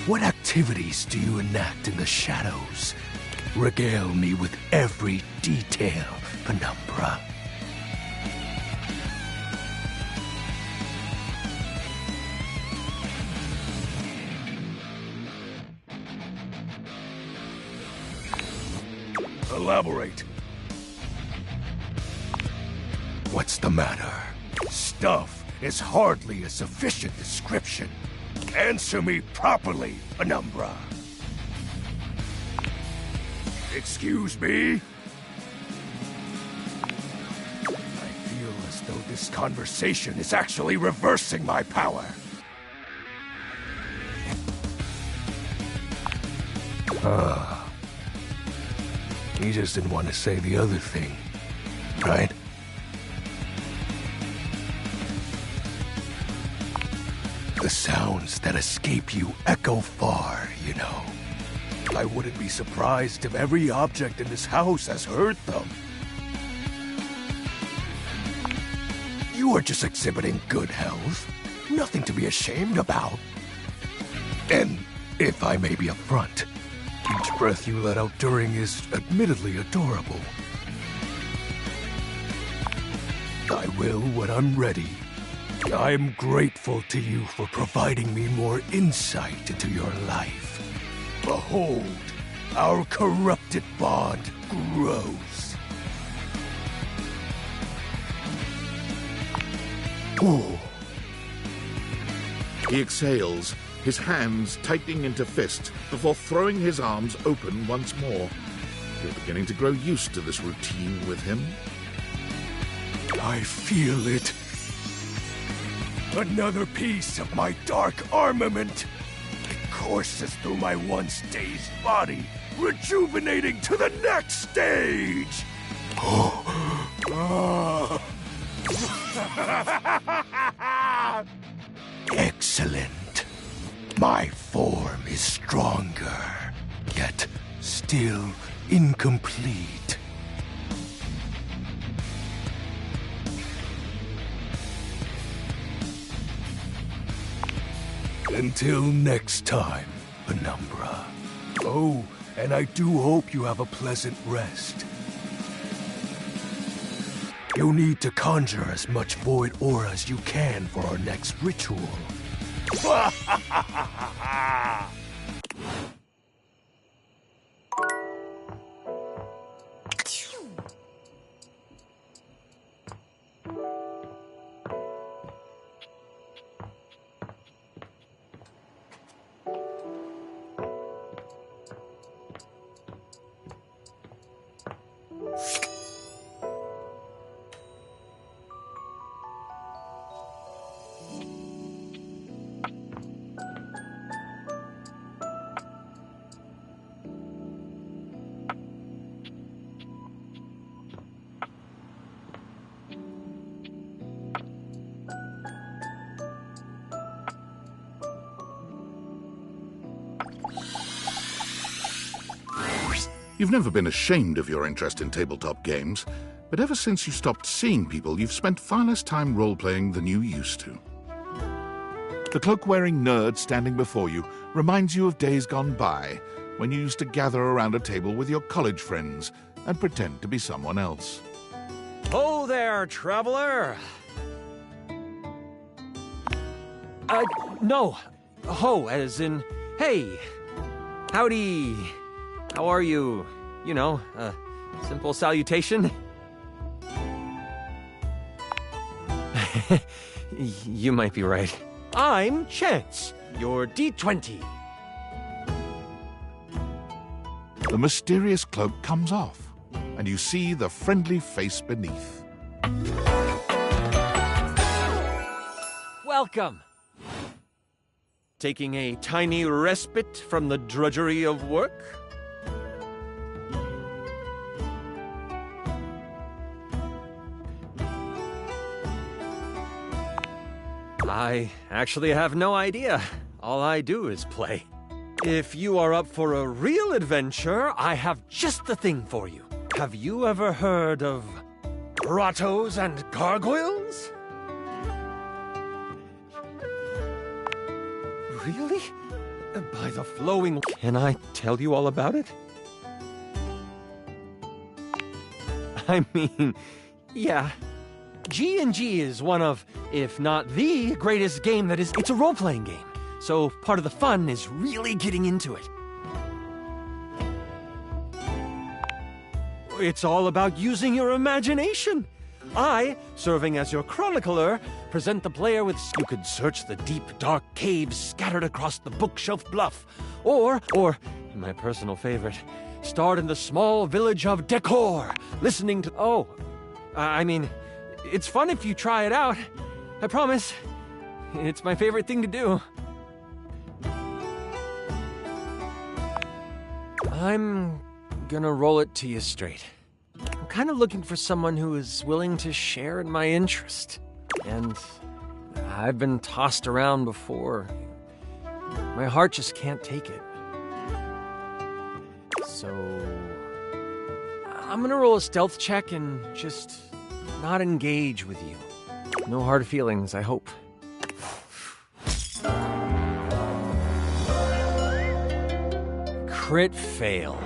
Speaker 2: What activities do you enact in the shadows? Regale me with every detail, Penumbra. Elaborate. What's the matter? Stuff is hardly a sufficient description. Answer me properly, Penumbra. Excuse me? I feel as though this conversation is actually reversing my power. He just didn't want to say the other thing, right? The sounds that escape you echo far, you know. I wouldn't be surprised if every object in this house has heard them. You are just exhibiting good health. Nothing to be ashamed about. And if I may be upfront, each breath you let out during is admittedly adorable. I will when I'm ready. I'm grateful to you for providing me more insight into your life. Behold, our corrupted bond grows.
Speaker 1: Ooh. He exhales, his hands tightening into fists before throwing his arms open once more. You're beginning to grow used to this routine with him.
Speaker 2: I feel it. Another piece of my dark armament. It courses through my once dazed body, rejuvenating to the next stage. Excellent. My form is stronger, yet still incomplete. Until next time, Penumbra. Oh, and I do hope you have a pleasant rest. You'll need to conjure as much void aura as you can for our next ritual.
Speaker 1: You've never been ashamed of your interest in tabletop games, but ever since you stopped seeing people, you've spent far less time role-playing than you used to. The cloak-wearing nerd standing before you reminds you of days gone by, when you used to gather around a table with your college friends and pretend to be someone else.
Speaker 7: Oh there, traveler! No. Ho, as in, hey. Howdy. How are you? You know, simple salutation. You might be right. I'm Chance, your D20.
Speaker 1: The mysterious cloak comes off, and you see the friendly face beneath.
Speaker 7: Welcome. Taking a tiny respite from the drudgery of work? I actually have no idea. All I do is play. If you are up for a real adventure, I have just the thing for you. Have you ever heard of grottos and gargoyles? Really? By the flowing... Can I tell you all about it? I mean, yeah. G&G is one of, if not the greatest game that is... It's a role-playing game, so part of the fun is really getting into it. It's all about using your imagination. I, serving as your chronicler, present the player with... You could search the deep, dark caves scattered across the bookshelf bluff. Or, my personal favorite, start in the small village of Decor, listening to... Oh, I mean, it's fun if you try it out. I promise. It's my favorite thing to do. I'm gonna roll it to you straight. I'm kind of looking for someone who is willing to share in my interest. And I've been tossed around before. My heart just can't take it. So I'm gonna roll a stealth check and just not engage with you. No hard feelings, I hope. Crit fail.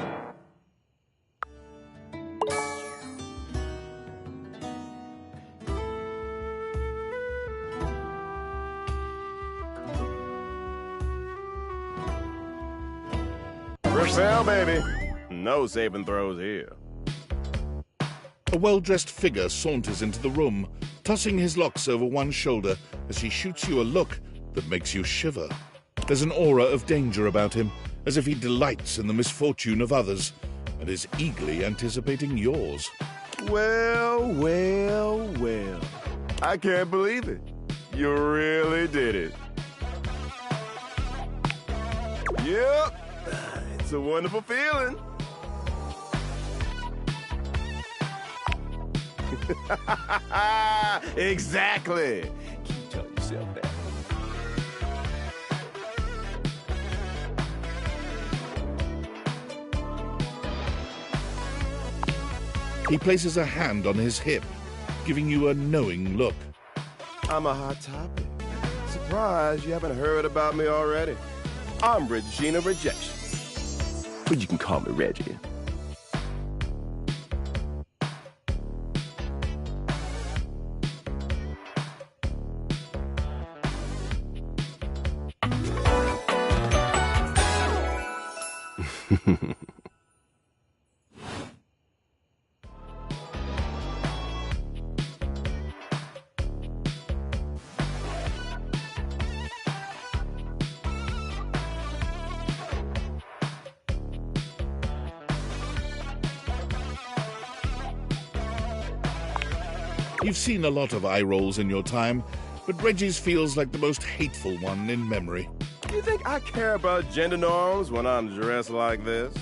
Speaker 10: Crit fail, baby. No saving throws here.
Speaker 1: A well-dressed figure saunters into the room, tossing his locks over one shoulder as he shoots you a look that makes you shiver. There's an aura of danger about him, as if he delights in the misfortune of others and is eagerly anticipating yours.
Speaker 10: Well, well, well. I can't believe it. You really did it. Yep. It's a wonderful feeling. Exactly. Can you tell yourself that?
Speaker 1: He places a hand on his hip, giving you a knowing look.
Speaker 10: I'm a hot topic. Surprised you haven't heard about me already. I'm Regina Rejection. But you can call me Reggie.
Speaker 1: You've seen a lot of eye rolls in your time, but Reggie's feels like the most hateful one in memory.
Speaker 10: You think I care about gender norms when I'm dressed like this?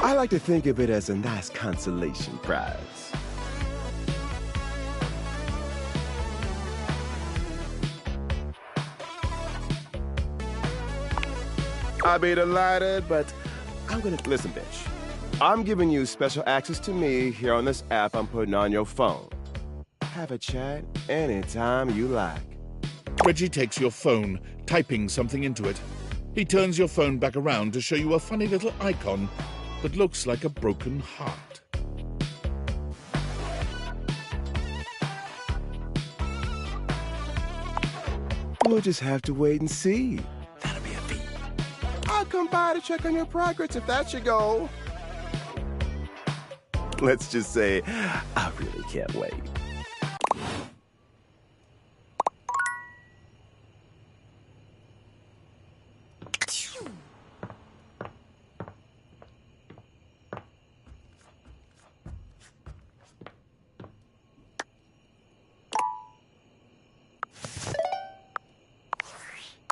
Speaker 10: I like to think of it as a nice consolation prize. I'd be delighted, but I'm gonna... Listen, bitch. I'm giving you special access to me here on this app I'm putting on your phone. Have a chat anytime you like.
Speaker 1: Reggie takes your phone, typing something into it. He turns your phone back around to show you a funny little icon that looks like a broken heart.
Speaker 10: We'll just have to wait and see. That'll be a feat. I'll come by to check on your progress if that's your goal. Let's just say, I really can't wait.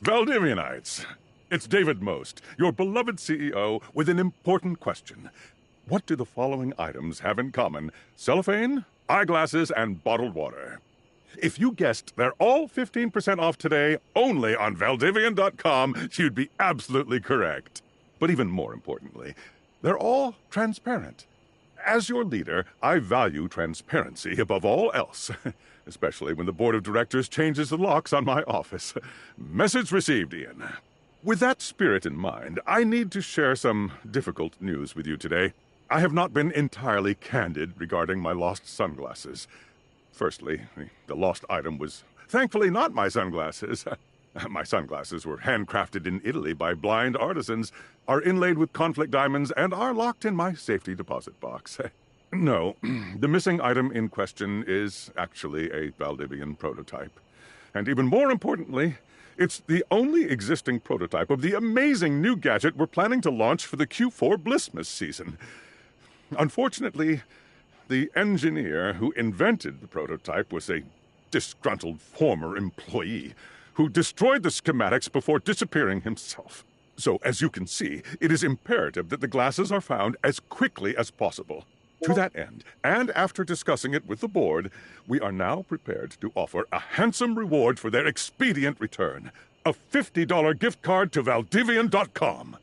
Speaker 18: Valdivianites, it's David Most, your beloved CEO, with an important question. What do the following items have in common? Cellophane, eyeglasses, and bottled water. If you guessed they're all 15% off today only on Valdivian.com, you'd be absolutely correct. But even more importantly, they're all transparent. As your leader, I value transparency above all else, especially when the board of directors changes the locks on my office. Message received, Ian. With that spirit in mind, I need to share some difficult news with you today. I have not been entirely candid regarding my lost sunglasses. Firstly, the lost item was thankfully not my sunglasses. My sunglasses were handcrafted in Italy by blind artisans, are inlaid with conflict diamonds, and are locked in my safety deposit box. No, the missing item in question is actually a Valdivian prototype. And even more importantly, it's the only existing prototype of the amazing new gadget we're planning to launch for the Q4 Blissmas season. Unfortunately, the engineer who invented the prototype was a disgruntled former employee who destroyed the schematics before disappearing himself. So, as you can see, it is imperative that the glasses are found as quickly as possible. To that end, and after discussing it with the board, we are now prepared to offer a handsome reward for their expedient return. A $50 gift card to Valdivian.com.